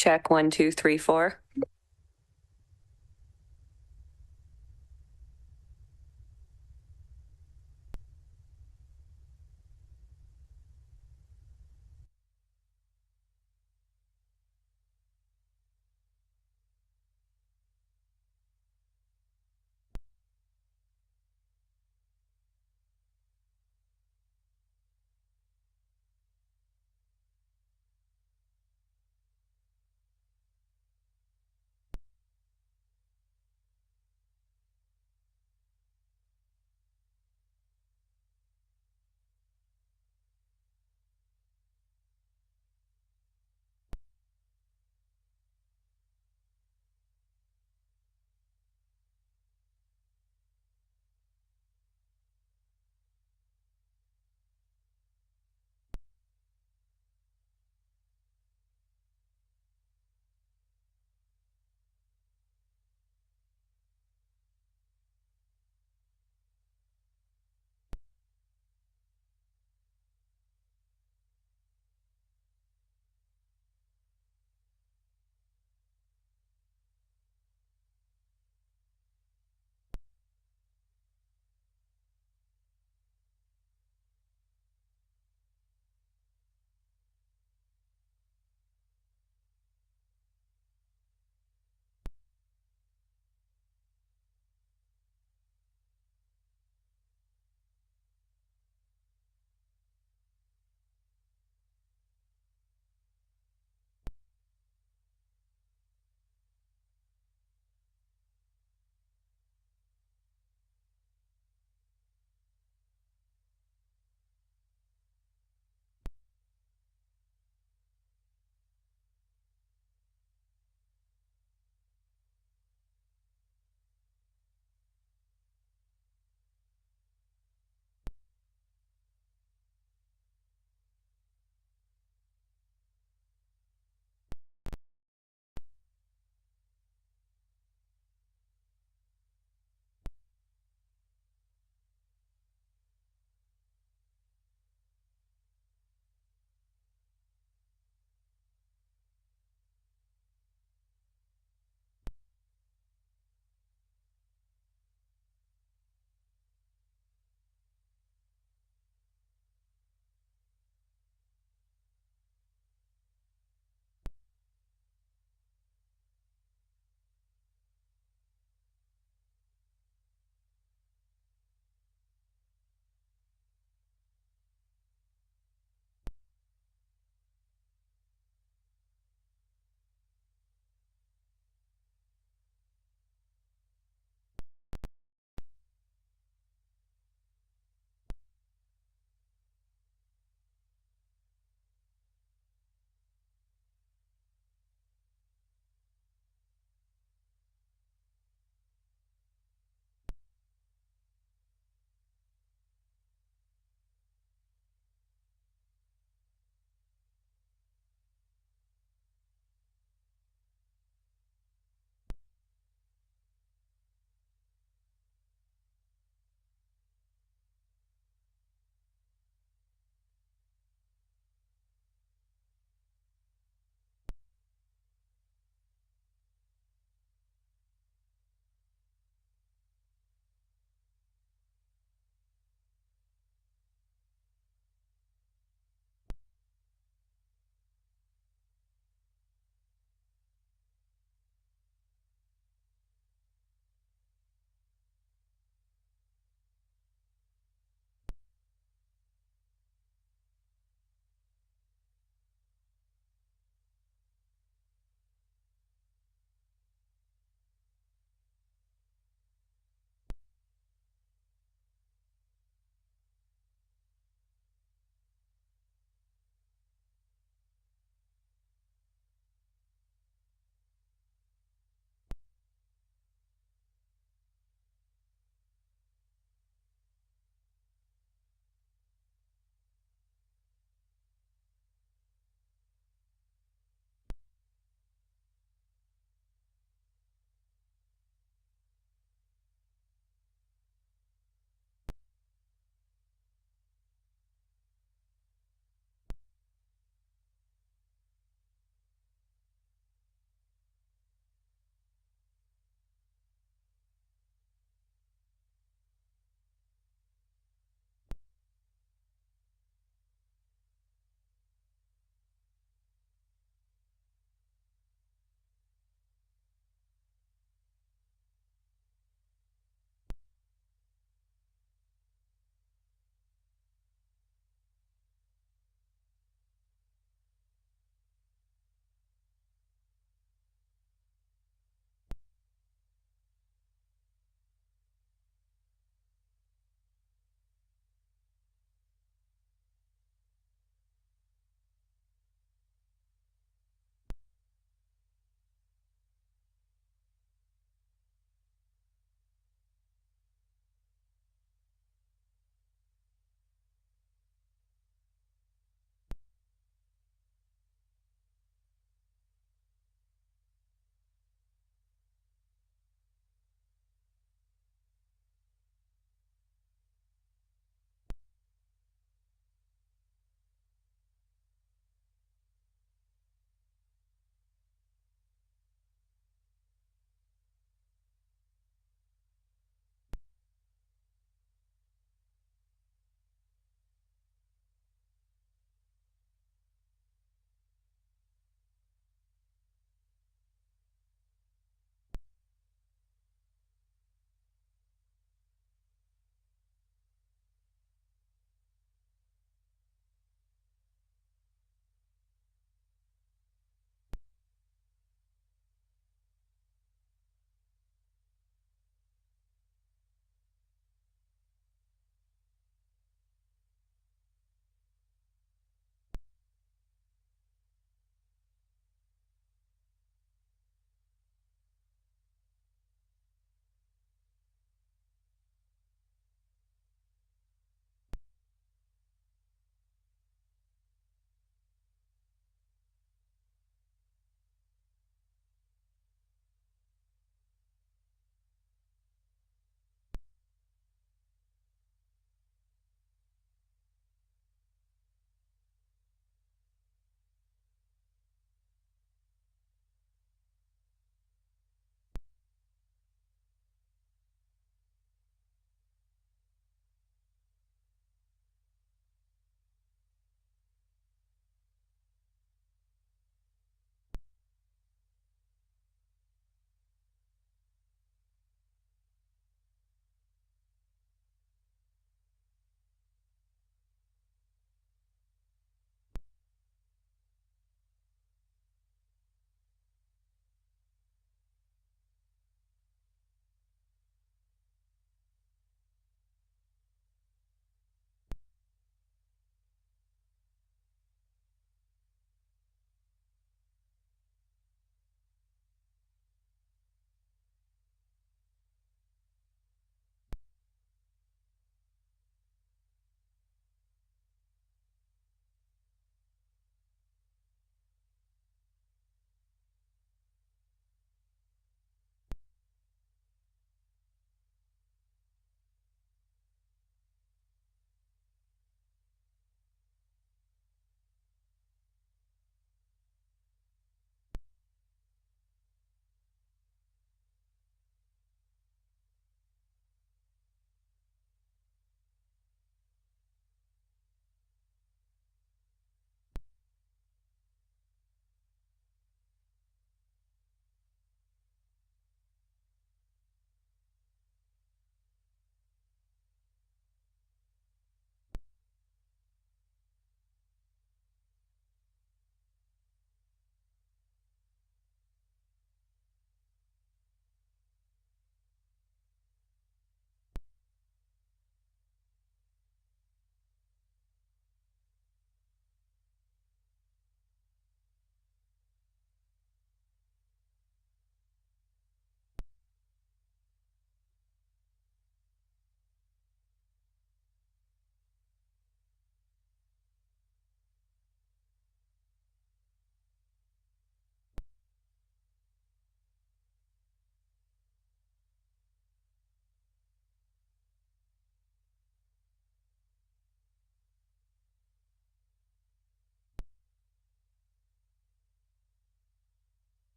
Check 1, 2, 3, 4.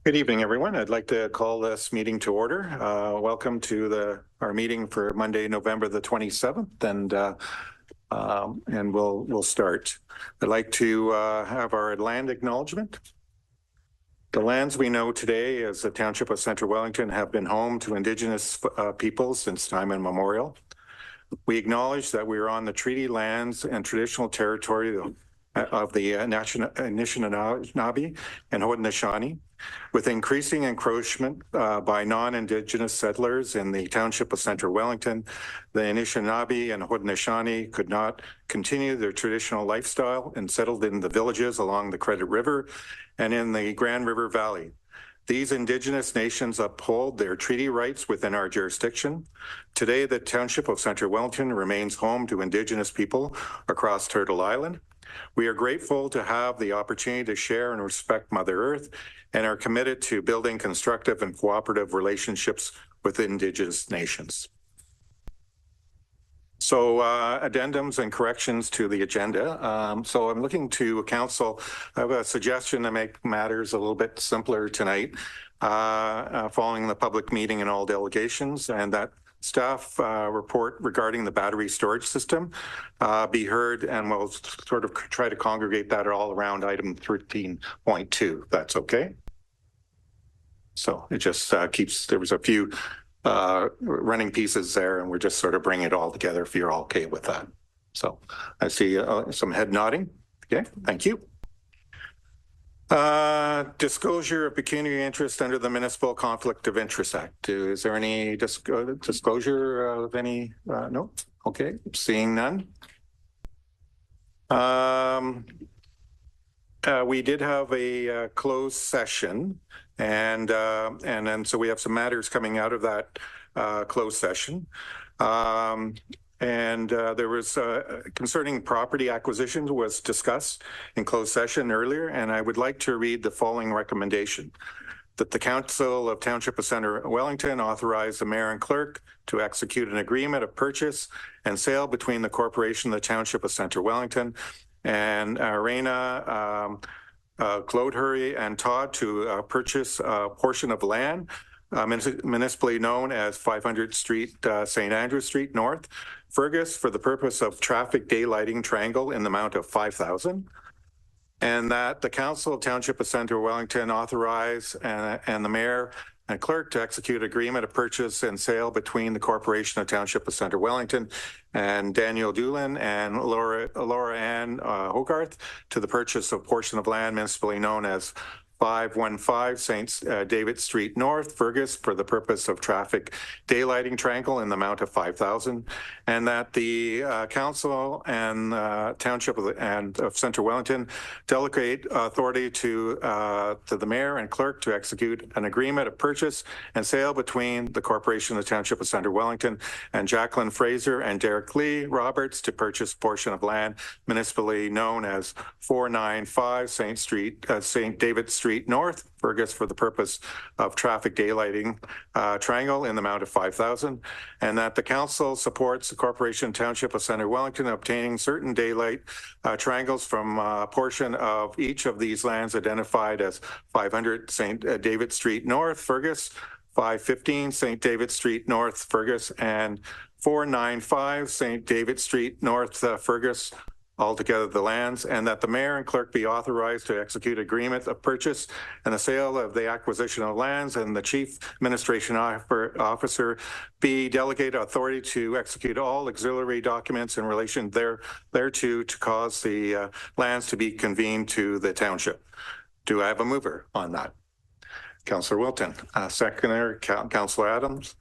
Good evening, everyone. I'd like to call this meeting to order. Welcome to our meeting for Monday, November the 27th, and we'll start. I'd like to have our land acknowledgement. The lands we know today as the Township of Centre Wellington have been home to Indigenous peoples since time immemorial. We acknowledge that we are on the treaty lands and traditional territory of the Anishinaabe and Haudenosaunee. With increasing encroachment by non-Indigenous settlers in the Township of Centre Wellington, the Anishinaabe and Haudenosaunee could not continue their traditional lifestyle and settled in the villages along the Credit River and in the Grand River Valley. These Indigenous nations uphold their treaty rights within our jurisdiction. Today, the Township of Centre Wellington remains home to Indigenous people across Turtle Island. We are grateful to have the opportunity to share and respect Mother Earth and are committed to building constructive and cooperative relationships with Indigenous nations. So addendums and corrections to the agenda. So I'm looking to Council. I have a suggestion to make matters a little bit simpler tonight following the public meeting and all delegations, and that staff report regarding the battery storage system be heard, and we'll sort of try to congregate that all around item 13.2. That's okay. So it just there was a few running pieces there, and we're just sort of bringing it all together if you're all okay with that. So I see some head nodding. Okay, thank you. Disclosure of pecuniary interest under the Municipal Conflict of Interest Act. Is there any disclosure of any? No? Okay, seeing none. We did have a closed session, and then so we have some matters coming out of that closed session. There was concerning property acquisitions was discussed in closed session earlier, and I would like to read the following recommendation: that the Council of Township of Centre Wellington authorize the Mayor and Clerk to execute an agreement of purchase and sale between the Corporation of the Township of Centre Wellington and Raina Clodhurry and Todd to purchase a portion of land municipally known as 500 Street, St. Andrew Street North, Fergus, for the purpose of traffic daylighting triangle in the amount of $5,000. And that the Council of Township of Centre Wellington authorize and the Mayor and Clerk to execute agreement of purchase and sale between the Corporation of Township of Centre Wellington and Daniel Doolin and Laura Ann Hogarth to the purchase of portion of land municipally known as 515 St. David Street North, Fergus, for the purpose of traffic daylighting triangle in the amount of $5,000, and that the Council and Township of Centre Wellington delegate authority to the Mayor and Clerk to execute an agreement of purchase and sale between the Corporation of the Township of Centre Wellington and Jacqueline Fraser and Derek Lee Roberts to purchase a portion of land municipally known as 495 St. David Street North, Fergus, for the purpose of traffic daylighting triangle in the amount of $5,000, and that the Council supports the Corporation Township of Centre Wellington obtaining certain daylight triangles from a portion of each of these lands identified as 500 St. David Street North, Fergus, 515 St. David Street North, Fergus, and 495 St. David Street North, Fergus, altogether the lands, and that the Mayor and Clerk be authorized to execute agreement of purchase and the sale of the acquisition of lands, and the Chief Administration Officer be delegated authority to execute all auxiliary documents in relation thereto to cause the lands to be convened to the Township. Do I have a mover on that? Councillor Wilton. Seconder, Councillor Adams.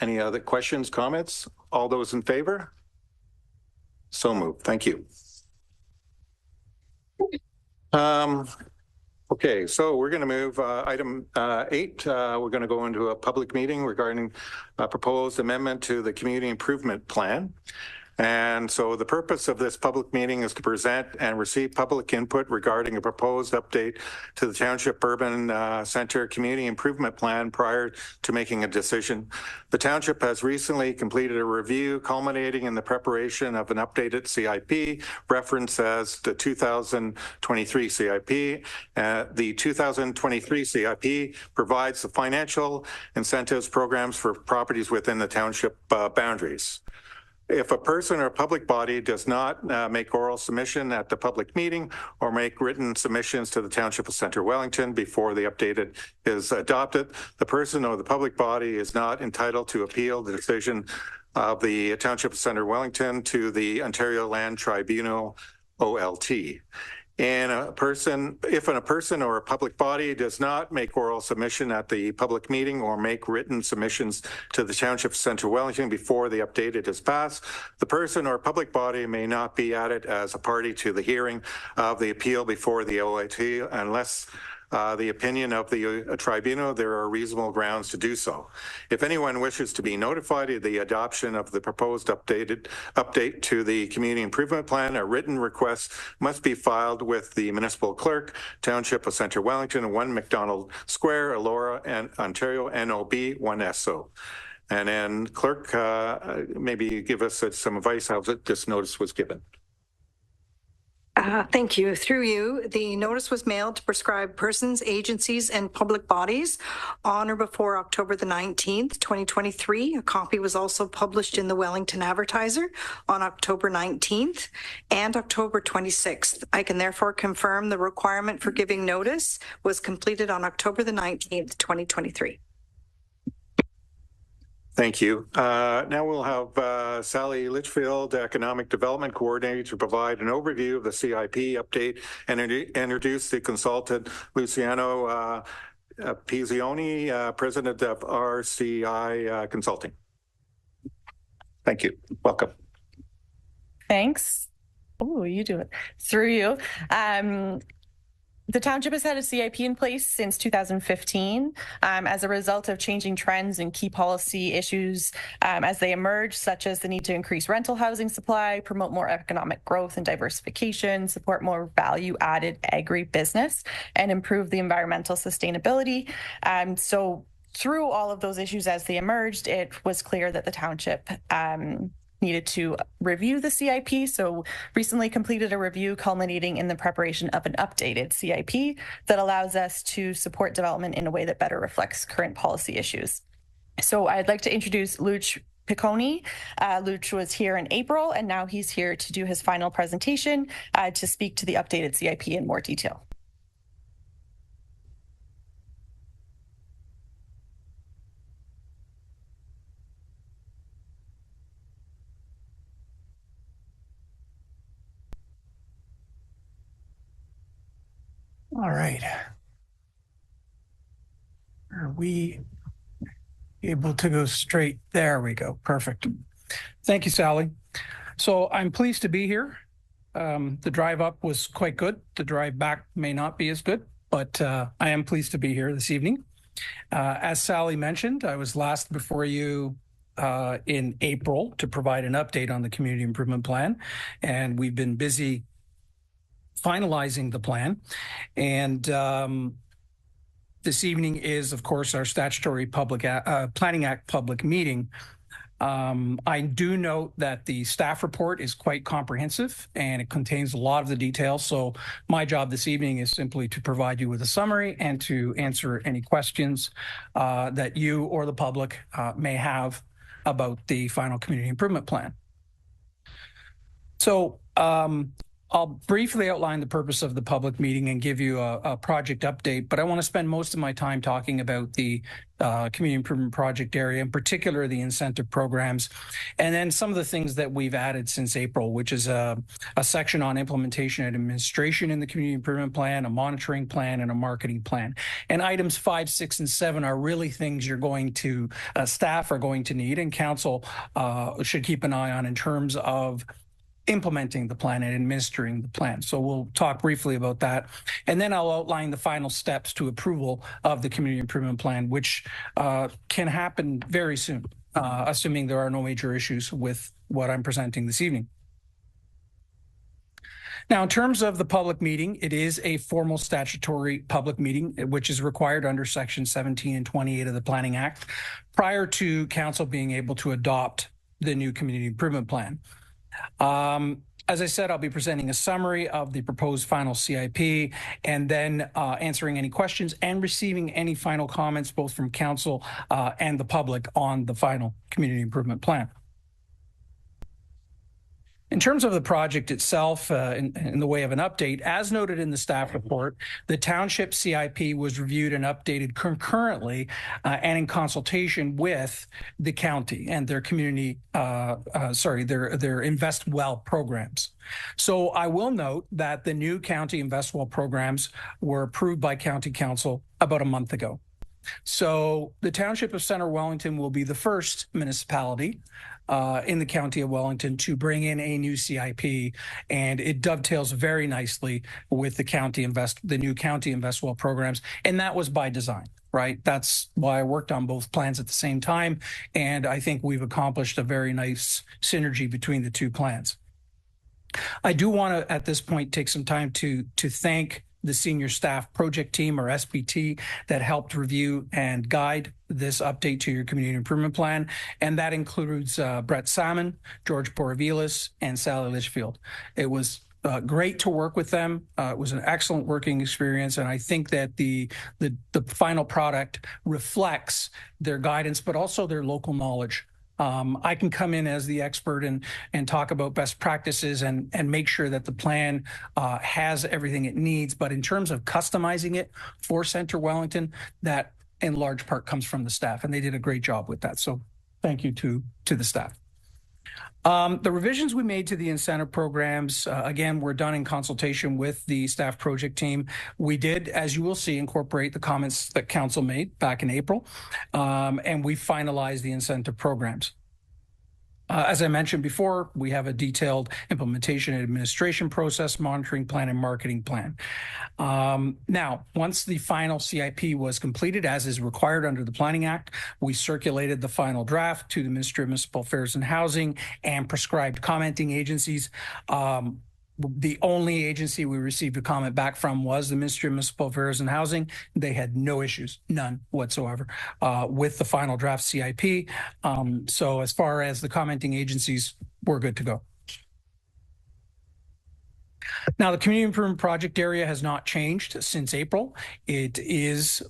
Any other questions, comments? All those in favor? So moved. Thank you. Okay, so we're going to move item 8. We're going to go into a public meeting regarding a proposed amendment to the Community Improvement Plan. And so the purpose of this public meeting is to present and receive public input regarding a proposed update to the Township Urban Centre Community Improvement Plan prior to making a decision. The Township has recently completed a review culminating in the preparation of an updated CIP, referenced as the 2023 CIP. The 2023 CIP provides the financial incentives programs for properties within the township boundaries. If a person or public body does not make oral submission at the public meeting or make written submissions to the Township of Centre Wellington before the updated is adopted, the person or the public body is not entitled to appeal the decision of the Township of Centre Wellington to the Ontario Land Tribunal, OLT. And if a person or a public body does not make oral submission at the public meeting or make written submissions to the Township of Centre Wellington before the updated is passed, the person or public body may not be added as a party to the hearing of the appeal before the OLT unless the opinion of the tribunal, there are reasonable grounds to do so. If anyone wishes to be notified of the adoption of the proposed update to the Community Improvement Plan, a written request must be filed with the Municipal Clerk, Township of Centre Wellington, 1 McDonald Square, Elora, and Ontario, NOB 1SO. And then, Clerk, maybe give us some advice how this notice was given. Thank you. Through you, the notice was mailed to prescribed persons, agencies, and public bodies on or before October the 19th, 2023. A copy was also published in the Wellington Advertiser on October 19th and October 26th. I can therefore confirm the requirement for giving notice was completed on October the 19th, 2023. Thank you. Now we'll have Sally Litchfield, Economic Development Coordinator, to provide an overview of the CIP update and introduce the consultant, Luciano Pizzioni, President of RCI Consulting. Thank you. Welcome. Thanks. Oh, you do it. Through you. The township has had a CIP in place since 2015 as a result of changing trends and key policy issues as they emerge, such as the need to increase rental housing supply, promote more economic growth and diversification, support more value-added agribusiness, and improve the environmental sustainability. So through all of those issues as they emerged, it was clear that the township needed to review the CIP. So recently completed a review culminating in the preparation of an updated CIP that allows us to support development in a way that better reflects current policy issues. So I'd like to introduce Luch Picconi. Luch was here in April, and now he's here to do his final presentation to speak to the updated CIP in more detail. All right. Are we able to go straight? There we go. Perfect. Thank you, Sally. So I'm pleased to be here. The drive up was quite good. The drive back may not be as good, but I am pleased to be here this evening. As Sally mentioned, I was last before you in April to provide an update on the Community Improvement Plan, and we've been busy finalizing the plan. And this evening is, of course, our statutory Planning Act public meeting. I do note that the staff report is quite comprehensive and it contains a lot of the details. So my job this evening is simply to provide you with a summary and to answer any questions that you or the public may have about the final Community Improvement Plan. So I'll briefly outline the purpose of the public meeting and give you a project update, but I want to spend most of my time talking about the Community Improvement Project area, in particular the incentive programs, and then some of the things that we've added since April, which is a section on implementation and administration in the Community Improvement Plan, a monitoring plan, and a marketing plan. And items 5, 6, and 7 are really things you're going to, staff are going to need, and council should keep an eye on in terms of implementing the plan and administering the plan. So we'll talk briefly about that. And then I'll outline the final steps to approval of the Community Improvement Plan, which can happen very soon. assuming there are no major issues with what I'm presenting this evening. Now, in terms of the public meeting, it is a formal statutory public meeting, which is required under Section 17 and 28 of the Planning Act, prior to council being able to adopt the new community improvement plan. As I said, I'll be presenting a summary of the proposed final CIP and then answering any questions and receiving any final comments, both from council and the public, on the final community improvement plan. In terms of the project itself, in the way of an update, as noted in the staff report, the township CIP was reviewed and updated concurrently and in consultation with the county and their community, their Invest Well programs. So I will note that the new county Invest Well programs were approved by County Council about a month ago. So the Township of Center Wellington will be the first municipality in the County of Wellington to bring in a new CIP, and it dovetails very nicely with the new County Invest Well programs, and that was by design, right? That's why I worked on both plans at the same time, and I think we've accomplished a very nice synergy between the two plans. I do want to, at this point, take some time to thank the senior staff project team, or SPT, that helped review and guide this update to your community improvement plan. And that includes Brett Salmon, George Poravilas, and Sally Litchfield. It was great to work with them. It was an excellent working experience. And I think that the final product reflects their guidance, but also their local knowledge. I can come in as the expert and talk about best practices and make sure that the plan has everything it needs. But in terms of customizing it for Center Wellington, that in large part comes from the staff, and they did a great job with that. So thank you to the staff. The revisions we made to the incentive programs, again, were done in consultation with the staff project team. We did, as you will see, incorporate the comments that council made back in April, and we finalized the incentive programs. As I mentioned before, we have a detailed implementation and administration process, monitoring plan, and marketing plan. Now, once the final CIP was completed, as is required under the Planning Act, we circulated the final draft to the Ministry of Municipal Affairs and Housing and prescribed commenting agencies. The only agency we received a comment back from was the Ministry of Municipal Affairs and Housing. They had no issues, none whatsoever, with the final draft CIP. So as far as the commenting agencies, we're good to go. Now, the community improvement project area has not changed since April. It is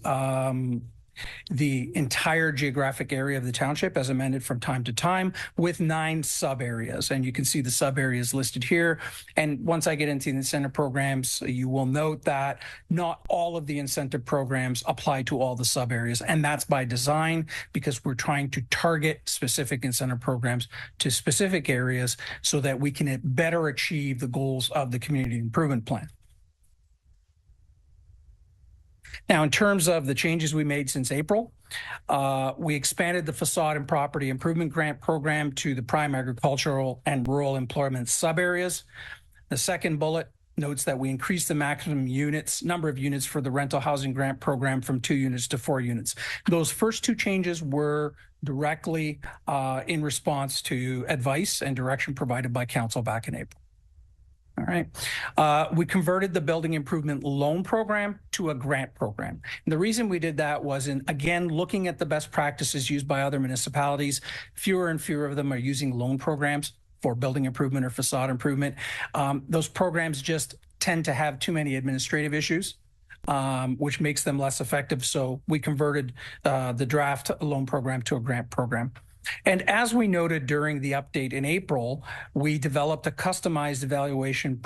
the entire geographic area of the township as amended from time to time, with 9 sub areas. And you can see the sub areas listed here. And once I get into the incentive programs, you will note that not all of the incentive programs apply to all the sub areas. And that's by design, because we're trying to target specific incentive programs to specific areas so that we can better achieve the goals of the community improvement plan. Now, in terms of the changes we made since April, we expanded the facade and property improvement grant program to the prime agricultural and rural employment subareas. The second bullet notes that we increased the maximum number of units for the rental housing grant program from 2 units to 4 units. Those first 2 changes were directly in response to advice and direction provided by council back in April. All right. We converted the building improvement loan program to a grant program. And the reason we did that was again, looking at the best practices used by other municipalities. Fewer and fewer of them are using loan programs for building improvement or facade improvement. Those programs just tend to have too many administrative issues, which makes them less effective. So we converted the draft loan program to a grant program. And as we noted during the update in April, we developed a customized evaluation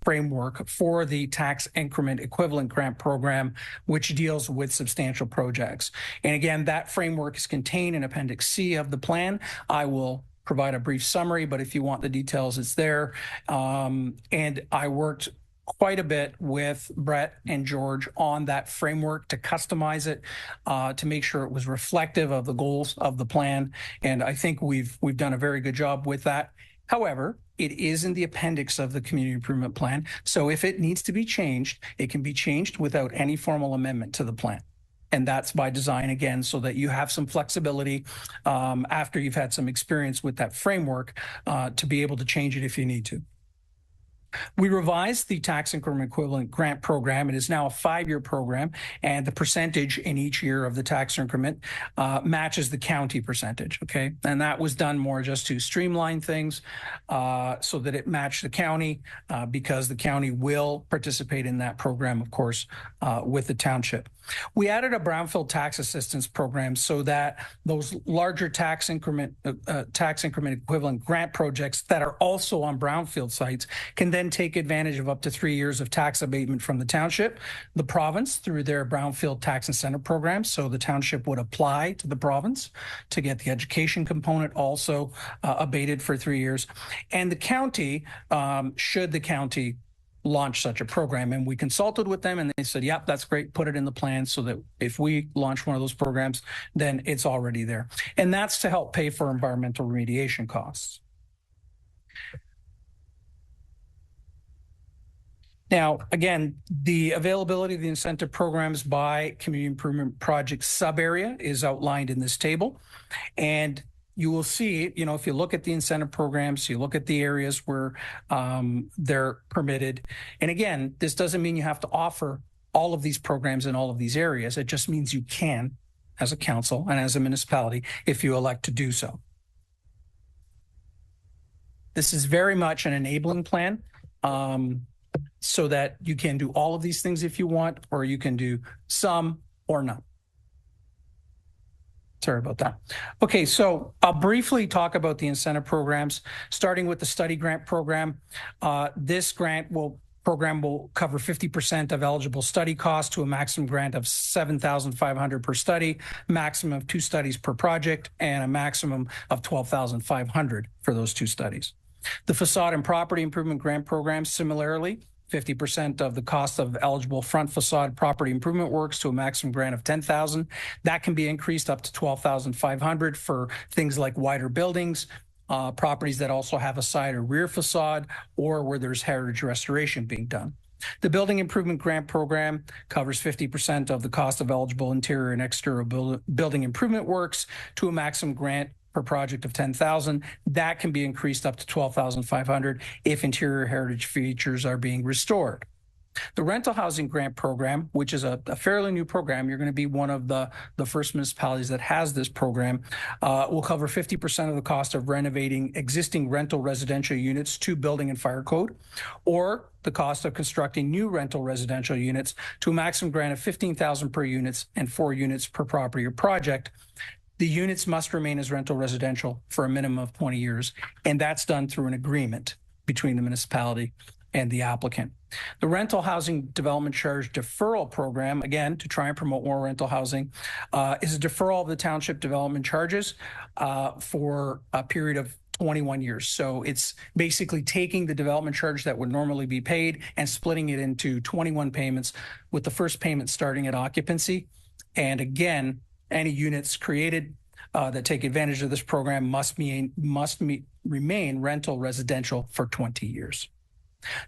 framework for the tax increment equivalent grant program, which deals with substantial projects. And again, that framework is contained in Appendix C of the plan. I will provide a brief summary, but if you want the details, it's there. And I worked quite a bit with Brett and George on that framework to customize it, to make sure it was reflective of the goals of the plan. And I think we've done a very good job with that. However, it is in the appendix of the community improvement plan. So if it needs to be changed, it can be changed without any formal amendment to the plan. And that's by design, again, so that you have some flexibility after you've had some experience with that framework to be able to change it if you need to. We revised the tax increment equivalent grant program. It is now a 5-year program, and the percentage in each year of the tax increment matches the county percentage, okay? And that was done more just to streamline things so that it matched the county because the county will participate in that program, of course, with the township. We added a brownfield tax assistance program so that those larger tax increment equivalent grant projects that are also on brownfield sites can then take advantage of up to 3 years of tax abatement from the township, the province through their brownfield tax incentive program. So the township would apply to the province to get the education component also abated for 3 years. And the county, should the county launch such a program, and we consulted with them and they said, yep, that's great, put it in the plan so that if we launch one of those programs, then it's already there. And that's to help pay for environmental remediation costs. Now, again, the availability of the incentive programs by community improvement project sub-area is outlined in this table. And you will see, you know, if you look at the incentive programs, you look at the areas where they're permitted. And again, this doesn't mean you have to offer all of these programs in all of these areas. It just means you can as a council and as a municipality if you elect to do so. This is very much an enabling plan so that you can do all of these things if you want, or you can do some or none. Sorry about that. Okay, so I'll briefly talk about the incentive programs, starting with the study grant program. This program will cover 50% of eligible study costs to a maximum grant of $7,500 per study, maximum of 2 studies per project, and a maximum of $12,500 for those 2 studies. The facade and property improvement grant program, similarly, 50% of the cost of eligible front facade property improvement works to a maximum grant of $10,000. That can be increased up to $12,500 for things like wider buildings, properties that also have a side or rear facade, or where there's heritage restoration being done. The building improvement grant program covers 50% of the cost of eligible interior and exterior building improvement works to a maximum grant per project of $10,000. That can be increased up to $12,500 if interior heritage features are being restored. The rental housing grant program, which is a fairly new program, you're going to be one of the first municipalities that has this program, will cover 50% of the cost of renovating existing rental residential units to building and fire code, or the cost of constructing new rental residential units to a maximum grant of $15,000 per units and 4 units per property or project. The units must remain as rental residential for a minimum of 20 years, and that's done through an agreement between the municipality and the applicant. The rental housing development charge deferral program, again, to try and promote more rental housing, is a deferral of the township development charges for a period of 21 years. So it's basically taking the development charge that would normally be paid and splitting it into 21 payments, with the first payment starting at occupancy. And again, any units created that take advantage of this program must remain rental residential for 20 years.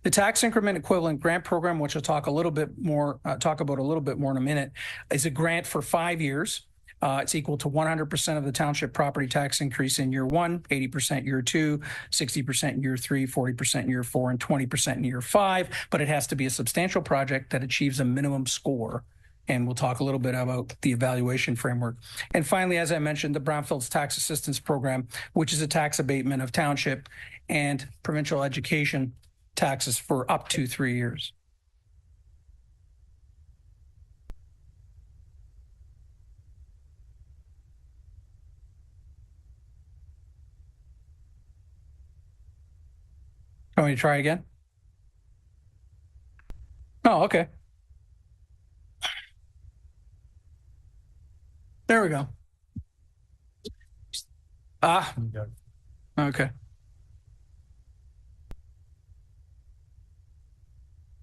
The tax increment equivalent grant program, which I'll talk about a little bit more in a minute, is a grant for 5 years. It's equal to 100% of the township property tax increase in year 1, 80% year 2, 60% in year 3, 40% in year 4, and 20% in year 5. But it has to be a substantial project that achieves a minimum score. And we'll talk a little bit about the evaluation framework. And finally, as I mentioned, the Brownfields Tax Assistance Program, which is a tax abatement of township and provincial education taxes for up to 3 years. Want me to try again? Oh, okay. There we go. Okay.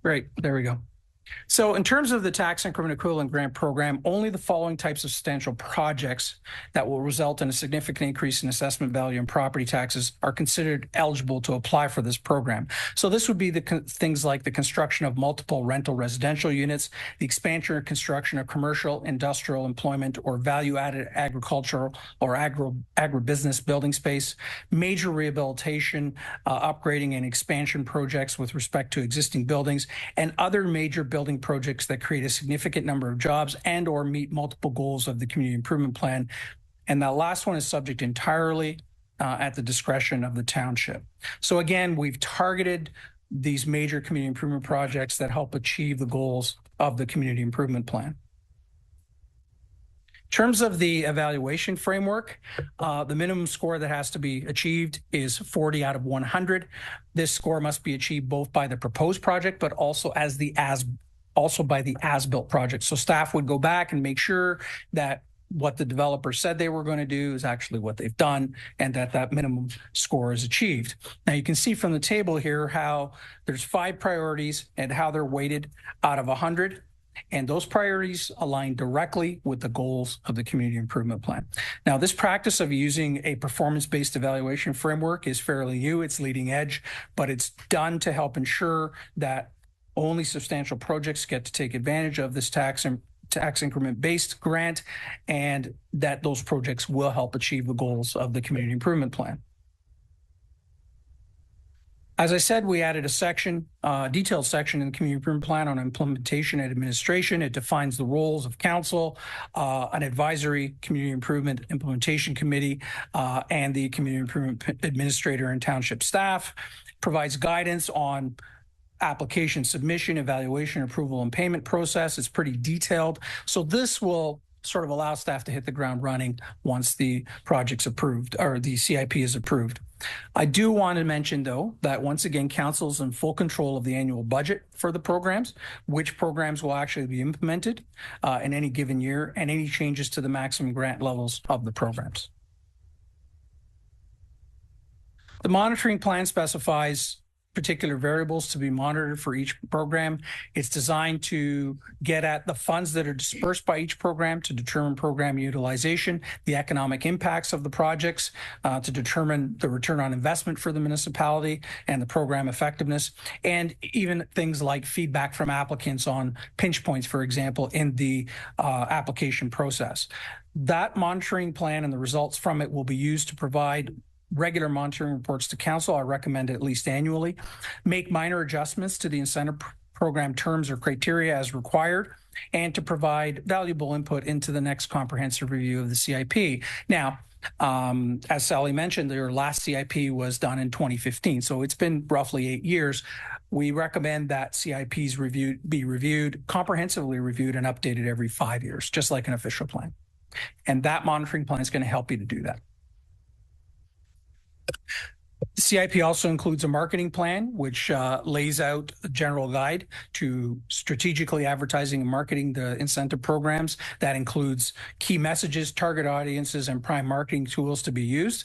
Great. There we go. So in terms of the tax increment equivalent grant program, only the following types of substantial projects that will result in a significant increase in assessment value and property taxes are considered eligible to apply for this program. So this would be things like the construction of multiple rental residential units, the expansion or construction of commercial, industrial employment, or value-added agricultural or agribusiness building space, major rehabilitation, upgrading and expansion projects with respect to existing buildings, and other major building projects that create a significant number of jobs and or meet multiple goals of the community improvement plan. And that last one is subject entirely at the discretion of the township. So again, we've targeted these major community improvement projects that help achieve the goals of the community improvement plan. In terms of the evaluation framework, the minimum score that has to be achieved is 40 out of 100. This score must be achieved both by the proposed project, but also by the as-built project. So staff would go back and make sure that what the developer said they were going to do is actually what they've done, and that minimum score is achieved. Now you can see from the table here how there's 5 priorities and how they're weighted out of 100. And those priorities align directly with the goals of the community improvement plan. Now, this practice of using a performance-based evaluation framework is fairly new. It's leading edge, but it's done to help ensure that only substantial projects get to take advantage of this tax increment-based grant, and that those projects will help achieve the goals of the community improvement plan. As I said, we added a section, detailed section in the community improvement plan on implementation and administration. It defines the roles of council, an advisory community improvement implementation committee, and the community improvement administrator and township staff. Provides guidance on application submission, evaluation, approval, and payment process. It's pretty detailed. So this will sort of allow staff to hit the ground running once the project's approved or the CIP is approved. I do want to mention, though, that once again, council's in full control of the annual budget for the programs, which programs will actually be implemented in any given year, and any changes to the maximum grant levels of the programs. The monitoring plan specifies particular variables to be monitored for each program. It's designed to get at the funds that are dispersed by each program to determine program utilization, the economic impacts of the projects, to determine the return on investment for the municipality and the program effectiveness, and even things like feedback from applicants on pinch points, for example, in the application process. That monitoring plan and the results from it will be used to provide regular monitoring reports to council. I recommend at least annually. Make minor adjustments to the incentive program terms or criteria as required, and to provide valuable input into the next comprehensive review of the CIP. Now, as Sally mentioned, their last CIP was done in 2015, so it's been roughly 8 years. We recommend that CIPs be reviewed, comprehensively reviewed, and updated every 5 years, just like an official plan. And that monitoring plan is going to help you to do that. The CIP also includes a marketing plan, which lays out a general guide to strategically advertising and marketing the incentive programs. That includes key messages, target audiences, and prime marketing tools to be used.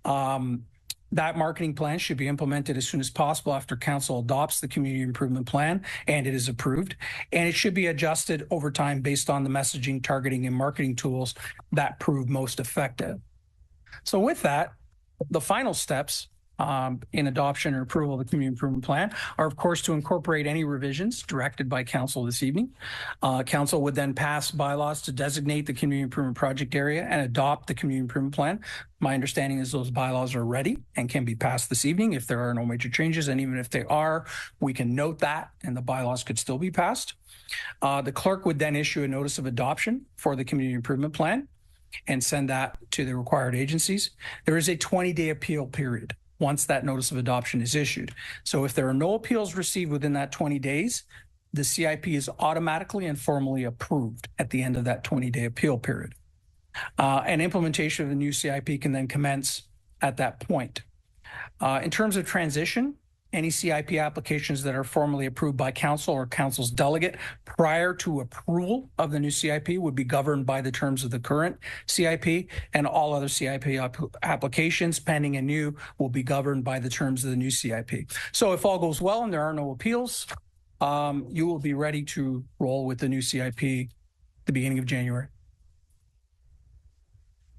That marketing plan should be implemented as soon as possible after council adopts the community improvement plan and it is approved. And it should be adjusted over time based on the messaging, targeting, and marketing tools that prove most effective. So with that, the final steps in adoption or approval of the community improvement plan are, of course, to incorporate any revisions directed by council this evening. Council would then pass bylaws to designate the community improvement project area and adopt the community improvement plan. My understanding is those bylaws are ready and can be passed this evening if there are no major changes. And even if they are, we can note that and the bylaws could still be passed. The clerk would then issue a notice of adoption for the community improvement plan and send that to the required agencies. There is a 20-day appeal period once that notice of adoption is issued. So if there are no appeals received within that 20 days, the CIP is automatically and formally approved at the end of that 20-day appeal period. And implementation of the new CIP can then commence at that point. In terms of transition, any CIP applications that are formally approved by council or council's delegate prior to approval of the new CIP would be governed by the terms of the current CIP, and all other CIP applications pending and new will be governed by the terms of the new CIP. So if all goes well and there are no appeals, you will be ready to roll with the new CIP the beginning of January.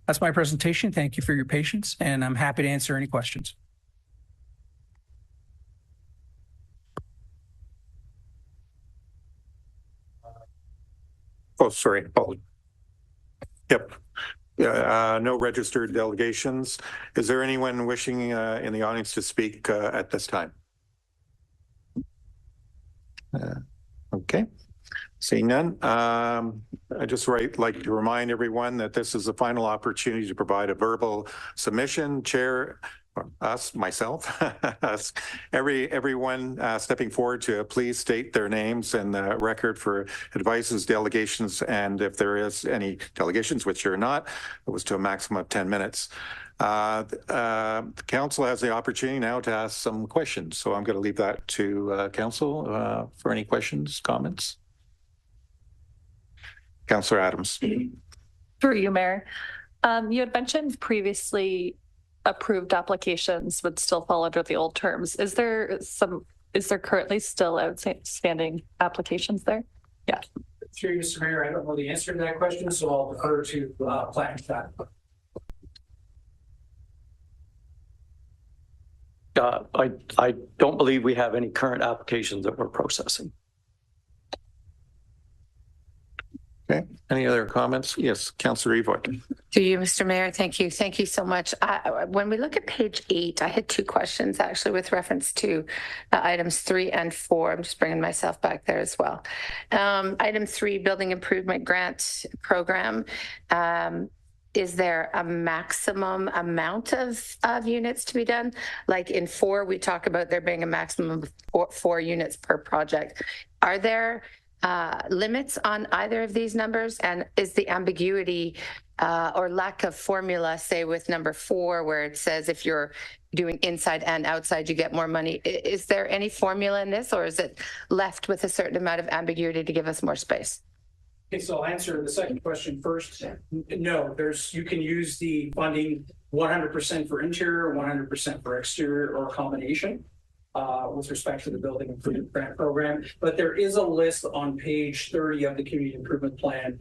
That's my presentation. Thank you for your patience, and I'm happy to answer any questions. Oh, sorry. Oh, yep. No registered delegations. Is there anyone wishing in the audience to speak at this time? Okay. Seeing none, I just like to remind everyone that this is the final opportunity to provide a verbal submission. Chair, myself, everyone stepping forward to please state their names and the record for advices, delegations, and if there is any delegations, which are not, it was to a maximum of 10 minutes. The council has the opportunity now to ask some questions, so I'm going to leave that to council for any questions, comments. Councillor Adams. Through you, Mayor. You had mentioned previously approved applications would still fall under the old terms. Is there currently still outstanding applications there? Yeah. Through you, Mr. Mayor, I don't know the answer to that question, so I'll defer to planning staff. I don't believe we have any current applications that we're processing. Okay. Any other comments? Yes, Councillor Evoy. To you, Mr. Mayor. Thank you. Thank you so much. When we look at page 8, I had 2 questions actually with reference to items 3 and 4. I'm just bringing myself back there as well. Item 3, building improvement grant program. Is there a maximum amount of units to be done? Like in 4, we talk about there being a maximum of 4 units per project. Are there limits on either of these numbers? And is the ambiguity or lack of formula, say with number 4, where it says if you're doing inside and outside, you get more money? Is there any formula in this, or is it left with a certain amount of ambiguity to give us more space? Okay, so I'll answer the second question first. No, you can use the funding 100% for interior, 100% for exterior, or a combination. With respect to the building improvement grant program, but there is a list on page 30 of the community improvement plan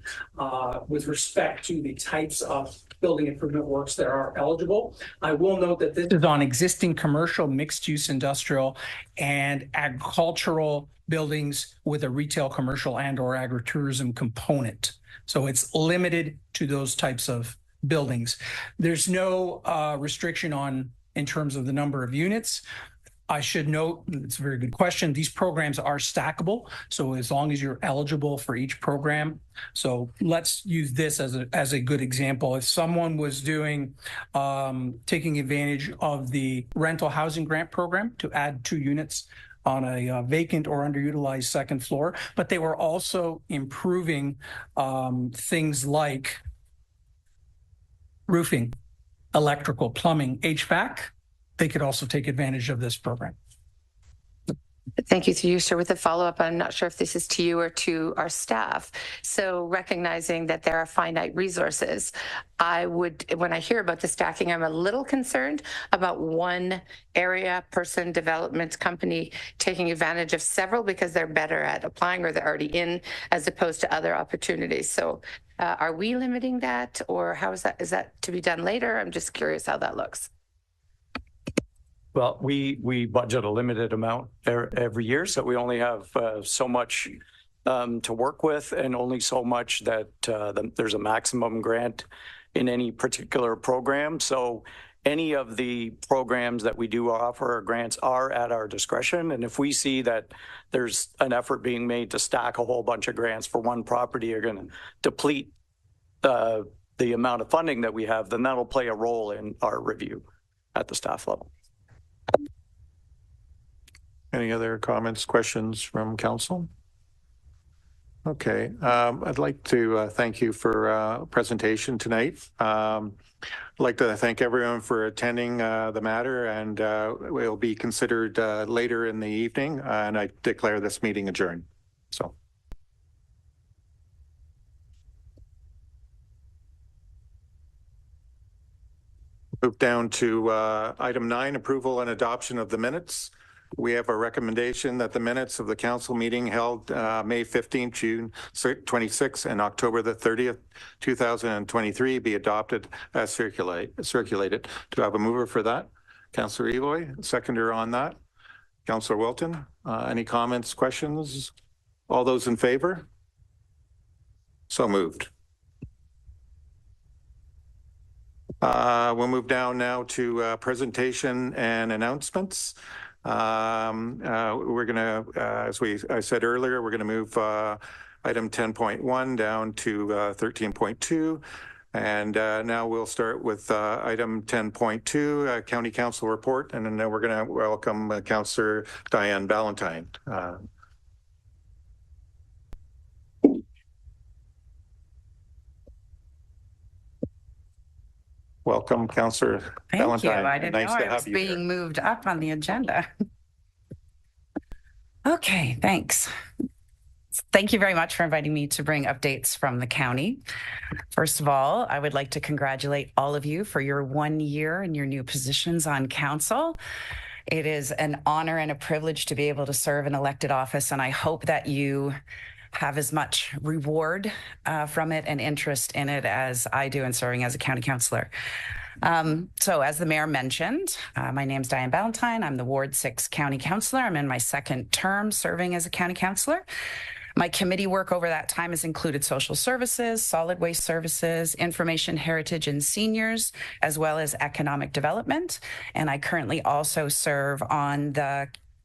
with respect to the types of building improvement works that are eligible. I will note that this is on existing commercial, mixed-use industrial, and agricultural buildings with a retail, commercial, and/or agritourism component. So it's limited to those types of buildings. There's no restriction in terms of the number of units. I should note, it's a very good question, these programs are stackable. So as long as you're eligible for each program. So let's use this as a good example. If someone was doing, taking advantage of the rental housing grant program to add 2 units on a vacant or underutilized second floor, but they were also improving things like roofing, electrical, plumbing, HVAC, they could also take advantage of this program. Thank you, through you, sir. With a follow-up, I'm not sure if this is to you or to our staff. So recognizing that there are finite resources, when I hear about the stacking, I'm a little concerned about one area, person, development company taking advantage of several because they're better at applying or they're already in, as opposed to other opportunities. So are we limiting that, or how is that to be done later? I'm just curious how that looks. Well, we budget a limited amount every year, so we only have so much to work with, and only so much that there's a maximum grant in any particular program. So any of the programs that we do offer or grants are at our discretion. And if we see that there's an effort being made to stack a whole bunch of grants for one property, you're going to deplete the amount of funding that we have, then that'll play a role in our review at the staff level. Any other comments, questions from council? Okay, I'd like to thank you for presentation tonight. I'd like to thank everyone for attending the matter, and it will be considered later in the evening, and I declare this meeting adjourned. So. Move down to item 9, approval and adoption of the minutes we have a recommendation that the minutes of the council meeting held May 15th, June 26th, and October the 30th, 2023 be adopted as circulated. Do I have a mover for that? Councillor Eloy, seconder on that. Councillor Wilton, any comments, questions? All those in favor? So moved. We'll move down now to presentation and announcements. We're going to, as I said earlier, we're going to move item 10.1 down to 13.2. And now we'll start with item 10.2, County Council report, and then we're going to welcome Councillor Diane Ballantyne. Welcome, Councillor Ballantyne. Thank you. I didn't Nice know to I have was you being here. moved up on the agenda. Okay, thanks. Thank you very much for inviting me to bring updates from the county. First of all, I would like to congratulate all of you for your 1 year and your new positions on council. It is an honor and a privilege to be able to serve an elected office, and I hope that you have as much reward from it and interest in it as I do in serving as a county councillor. So as the mayor mentioned, my name's Diane Ballantyne. I'm the Ward 6 county councillor. I'm in my second term serving as a county councillor. My committee work over that time has included social services, solid waste services, information, heritage, and seniors, as well as economic development. And I currently also serve on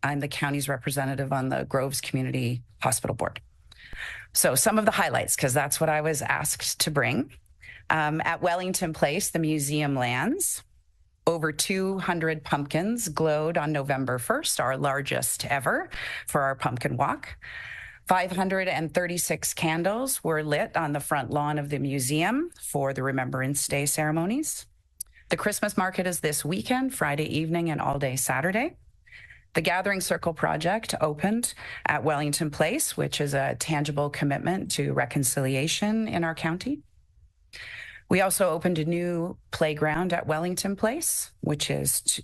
I'm the county's representative on the Groves Community Hospital Board. So some of the highlights, because that's what I was asked to bring. At Wellington Place, the museum lands. Over 200 pumpkins glowed on November 1st, our largest ever for our pumpkin walk. 536 candles were lit on the front lawn of the museum for the Remembrance Day ceremonies. The Christmas market is this weekend, Friday evening and all day Saturday. The Gathering Circle project opened at Wellington Place, which is a tangible commitment to reconciliation in our county. We also opened a new playground at Wellington Place, which is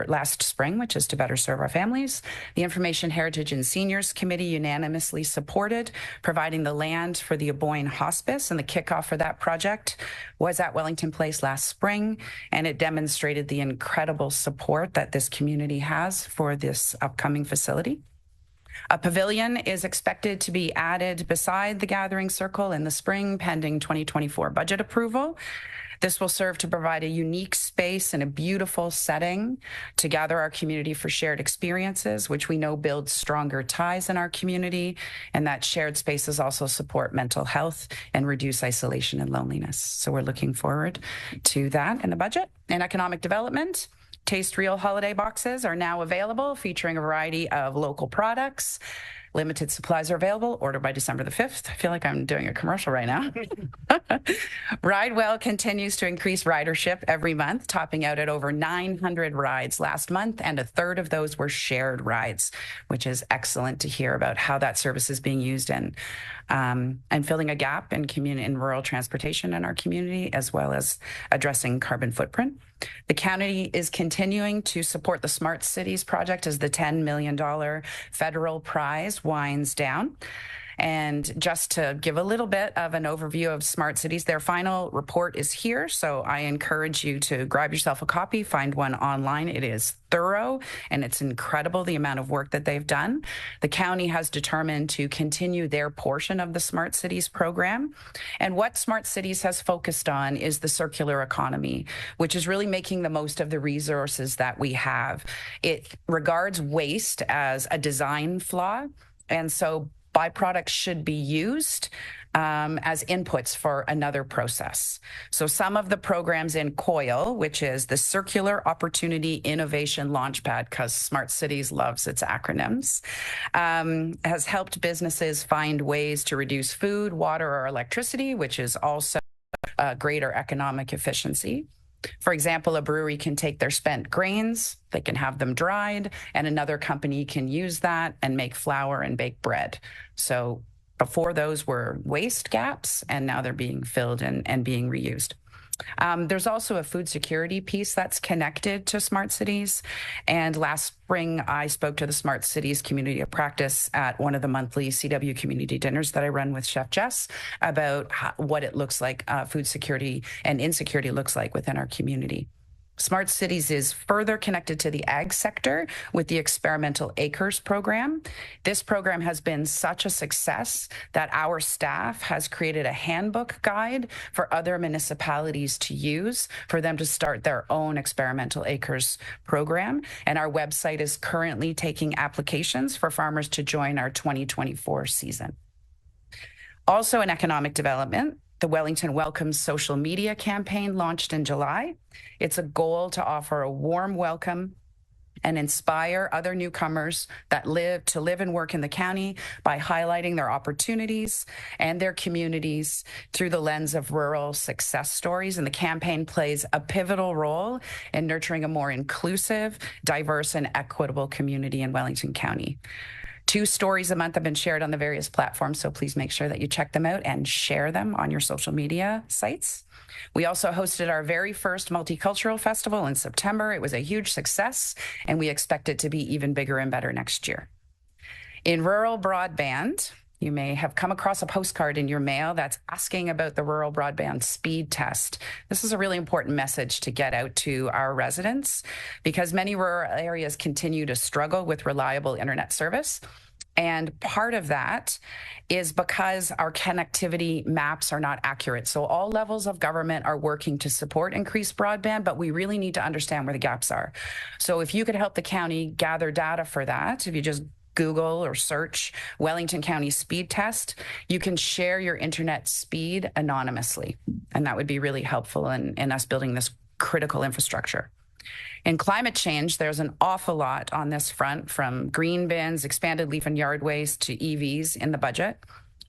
last spring, which is to better serve our families. The Information, Heritage, and Seniors Committee unanimously supported providing the land for the Aboyne Hospice, and the kickoff for that project was at Wellington Place last spring, and it demonstrated the incredible support that this community has for this upcoming facility. A pavilion is expected to be added beside the Gathering Circle in the spring, pending 2024 budget approval. This will serve to provide a unique space and a beautiful setting to gather our community for shared experiences, which we know builds stronger ties in our community. And that shared spaces also support mental health and reduce isolation and loneliness. So we're looking forward to that in the budget. And economic development. Taste Real holiday boxes are now available, featuring a variety of local products. Limited supplies are available. Order by December the 5th. I feel like I'm doing a commercial right now. RideWell continues to increase ridership every month, topping out at over 900 rides last month, and a third of those were shared rides, which is excellent to hear about how that service is being used and filling a gap in rural transportation in our community, as well as addressing carbon footprint. The county is continuing to support the Smart Cities project as the $10 million federal prize winds down. And just to give a little bit of an overview of Smart Cities, their final report is here. So I encourage you to grab yourself a copy, find one online. It is thorough and it's incredible the amount of work that they've done. The county has determined to continue their portion of the Smart Cities program. And what Smart Cities has focused on is the circular economy, which is really making the most of the resources that we have. It regards waste as a design flaw. And so byproducts should be used as inputs for another process. So some of the programs in COIL, which is the Circular Opportunity Innovation Launchpad, because Smart Cities loves its acronyms, has helped businesses find ways to reduce food, water, or electricity, which is also greater economic efficiency. For example, a brewery can take their spent grains, they can have them dried, and another company can use that and make flour and bake bread. So before those were waste gaps, and now they're being filled and being reused. There's also a food security piece that's connected to smart cities. And last spring, I spoke to the Smart Cities Community of Practice at one of the monthly CW community dinners that I run with Chef Jess about what it looks like, food security and insecurity looks like within our community. Smart Cities is further connected to the ag sector with the Experimental Acres program. This program has been such a success that our staff has created a handbook guide for other municipalities to use for them to start their own Experimental Acres program. And our website is currently taking applications for farmers to join our 2024 season. Also in economic development, the Wellington Welcomes social media campaign launched in July. It's a goal to offer a warm welcome and inspire other newcomers that live and work in the county by highlighting their opportunities and their communities through the lens of rural success stories. And the campaign plays a pivotal role in nurturing a more inclusive, diverse, and equitable community in Wellington County. 2 stories a month have been shared on the various platforms, so please make sure that you check them out and share them on your social media sites. We also hosted our very first multicultural festival in September. It was a huge success, and we expect it to be even bigger and better next year. In rural broadband, you may have come across a postcard in your mail that's asking about the rural broadband speed test. This is a really important message to get out to our residents because many rural areas continue to struggle with reliable internet service. And part of that is because our connectivity maps are not accurate. So all levels of government are working to support increased broadband, but we really need to understand where the gaps are. So if you could help the county gather data for that, if you just Google or search Wellington County speed test, you can share your internet speed anonymously. And that would be really helpful in us building this critical infrastructure. In climate change, there's an awful lot on this front, from green bins, expanded leaf and yard waste to EVs in the budget.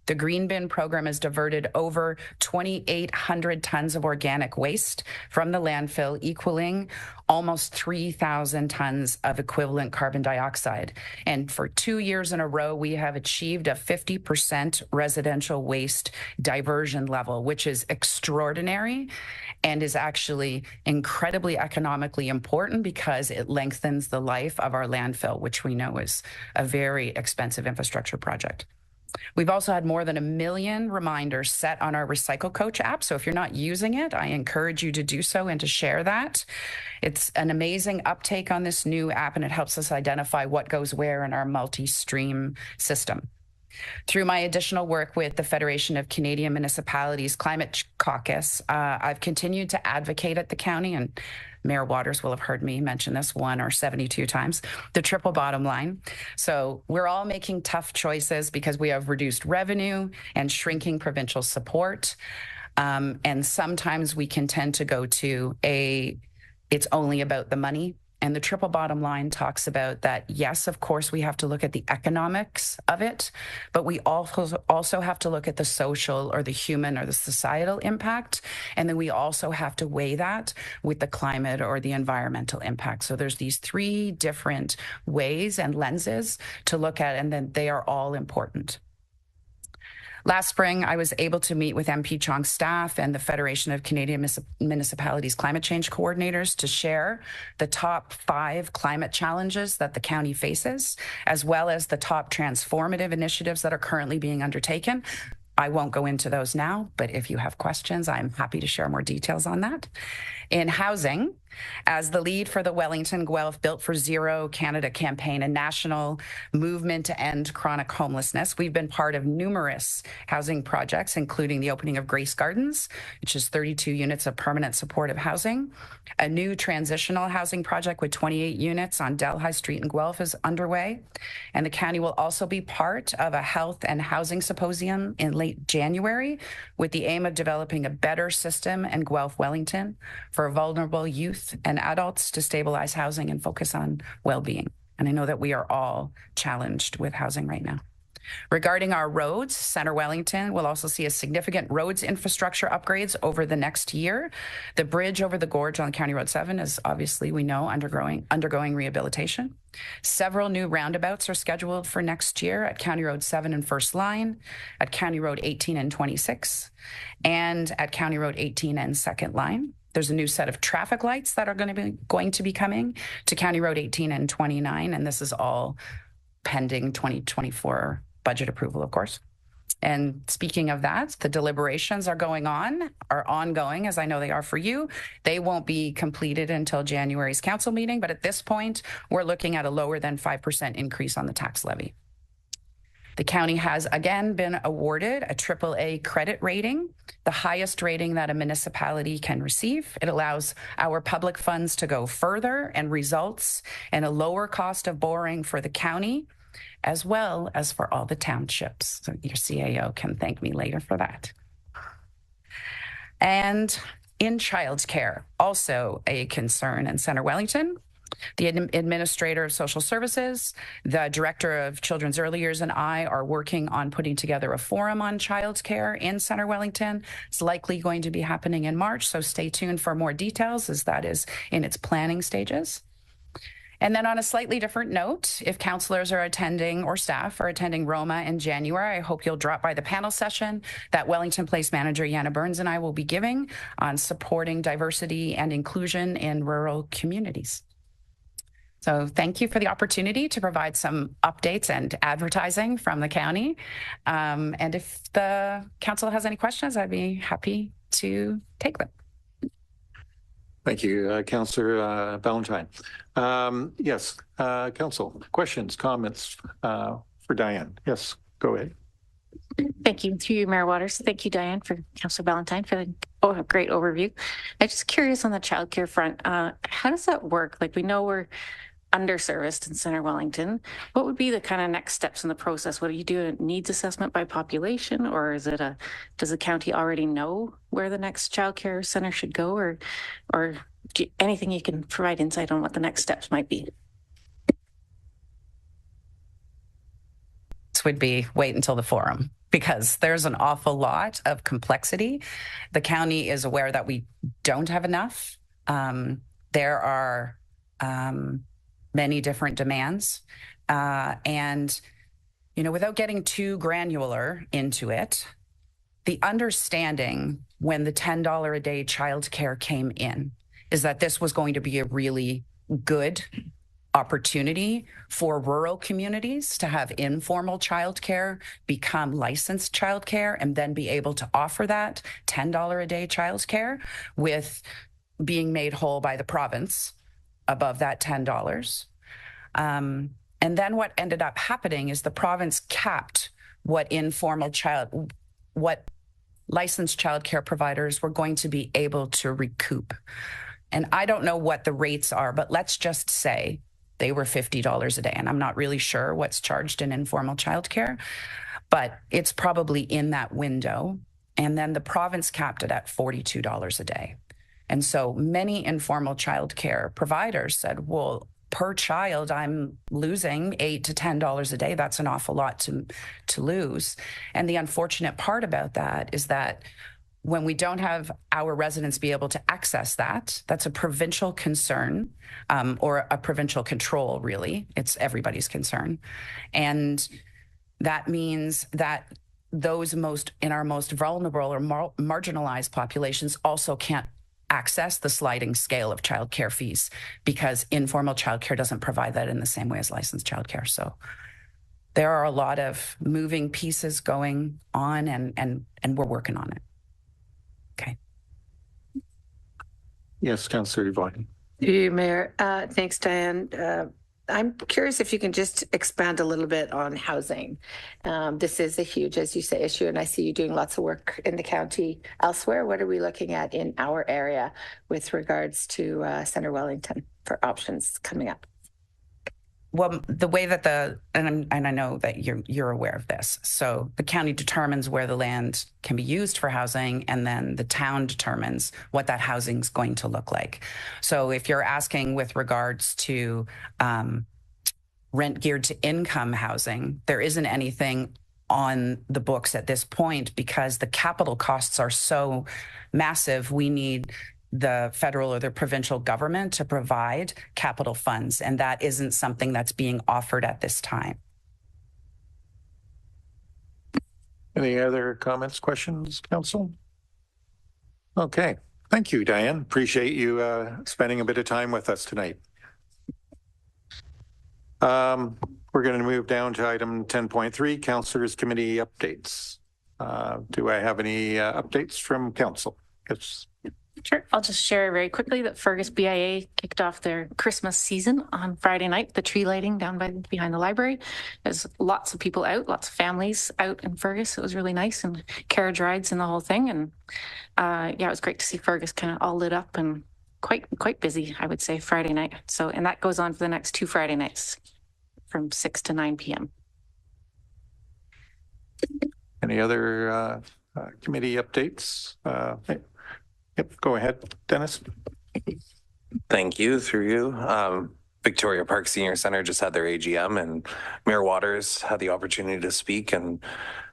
The Green Bin program has diverted over 2,800 tons of organic waste from the landfill, equaling almost 3,000 tons of equivalent carbon dioxide. And for 2 years in a row, we have achieved a 50% residential waste diversion level, which is extraordinary and is actually incredibly economically important because it lengthens the life of our landfill, which we know is a very expensive infrastructure project. We've also had more than 1 million reminders set on our Recycle Coach app. So if you're not using it, I encourage you to do so and to share that. It's an amazing uptake on this new app, and it helps us identify what goes where in our multi-stream system. Through my additional work with the Federation of Canadian Municipalities Climate Caucus, I've continued to advocate at the county, and Mayor Waters will have heard me mention this 1 or 72 times, the triple bottom line. So we're all making tough choices because we have reduced revenue and shrinking provincial support. And sometimes we can tend to go to it's only about the money. And the triple bottom line talks about that, yes, of course, we have to look at the economics of it, but we also have to look at the social or the human or the societal impact. And then we also have to weigh that with the climate or the environmental impact. So there's these 3 different ways and lenses to look at, and then they are all important. Last spring, I was able to meet with MP Chong's staff and the Federation of Canadian Municipalities Climate Change Coordinators to share the top 5 climate challenges that the county faces, as well as the top transformative initiatives that are currently being undertaken. I won't go into those now, but if you have questions, I'm happy to share more details on that. In housing, as the lead for the Wellington Guelph Built for Zero Canada campaign, a national movement to end chronic homelessness, we've been part of numerous housing projects, including the opening of Grace Gardens, which is 32 units of permanent supportive housing. A new transitional housing project with 28 units on Delhi Street in Guelph is underway. And the county will also be part of a health and housing symposium in late January with the aim of developing a better system in Guelph, Wellington for vulnerable youth and adults to stabilize housing and focus on well-being. And I know that we are all challenged with housing right now. Regarding our roads, Center Wellington will also see a significant roads infrastructure upgrades over the next year. The bridge over the gorge on County Road 7 is obviously, we know, undergoing rehabilitation. Several new roundabouts are scheduled for next year at County Road 7 and First Line, at County Road 18 and 26, and at County Road 18 and Second Line. There's a new set of traffic lights that are going to be coming to County Road 18 and 29, and this is all pending 2024 budget approval, of course. And speaking of that, the deliberations are ongoing, as I know they are for you. They won't be completed until January's council meeting, but at this point, we're looking at a lower than 5% increase on the tax levy. The county has again been awarded a AAA credit rating, the highest rating that a municipality can receive. It allows our public funds to go further and results in a lower cost of borrowing for the county, as well as for all the townships. So your CAO can thank me later for that. And in childcare, also a concern in Center Wellington. The Administrator of Social Services, the Director of Children's Early Years, and I are working on putting together a forum on childcare in Center Wellington. It's likely going to be happening in March, so stay tuned for more details as that is in its planning stages. And then on a slightly different note, if councillors are attending or staff are attending Roma in January, I hope you'll drop by the panel session that Wellington Place Manager Yana Burns and I will be giving on supporting diversity and inclusion in rural communities. So thank you for the opportunity to provide some updates and advertising from the county. And if the council has any questions, I'd be happy to take them. Thank you, Councillor Ballantyne. Yes, Council, questions, comments for Diane? Yes, go ahead. Thank you. Through you, Mayor Waters. Thank you, Diane, for Councillor Ballantyne for the great overview. I'm just curious on the childcare front. How does that work? Like, we know we're underserviced in Center Wellington. What would be the kind of next steps in the process? What do you do? A needs assessment by population, or is it does the county already know where the next childcare center should go, or anything you can provide insight on what the next steps might be? This would be wait until the forum, because there's an awful lot of complexity. The county is aware that we don't have enough. There are many different demands. And, without getting too granular into it, the understanding when the $10 a day childcare came in is that this was going to be a really good opportunity for rural communities to have informal childcare become licensed childcare and then be able to offer that $10 a day childcare with being made whole by the province above that $10. And then what ended up happening is the province capped what licensed childcare providers were going to be able to recoup. And I don't know what the rates are, but let's just say they were $50 a day. And I'm not really sure what's charged in informal childcare, but it's probably in that window. And then the province capped it at $42 a day. And so many informal childcare providers said, well, per child, I'm losing $8 to $10 a day. That's an awful lot to lose. And the unfortunate part about that is that when we don't have our residents be able to access that, that's a provincial concern, or a provincial control, really. It's everybody's concern. And that means that those in our most vulnerable or marginalized populations also can't access the sliding scale of childcare fees, because informal childcare doesn't provide that in the same way as licensed childcare. So there are a lot of moving pieces going on, and we're working on it. Okay. Yes, Councillor Yvonne. You, Mayor. Thanks, Diane. I'm curious if you can just expand a little bit on housing. This is a huge, as you say, issue, and I see you doing lots of work in the county elsewhere. What are we looking at in our area with regards to Center Wellington for options coming up? Well, the way that and I know that you're aware of this. So the county determines where the land can be used for housing, and then the town determines what that housing is going to look like. So if you're asking with regards to rent geared to income housing. There isn't anything on the books at this point because the capital costs are so massive. We need the federal or the provincial government to provide capital funds, and that isn't something that's being offered at this time. Any other comments, questions, council? Okay, thank you, Diane. Appreciate you spending a bit of time with us tonight. We're going to move down to item 10.3, Councillors Committee updates. Do I have any updates from council? Yes. Sure. I'll just share very quickly that Fergus BIA kicked off their Christmas season on Friday night, the tree lighting down behind the library. There's lots of people out, lots of families out in Fergus. It was really nice, and carriage rides and the whole thing. And yeah, it was great to see Fergus kind of all lit up and quite busy, I would say, Friday night. So, and that goes on for the next 2 Friday nights from 6 to 9 p.m. Any other committee updates? Yep, go ahead, Dennis. Thank you. Through you. Victoria Park Senior Center just had their AGM, and Mayor Waters had the opportunity to speak and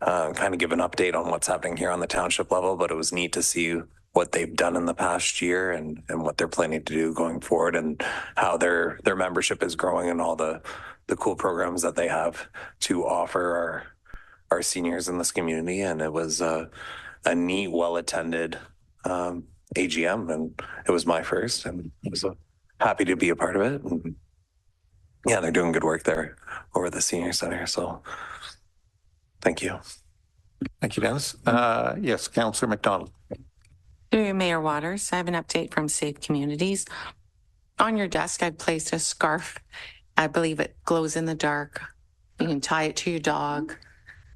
kind of give an update on what's happening here on the township level. But it was neat to see what they've done in the past year and what they're planning to do going forward, and how their membership is growing and all the cool programs that they have to offer our seniors in this community. And it was a neat, well-attended AGM, and it was my first, and I was happy to be a part of it. And yeah, they're doing good work there over the senior center. So thank you. Thank you, Dennis. Yes, Councillor McDonald. Mayor Waters, I have an update from Safe Communities. On your desk, I've placed a scarf. I believe it glows in the dark. You can tie it to your dog,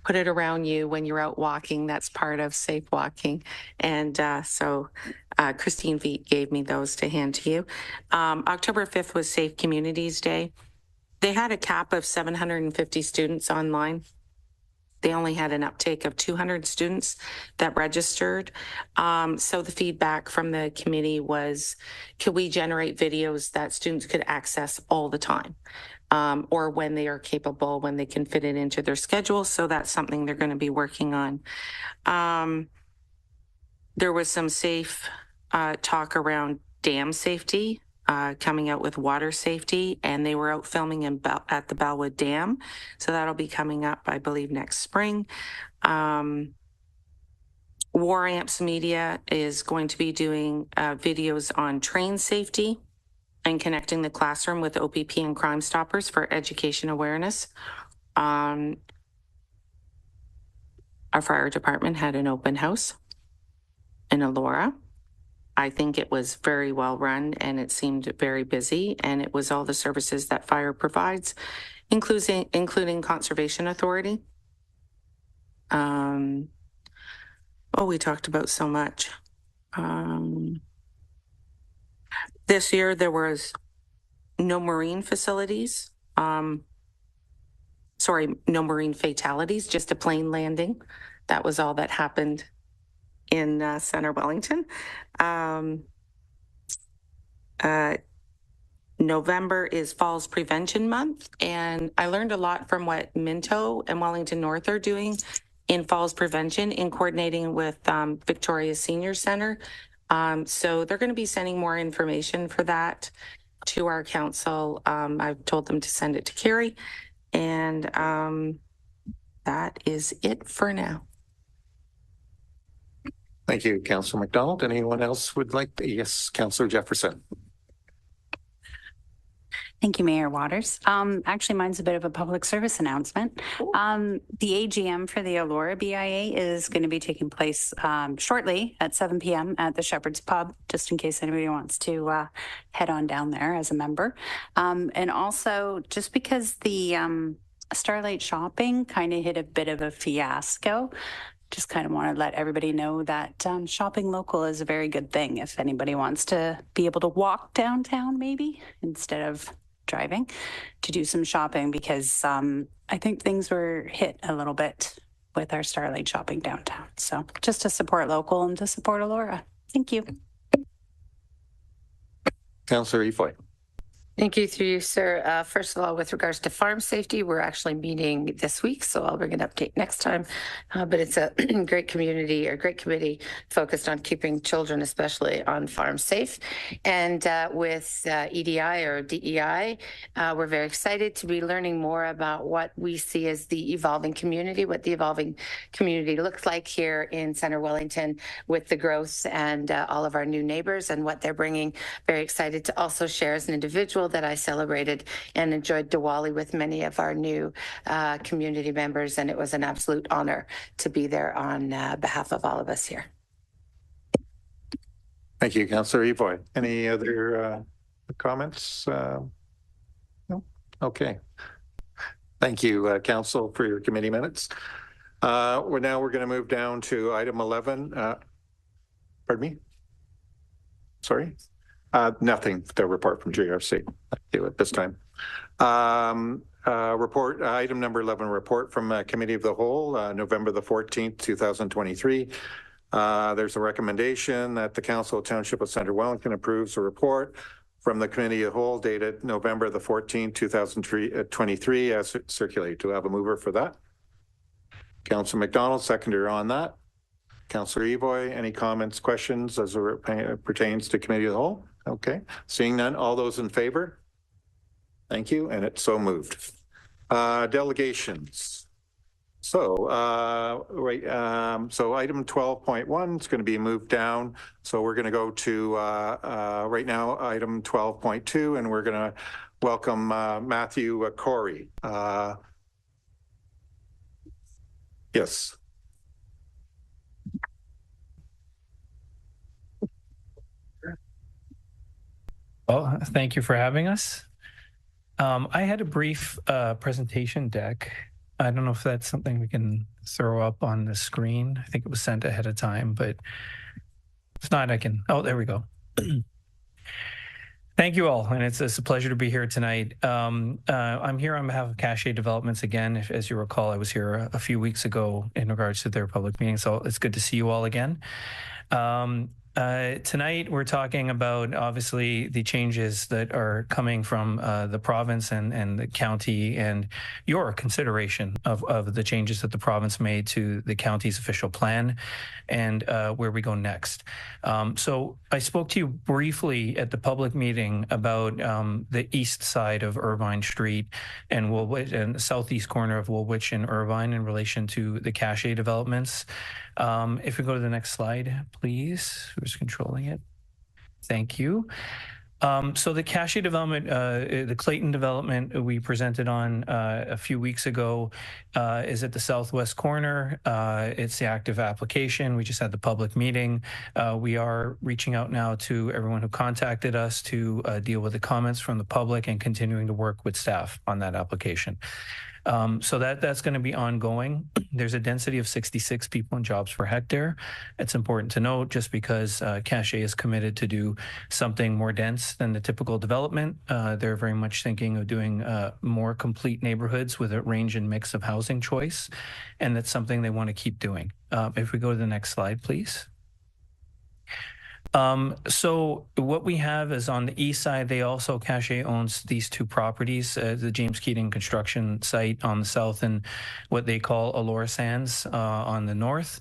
put it around you when you're out walking. That's part of safe walking. And so Christine Veet gave me those to hand to you. October 5th was Safe Communities Day. They had a cap of 750 students online. They only had an uptake of 200 students that registered. So the feedback from the committee was, could we generate videos that students could access all the time? Or when they are capable, when they can fit it into their schedule. So that's something they're going to be working on. There was some safe talk around dam safety, coming out with water safety, and they were out filming at the Bellwood Dam. So that'll be coming up, I believe, next spring. War Amps Media is going to be doing videos on train safety and connecting the classroom with OPP and Crime Stoppers for education awareness. Our fire department had an open house in Elora. I think it was very well run, and it seemed very busy, and it was all the services that fire provides, including Conservation Authority. We talked about so much. This year there was no marine facilities. No marine fatalities, just a plane landing. That was all that happened in Center Wellington. November is Falls Prevention Month, and I learned a lot from what Minto and Wellington North are doing in falls prevention in coordinating with Victoria Senior Center. So they're going to be sending more information for that to our council. I've told them to send it to Carrie, and that is it for now. Thank you, Councillor McDonald. Anyone else would like to? Yes, Councillor Jefferson. Thank you, Mayor Waters. Actually, mine's a bit of a public service announcement. The AGM for the Elora BIA is going to be taking place shortly at 7 p.m. at the Shepherd's Pub, just in case anybody wants to head on down there as a member. And also, just because the Starlight Shopping kind of hit a bit of a fiasco, just kind of want to let everybody know that shopping local is a very good thing if anybody wants to be able to walk downtown maybe instead of driving to do some shopping, because I think things were hit a little bit with our Starlight Shopping downtown. So just to support local and to support Elora. Thank you. Councillor Ifoy. Thank you, through you, sir. First of all, with regards to farm safety, we're actually meeting this week, so I'll bring an update next time. But it's a great committee focused on keeping children, especially on farms, safe. And with EDI or DEI, we're very excited to be learning more about what we see as the evolving community, what the evolving community looks like here in Center Wellington with the growth and all of our new neighbors and what they're bringing. Very excited to also share as an individual that I celebrated and enjoyed Diwali with many of our new community members, and it was an absolute honor to be there on behalf of all of us here. Thank you, Councillor Evoy. Any other comments? No? Okay. Thank you, Council, for your committee minutes. We're going to move down to item 11. Pardon me? Sorry? Nothing to report from GRC at this time. Report item number 11, report from Committee of the Whole, November the 14th, 2023. There's a recommendation that the Council of Township of Centre Wellington approves a report from the Committee of the Whole dated November the 14th, 2023 as circulated. Do I have a mover for that? Councillor McDonald, seconder on that. Councillor Evoy, any comments, questions as it pertains to Committee of the Whole? Okay, seeing none, all those in favor? Thank you, and it's so moved. Delegations. So, so item 12.1 is going to be moved down. So we're going to go to right now, item 12.2, and we're going to welcome Matthew Corey. Yes. Well, thank you for having us. I had a brief presentation deck. I don't know if that's something we can throw up on the screen. I think it was sent ahead of time, but if not, I can. Oh, there we go. Thank you all, and it's a pleasure to be here tonight. I'm here on behalf of Cache Developments again. As you recall, I was here a few weeks ago in regards to their public meeting, so it's good to see you all again. Tonight, we're talking about, obviously, the changes that are coming from the province and the county and your consideration of the changes that the province made to the county's official plan and where we go next. So I spoke to you briefly at the public meeting about the east side of Irvine Street and Woolwich and the southeast corner of Woolwich and Irvine in relation to the Cache developments. If we go to the next slide, please. Who's controlling it? Thank you. So the Cache development, the Clayton development we presented on a few weeks ago is at the southwest corner. It's the active application. We just had the public meeting. We are reaching out now to everyone who contacted us to deal with the comments from the public and continuing to work with staff on that application. So that's going to be ongoing. There's a density of 66 people and jobs per hectare. It's important to note just because Cache is committed to do something more dense than the typical development. They're very much thinking of doing more complete neighborhoods with a range and mix of housing choice. And that's something they want to keep doing. If we go to the next slide, please. So what we have is on the east side, they also, Cache owns these two properties, the James Keating construction site on the south and what they call Allura Sands on the north.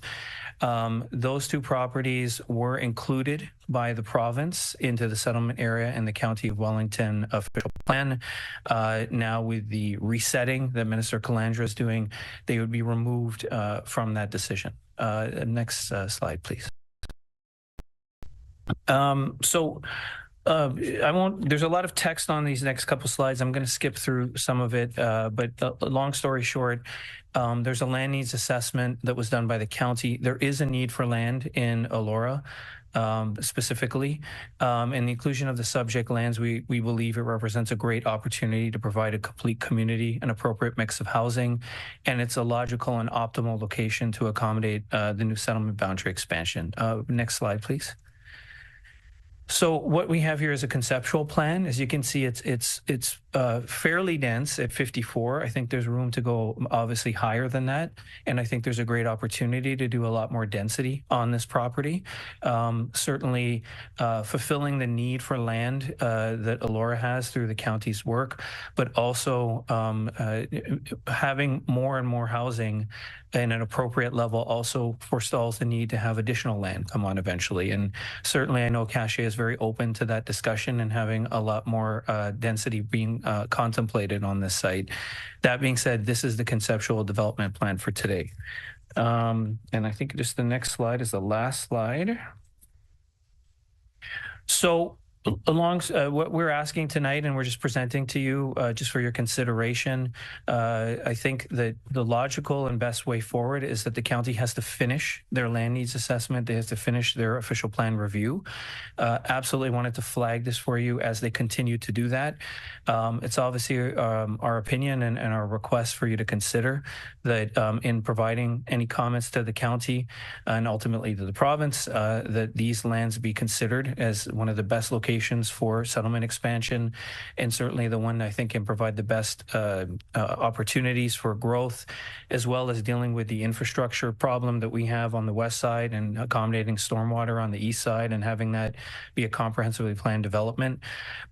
Those two properties were included by the province into the settlement area and the County of Wellington official plan. Now with the resetting that Minister Calandra is doing, they would be removed from that decision. Next slide, please. There's a lot of text on these next couple slides. I'm going to skip through some of it, but long story short, there's a land needs assessment that was done by the county. There is a need for land in Allura, specifically, and the inclusion of the subject lands, we believe it represents a great opportunity to provide a complete community, an appropriate mix of housing, and it's a logical and optimal location to accommodate the new settlement boundary expansion. Next slide, please. So what we have here is a conceptual plan. As you can see, it's fairly dense at 54. I think there's room to go obviously higher than that, and I think there's a great opportunity to do a lot more density on this property. Certainly, fulfilling the need for land that Elora has through the county's work, but also having more and more housing in an appropriate level also forestalls the need to have additional land come on eventually. And certainly I know Cache is very open to that discussion and having a lot more density being contemplated on this site. That being said, this is the conceptual development plan for today. And I think just the next slide is the last slide. So along what we're asking tonight, and we're just presenting to you just for your consideration, I think that the logical and best way forward is that the county has to finish their land needs assessment. They have to finish their official plan review. Absolutely wanted to flag this for you as they continue to do that. It's obviously our opinion and our request for you to consider that in providing any comments to the county and ultimately to the province, that these lands be considered as one of the best locations for settlement expansion, and certainly the one I think can provide the best opportunities for growth, as well as dealing with the infrastructure problem that we have on the west side and accommodating stormwater on the east side and having that be a comprehensively planned development.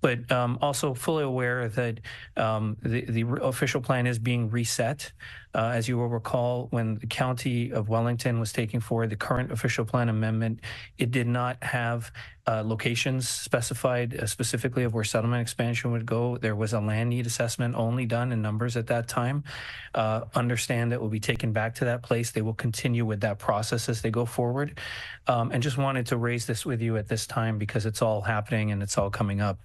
But also fully aware that the official plan is being reset. As you will recall, when the County of Wellington was taking forward the current official plan amendment, it did not have locations specified specifically of where settlement expansion would go. There was a land need assessment only done in numbers at that time. Understand that will be taken back to that place. They will continue with that process as they go forward. And just wanted to raise this with you at this time because it's all happening and it's all coming up.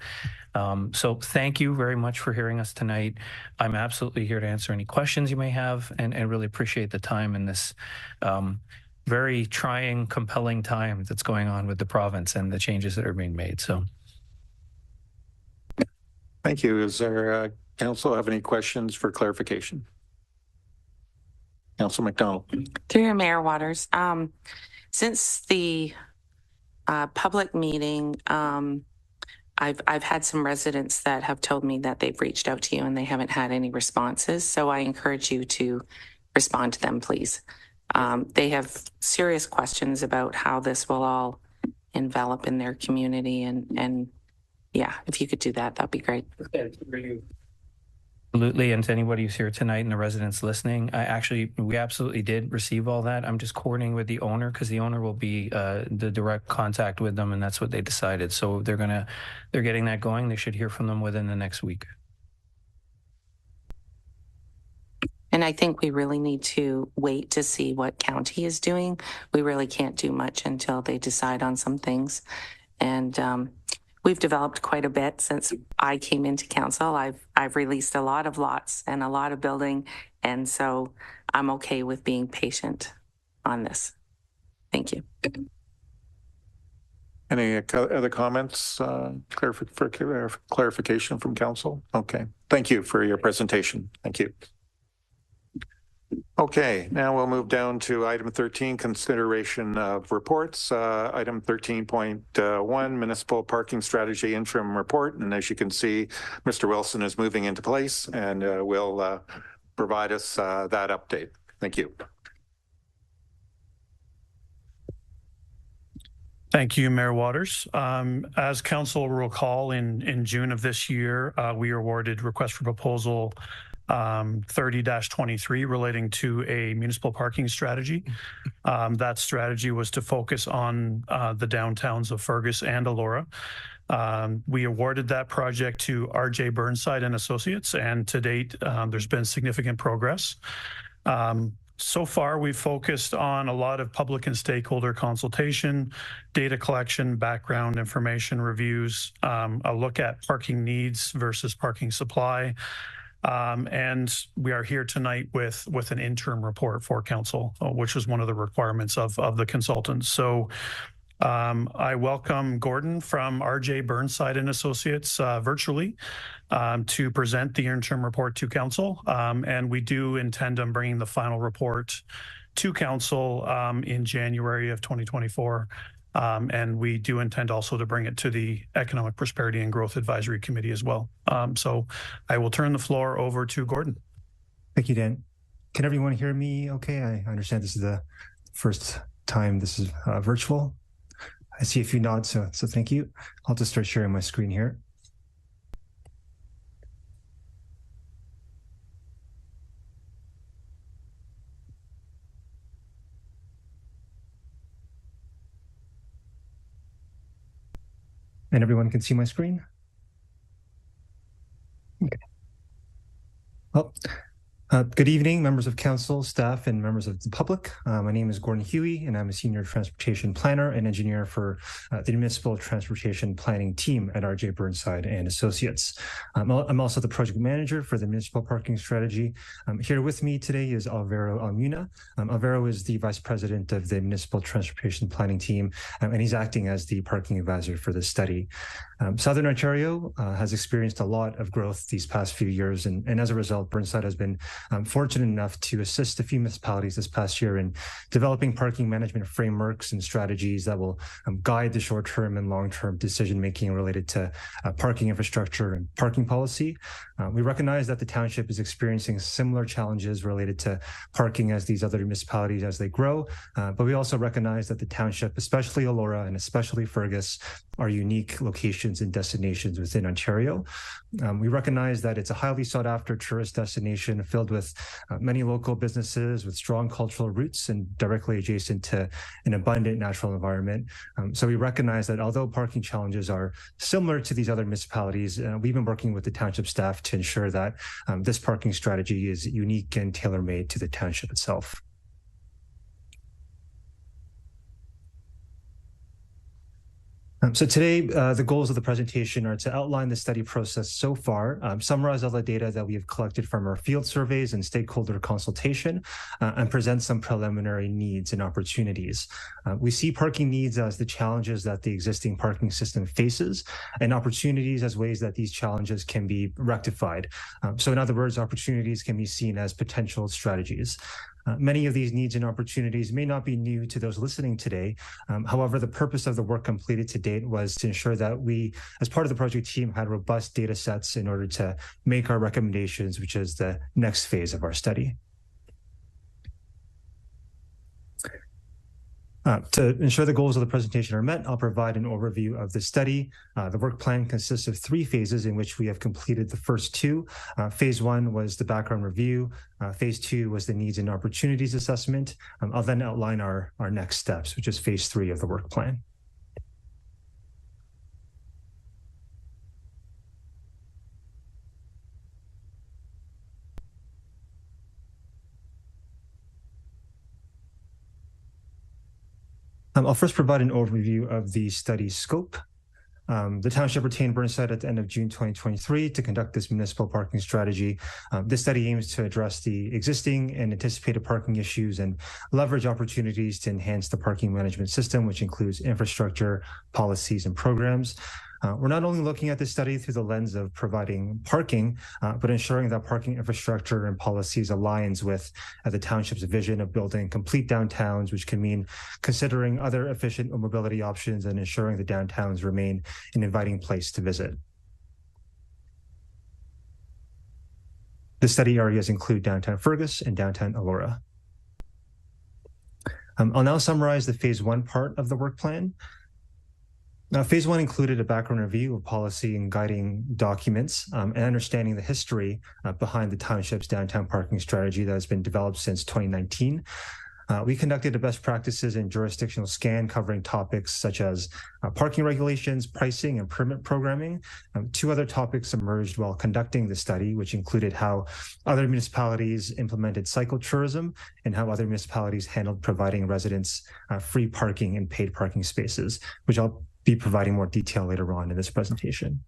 So thank you very much for hearing us tonight. I'm absolutely here to answer any questions you may have and really appreciate the time in this very trying, compelling time that's going on with the province and the changes that are being made. So thank you. Is there council have any questions for clarification? Council McDonald. Through your Mayor Waters, since the public meeting, I've had some residents that have told me that they've reached out to you and they haven't had any responses. So I encourage you to respond to them, please. They have serious questions about how this will all envelop in their community, and yeah, if you could do that, that'd be great. Absolutely, and to anybody who's here tonight and the residents listening, we absolutely did receive all that. I'm just coordinating with the owner because the owner will be the direct contact with them, and that's what they decided. So they're getting that going. They should hear from them within the next week. And I think we really need to wait to see what county is doing. We really can't do much until they decide on some things. And we've developed quite a bit since I came into council. I've released a lot of lots and a lot of building. And so I'm okay with being patient on this. Thank you. Any other comments for clarification from council? Okay. Thank you for your presentation. Thank you. Okay, now we'll move down to item 13, consideration of reports. Item 13.1, municipal parking strategy interim report. And as you can see, Mr. Wilson is moving into place and will provide us that update. Thank you. Thank you, Mayor Waters. As council will recall, in June of this year, we awarded request for proposal 30-23 relating to a municipal parking strategy. That strategy was to focus on the downtowns of Fergus and Elora. We awarded that project to RJ Burnside and Associates, and to date, there's been significant progress. So far, we've focused on a lot of public and stakeholder consultation, data collection, background information reviews, a look at parking needs versus parking supply. And we are here tonight with an interim report for council, which was one of the requirements of the consultants. So I welcome Gordon from RJ Burnside and Associates virtually to present the interim report to council. And we do intend on bringing the final report to council in January of 2024. And we do intend also to bring it to the Economic Prosperity and Growth Advisory Committee as well. So I will turn the floor over to Gordon. Thank you, Dan. Can everyone hear me okay? I understand this is the first time this is virtual. I see a few nods, so thank you. I'll just start sharing my screen here. And everyone can see my screen? Okay. Well, good evening, members of council, staff, and members of the public. My name is Gordon Huey, and I'm a senior transportation planner and engineer for the Municipal Transportation Planning team at RJ Burnside and Associates. I'm also the project manager for the Municipal Parking Strategy. Here with me today is Alvaro Almuna. Alvaro is the vice president of the Municipal Transportation Planning team, and he's acting as the parking advisor for this study. Southern Ontario has experienced a lot of growth these past few years, and as a result, Burnside has been fortunate enough to assist a few municipalities this past year in developing parking management frameworks and strategies that will guide the short-term and long-term decision-making related to parking infrastructure and parking policy. We recognize that the township is experiencing similar challenges related to parking as these other municipalities as they grow, but we also recognize that the township, especially Elora and especially Fergus, are unique locations and destinations within Ontario. We recognize that it's a highly sought after tourist destination filled with many local businesses with strong cultural roots and directly adjacent to an abundant natural environment. So we recognize that although parking challenges are similar to these other municipalities, we've been working with the township staff to ensure that this parking strategy is unique and tailor-made to the township itself. So today, the goals of the presentation are to outline the study process so far, summarize all the data that we have collected from our field surveys and stakeholder consultation, and present some preliminary needs and opportunities. We see parking needs as the challenges that the existing parking system faces, and opportunities as ways that these challenges can be rectified. So in other words, opportunities can be seen as potential strategies. Many of these needs and opportunities may not be new to those listening today. However, the purpose of the work completed to date was to ensure that we, as part of the project team, had robust data sets in order to make our recommendations, which is the next phase of our study. To ensure the goals of the presentation are met, I'll provide an overview of the study. The work plan consists of 3 phases in which we have completed the first 2. Phase 1 was the background review. Phase 2 was the needs and opportunities assessment. I'll then outline our next steps, which is phase 3 of the work plan. I'll first provide an overview of the study scope. The township retained Burnside at the end of June 2023 to conduct this municipal parking strategy. This study aims to address the existing and anticipated parking issues and leverage opportunities to enhance the parking management system, which includes infrastructure, policies, and programs. We're not only looking at this study through the lens of providing parking, but ensuring that parking infrastructure and policies aligns with the township's vision of building complete downtowns, which can mean considering other efficient mobility options and ensuring the downtowns remain an inviting place to visit. The study areas include downtown Fergus and downtown Elora. I'll now summarize the phase 1 part of the work plan. Now, phase 1 included a background review of policy and guiding documents and understanding the history behind the township's downtown parking strategy that has been developed since 2019. We conducted a best practices and jurisdictional scan covering topics such as parking regulations, pricing, and permit programming. 2 other topics emerged while conducting the study, which included how other municipalities implemented cycle tourism and how other municipalities handled providing residents free parking and paid parking spaces, which I'll be providing more detail later on in this presentation.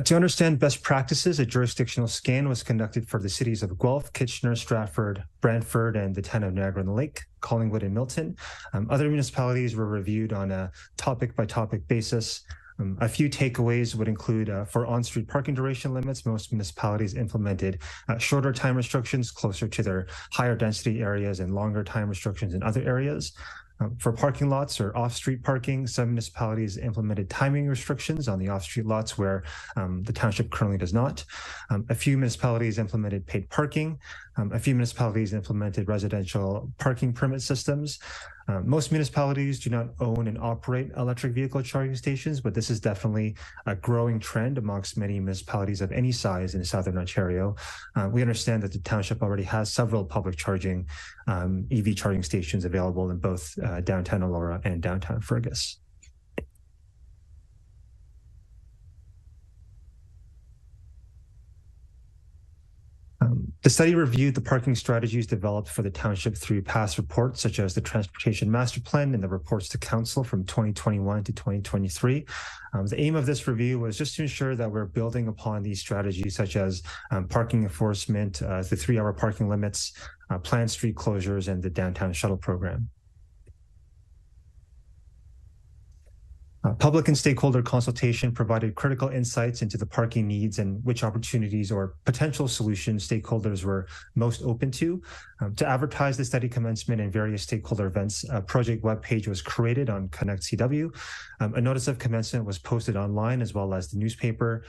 To understand best practices, a jurisdictional scan was conducted for the cities of Guelph, Kitchener, Stratford, Brantford, and the town of Niagara-on-the-Lake, Collingwood, and Milton. Other municipalities were reviewed on a topic-by-topic basis. A few takeaways would include for on-street parking duration limits, most municipalities implemented shorter time restrictions closer to their higher density areas and longer time restrictions in other areas. For parking lots or off-street parking, some municipalities implemented timing restrictions on the off-street lots where the township currently does not. A few municipalities implemented paid parking. A few municipalities implemented residential parking permit systems. Most municipalities do not own and operate electric vehicle charging stations, but this is definitely a growing trend amongst many municipalities of any size in Southern Ontario. We understand that the township already has several public charging EV charging stations available in both downtown Elora and downtown Fergus. The study reviewed the parking strategies developed for the township through past reports, such as the Transportation Master Plan and the reports to Council from 2021 to 2023. The aim of this review was just to ensure that we're building upon these strategies, such as parking enforcement, the 3-hour parking limits, planned street closures, and the downtown shuttle program. Public and stakeholder consultation provided critical insights into the parking needs and which opportunities or potential solutions stakeholders were most open to. To advertise the study commencement and various stakeholder events, a project webpage was created on Connect CW. A notice of commencement was posted online as well as the newspaper.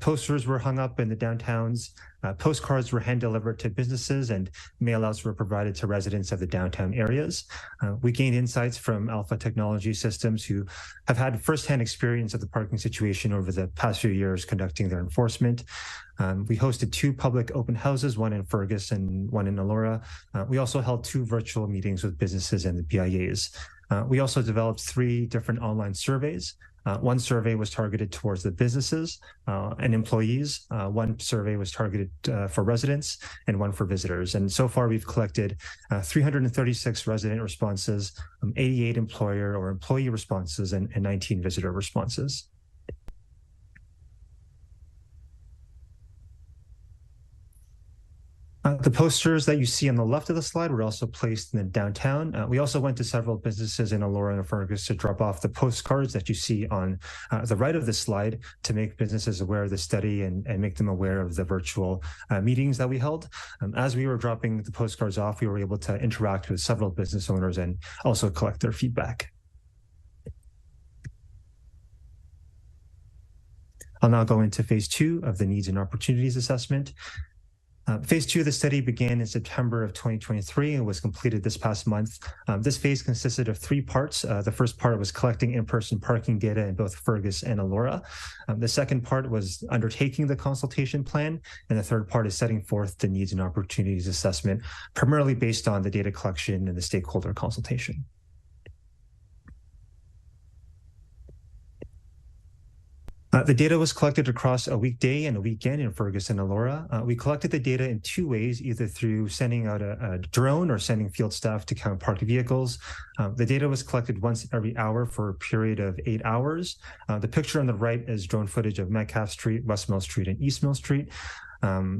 Posters were hung up in the downtowns. Postcards were hand-delivered to businesses, and mail-outs were provided to residents of the downtown areas. We gained insights from Alpha Technology Systems, who have had firsthand experience of the parking situation over the past few years conducting their enforcement. We hosted 2 public open houses, one in Fergus and one in Elora. We also held 2 virtual meetings with businesses and the BIAs. We also developed 3 different online surveys. One survey was targeted towards the businesses and employees. One survey was targeted for residents and one for visitors. And so far, we've collected 336 resident responses, 88 employer or employee responses, and 19 visitor responses. The posters that you see on the left of the slide were also placed in the downtown. We also went to several businesses in Elora and Fergus to drop off the postcards that you see on the right of the slide to make businesses aware of the study and make them aware of the virtual meetings that we held. As we were dropping the postcards off, we were able to interact with several business owners and also collect their feedback. I'll now go into phase 2 of the needs and opportunities assessment. Phase 2 of the study began in September of 2023 and was completed this past month. This phase consisted of 3 parts. The first part was collecting in-person parking data in both Fergus and Elora. The second part was undertaking the consultation plan. And the third part is setting forth the needs and opportunities assessment, primarily based on the data collection and the stakeholder consultation. The data was collected across a weekday and a weekend in Fergus and Elora. We collected the data in 2 ways, either through sending out a drone or sending field staff to count parked vehicles. The data was collected once every hour for a period of 8 hours. The picture on the right is drone footage of Metcalfe Street, West Mill Street, and East Mill Street.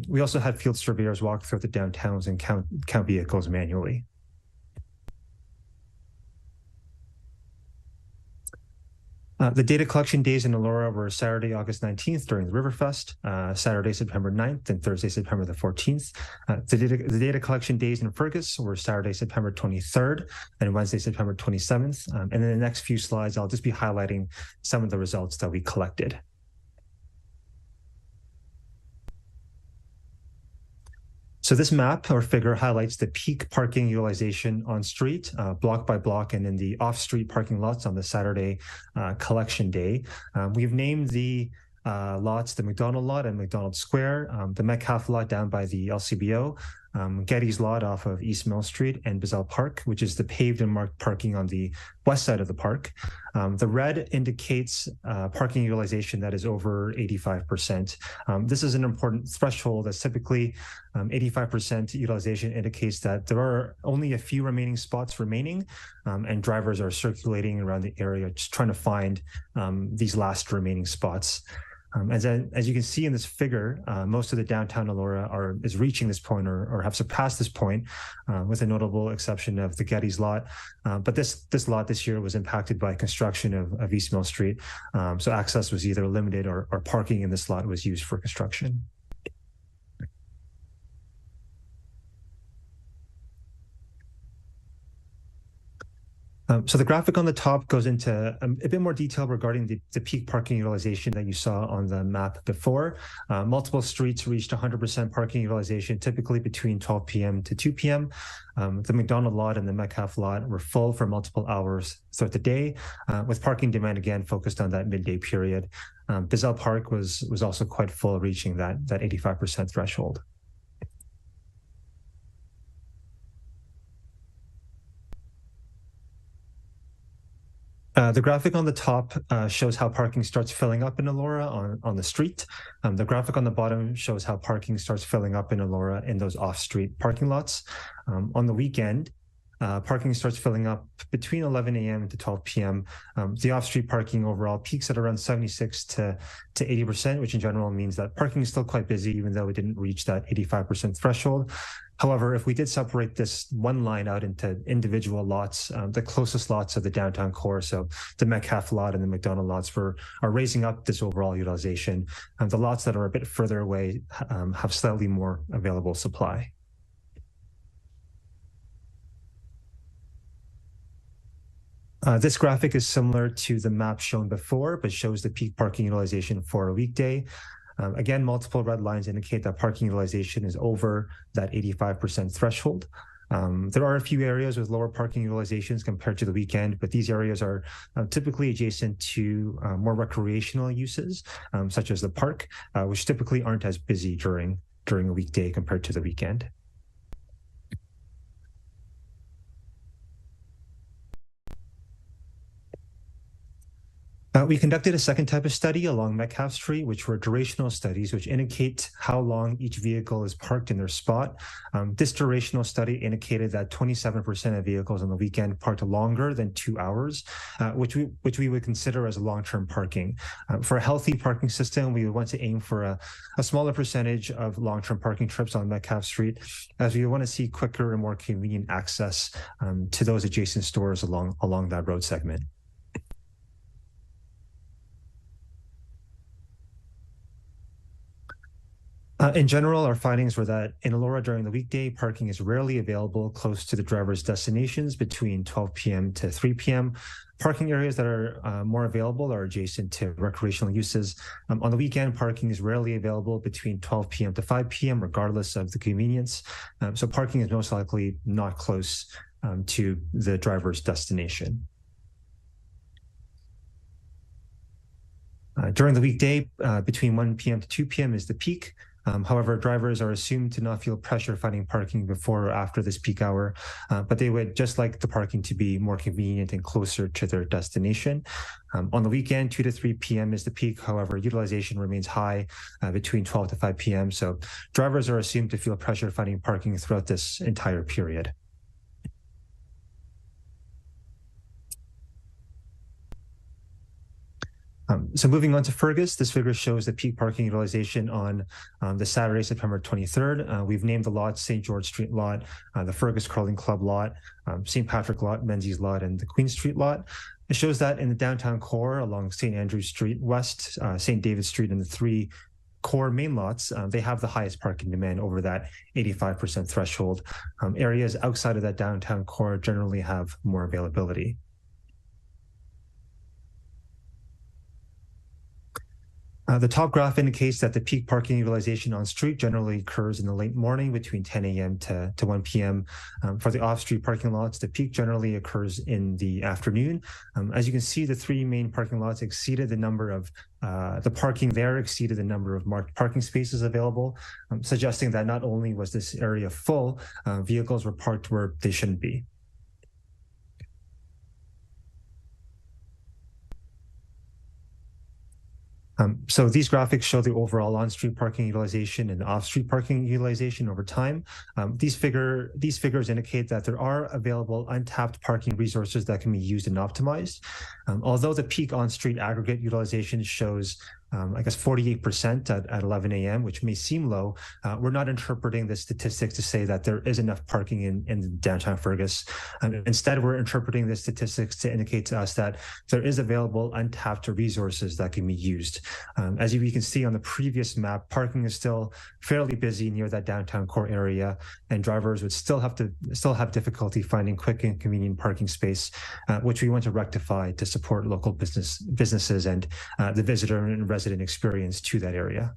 We also had field surveyors walk through the downtowns and count vehicles manually. The data collection days in Elora were Saturday, August 19th during the Riverfest, Saturday, September 9th, and Thursday, September the 14th. The data collection days in Fergus were Saturday, September 23rd, and Wednesday, September 27th. And in the next few slides, I'll just be highlighting some of the results that we collected. So this map or figure highlights the peak parking utilization on street, block by block, and in the off-street parking lots on the Saturday collection day. We've named the lots the McDonald lot and McDonald Square, the Metcalfe lot down by the LCBO, Getty's lot off of East Mill Street, and Bazell Park, which is the paved and marked parking on the west side of the park. The red indicates parking utilization that is over 85%. This is an important threshold, as typically 85% utilization indicates that there are only a few remaining spots remaining, and drivers are circulating around the area just trying to find these last remaining spots. As you can see in this figure, most of the downtown Elora is reaching this point or have surpassed this point, with a notable exception of the Getty's lot. But this lot this year was impacted by construction of East Mill Street. So access was either limited or parking in this lot was used for construction. So the graphic on the top goes into a bit more detail regarding the peak parking utilization that you saw on the map before. Multiple streets reached 100% parking utilization, typically between 12 p.m. to 2 p.m. The McDonald lot and the Metcalf lot were full for multiple hours throughout the day, with parking demand again focused on that midday period. Bizzell Park was also quite full, reaching that 85% threshold. The graphic on the top shows how parking starts filling up in Elora on the street. The graphic on the bottom shows how parking starts filling up in Elora in those off-street parking lots. On the weekend, parking starts filling up between 11 a.m. to 12 p.m. The off-street parking overall peaks at around 76 to 80%, which in general means that parking is still quite busy, even though it didn't reach that 85% threshold. However, if we did separate this one line out into individual lots, the closest lots of the downtown core, so the Metcalf lot and the McDonald lots are raising up this overall utilization. The lots that are a bit further away have slightly more available supply. This graphic is similar to the map shown before, but shows the peak parking utilization for a weekday. Again, multiple red lines indicate that parking utilization is over that 85% threshold. There are a few areas with lower parking utilizations compared to the weekend, but these areas are typically adjacent to more recreational uses, such as the park, which typically aren't as busy during a weekday compared to the weekend. We conducted a second type of study along Metcalf Street, which were durational studies, which indicate how long each vehicle is parked in their spot. This durational study indicated that 27% of vehicles on the weekend parked longer than 2 hours, which we would consider as long-term parking. For a healthy parking system, we would want to aim for a smaller percentage of long-term parking trips on Metcalf Street, as we want to see quicker and more convenient access to those adjacent stores along that road segment. In general, our findings were that in Elora during the weekday, parking is rarely available close to the driver's destinations between 12 p.m. to 3 p.m. Parking areas that are more available are adjacent to recreational uses. On the weekend, parking is rarely available between 12 p.m. to 5 p.m., regardless of the convenience. So parking is most likely not close to the driver's destination. During the weekday, between 1 p.m. to 2 p.m. is the peak. However, drivers are assumed to not feel pressure finding parking before or after this peak hour, but they would just like the parking to be more convenient and closer to their destination. On the weekend, 2 to 3 p.m. is the peak. However, utilization remains high between 12 to 5 p.m. So drivers are assumed to feel pressure finding parking throughout this entire period. So moving on to Fergus, this figure shows the peak parking utilization on the Saturday, September 23rd. We've named the lots St. George Street lot, the Fergus Curling Club lot, St. Patrick lot, Menzies lot, and the Queen Street lot. It shows that in the downtown core along St. Andrew Street West, St. David Street, and the three core main lots, they have the highest parking demand over that 85% threshold. Areas outside of that downtown core generally have more availability. The top graph indicates that the peak parking utilization on street generally occurs in the late morning between 10 a.m. to 1 p.m. For the off-street parking lots, the peak generally occurs in the afternoon. As you can see, the three main parking lots exceeded the number of, the parking there exceeded the number of marked parking spaces available, suggesting that not only was this area full, vehicles were parked where they shouldn't be. So these graphics show the overall on-street parking utilization and off-street parking utilization over time. These figures indicate that there are available untapped parking resources that can be used and optimized. Although the peak on-street aggregate utilization shows I guess 48% at 11 a.m., which may seem low. We're not interpreting the statistics to say that there is enough parking in downtown Fergus. Instead, we're interpreting the statistics to indicate to us that there is available untapped resources that can be used. As you can see on the previous map, parking is still fairly busy near that downtown core area, and drivers would still have difficulty finding quick and convenient parking space, which we want to rectify to support local businesses and the visitor and resident experience to that area.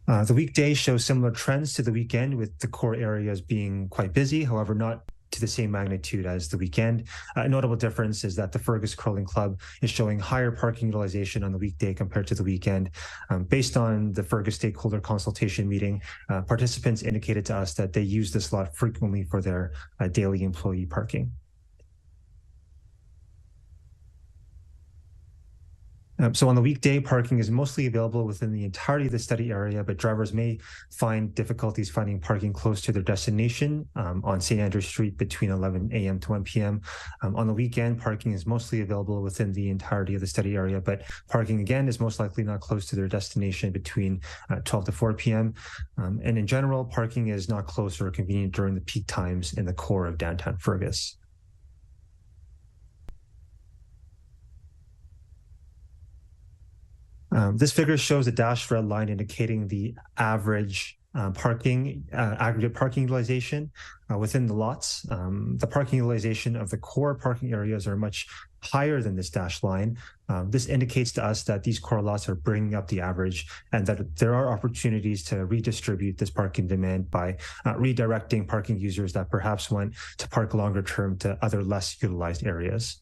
The weekday shows similar trends to the weekend, with the core areas being quite busy, however, not to the same magnitude as the weekend. A notable difference is that the Fergus Curling Club is showing higher parking utilization on the weekday compared to the weekend. Based on the Fergus stakeholder consultation meeting, participants indicated to us that they use this lot frequently for their daily employee parking. So on the weekday, parking is mostly available within the entirety of the study area, but drivers may find difficulties finding parking close to their destination on St. Andrews Street between 11 a.m. to 1 p.m. On the weekend, parking is mostly available within the entirety of the study area, but parking again is most likely not close to their destination between 12 to 4 p.m. And in general, parking is not close or convenient during the peak times in the core of downtown Fergus. This figure shows a dashed red line indicating the average aggregate parking utilization within the lots. The parking utilization of the core parking areas are much higher than this dashed line. This indicates to us that these core lots are bringing up the average, and that there are opportunities to redistribute this parking demand by redirecting parking users that perhaps want to park longer term to other less utilized areas.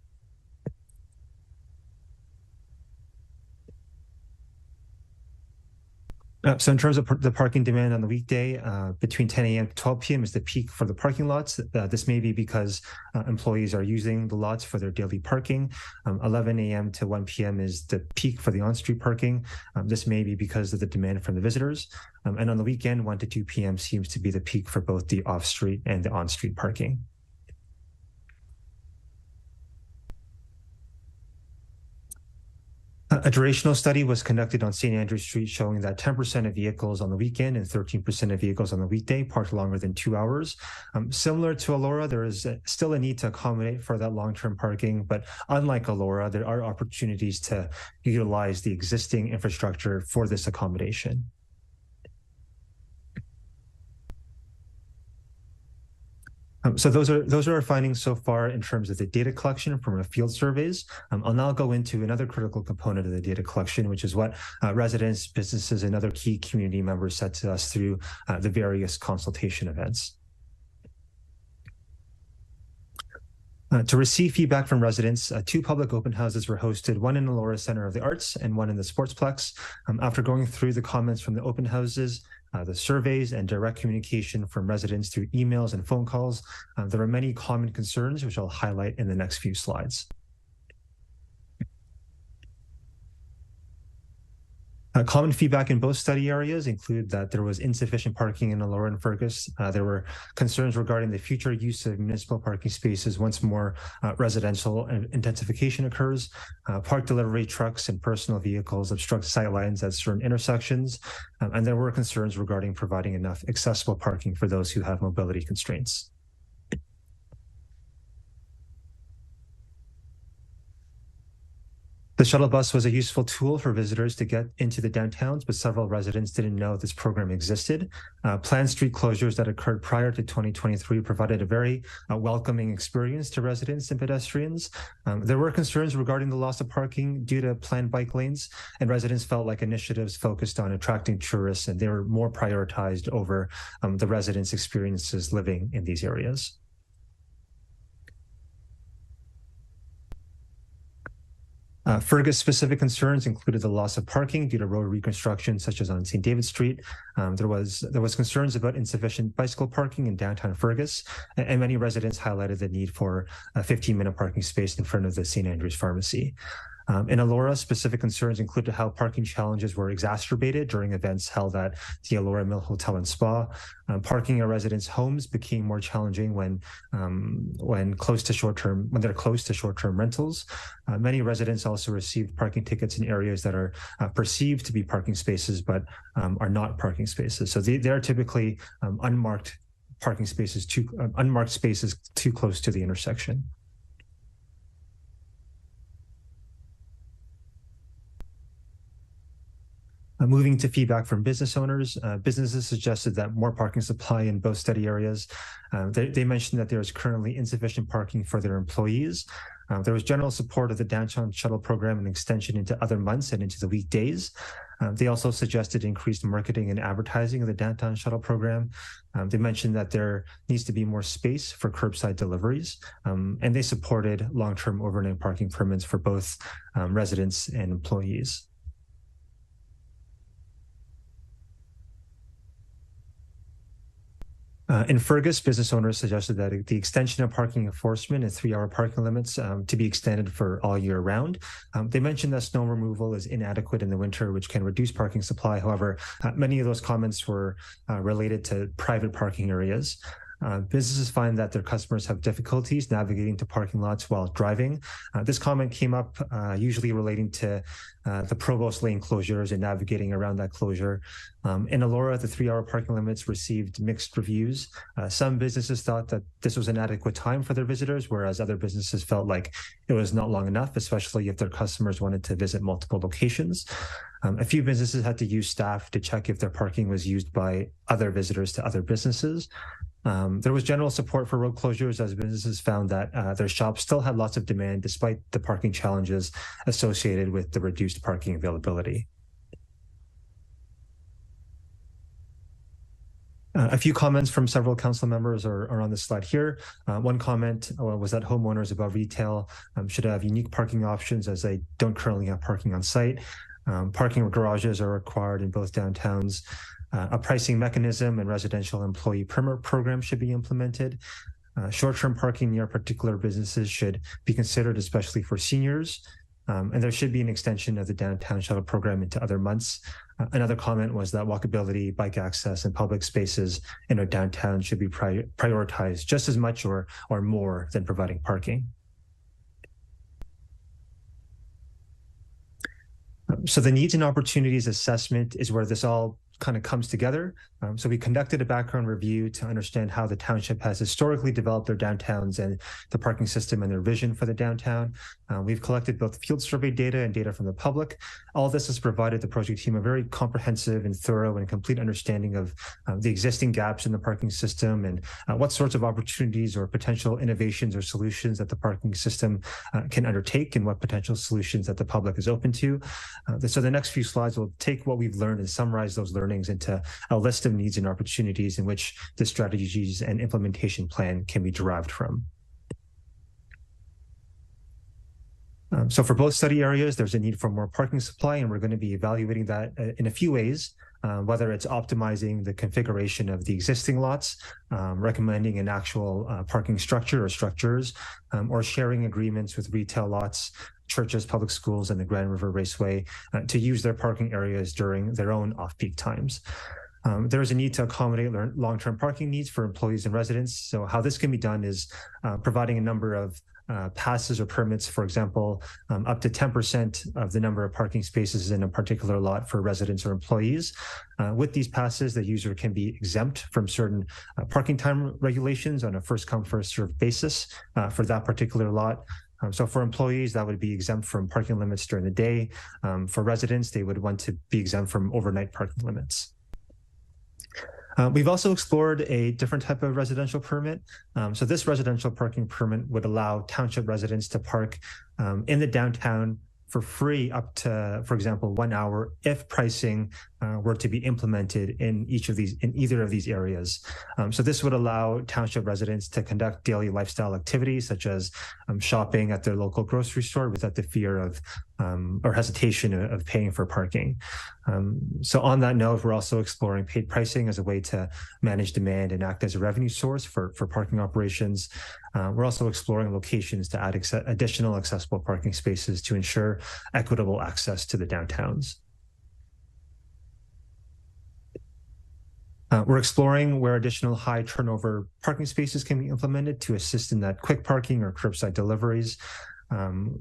So in terms of the parking demand on the weekday, between 10 a.m. to 12 p.m. is the peak for the parking lots. This may be because employees are using the lots for their daily parking. 11 a.m. to 1 p.m. is the peak for the on-street parking. This may be because of the demand from the visitors. And on the weekend, 1 to 2 p.m. seems to be the peak for both the off-street and the on-street parking. A durational study was conducted on St. Andrews Street showing that 10% of vehicles on the weekend and 13% of vehicles on the weekday parked longer than 2 hours. Similar to Elora, there is still a need to accommodate for that long-term parking, but unlike Elora, there are opportunities to utilize the existing infrastructure for this accommodation. So those are our findings so far in terms of the data collection from our field surveys. I'll now go into another critical component of the data collection, which is what residents, businesses, and other key community members said to us through the various consultation events. To receive feedback from residents, 2 public open houses were hosted, one in the Elora Center of the Arts and one in the Sportsplex. After going through the comments from the open houses, the surveys, and direct communication from residents through emails and phone calls, there are many common concerns, which I'll highlight in the next few slides. Common feedback in both study areas include that there was insufficient parking in Elora and Fergus. There were concerns regarding the future use of municipal parking spaces once more residential intensification occurs. Park delivery trucks and personal vehicles obstruct sightlines at certain intersections. And there were concerns regarding providing enough accessible parking for those who have mobility constraints. The shuttle bus was a useful tool for visitors to get into the downtowns, but several residents didn't know this program existed. Planned street closures that occurred prior to 2023 provided a very welcoming experience to residents and pedestrians. There were concerns regarding the loss of parking due to planned bike lanes, and residents felt like initiatives focused on attracting tourists, and they were more prioritized over the residents' experiences living in these areas. Fergus-specific concerns included the loss of parking due to road reconstruction, such as on St. David Street. There was concerns about insufficient bicycle parking in downtown Fergus, and many residents highlighted the need for a 15-minute parking space in front of the St. Andrews Pharmacy. In Elora, specific concerns included how parking challenges were exacerbated during events held at the Elora Mill Hotel and Spa. Parking at residents' homes became more challenging when they're close to short-term rentals. Many residents also received parking tickets in areas that are perceived to be parking spaces but are not parking spaces. So they are typically unmarked parking spaces, unmarked spaces too close to the intersection. Moving to feedback from business owners, businesses suggested that more parking supply in both study areas. They mentioned that there is currently insufficient parking for their employees. There was general support of the downtown shuttle program and extension into other months and into the weekdays. They also suggested increased marketing and advertising of the downtown shuttle program. They mentioned that there needs to be more space for curbside deliveries, and they supported long-term overnight parking permits for both residents and employees. In Fergus, business owners suggested that the extension of parking enforcement and 3-hour parking limits to be extended for all year round. They mentioned that snow removal is inadequate in the winter, which can reduce parking supply. However, many of those comments were related to private parking areas. Businesses find that their customers have difficulties navigating to parking lots while driving. This comment came up usually relating to the Provost Lane closures and navigating around that closure. In Elora, the 3-hour parking limits received mixed reviews. Some businesses thought that this was an adequate time for their visitors, whereas other businesses felt like it was not long enough, especially if their customers wanted to visit multiple locations. A few businesses had to use staff to check if their parking was used by other visitors to other businesses. There was general support for road closures as businesses found that their shops still had lots of demand despite the parking challenges associated with the reduced parking availability. A few comments from several council members are on this slide here. One comment was that homeowners above retail should have unique parking options as they don't currently have parking on site. Parking garages are required in both downtowns. A pricing mechanism and residential employee permit program should be implemented. Short-term parking near particular businesses should be considered, especially for seniors. And there should be an extension of the downtown shuttle program into other months. Another comment was that walkability, bike access, and public spaces in our downtown should be prioritized just as much or more than providing parking. So the needs and opportunities assessment is where this all kind of comes together. So we conducted a background review to understand how the township has historically developed their downtowns and the parking system and their vision for the downtown. We've collected both field survey data and data from the public. All this has provided the project team a very comprehensive and thorough and complete understanding of the existing gaps in the parking system and what sorts of opportunities or potential innovations or solutions that the parking system can undertake and what potential solutions that the public is open to. So the next few slides will take what we've learned and summarize those learnings into a list of needs and opportunities in which the strategies and implementation plan can be derived from. So for both study areas, there's a need for more parking supply, and we're going to be evaluating that in a few ways, whether it's optimizing the configuration of the existing lots, recommending an actual parking structure or structures, or sharing agreements with retail lots, churches, public schools, and the Grand River Raceway to use their parking areas during their own off-peak times. There is a need to accommodate long-term parking needs for employees and residents. So how this can be done is providing a number of passes or permits, for example, up to 10% of the number of parking spaces in a particular lot for residents or employees. With these passes, the user can be exempt from certain parking time regulations on a first-come, first-served basis for that particular lot. So for employees, that would be exempt from parking limits during the day. For residents, they would want to be exempt from overnight parking limits. We've also explored a different type of residential permit. So this residential parking permit would allow township residents to park in the downtown for free up to, for example, 1 hour if pricing were to be implemented in either of these areas. So this would allow township residents to conduct daily lifestyle activities such as shopping at their local grocery store without the fear of or hesitation of paying for parking. So on that note, we're also exploring paid pricing as a way to manage demand and act as a revenue source for parking operations. We're also exploring locations to add additional accessible parking spaces to ensure equitable access to the downtowns. We're exploring where additional high turnover parking spaces can be implemented to assist in that quick parking or curbside deliveries.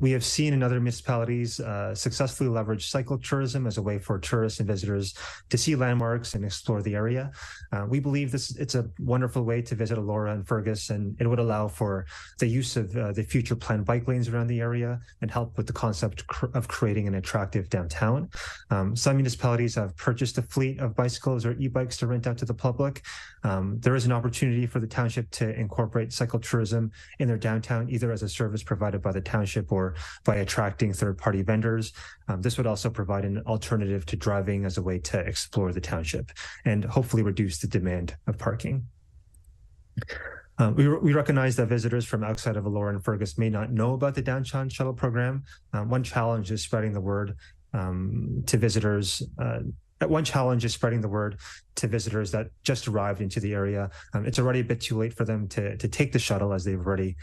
We have seen in other municipalities successfully leverage cycle tourism as a way for tourists and visitors to see landmarks and explore the area. We believe it's a wonderful way to visit Elora and Fergus, and it would allow for the use of the future planned bike lanes around the area and help with the concept of creating an attractive downtown. Some municipalities have purchased a fleet of bicycles or e-bikes to rent out to the public. There is an opportunity for the township to incorporate cycle tourism in their downtown, either as a service provided by the township or by attracting third-party vendors. This would also provide an alternative to driving as a way to explore the township and hopefully reduce the demand of parking. We recognize that visitors from outside of Elora and Fergus may not know about the Downtown Shuttle program. One challenge is spreading the word to visitors. One challenge is spreading the word to visitors that just arrived into the area. It's already a bit too late for them to take the shuttle as they've already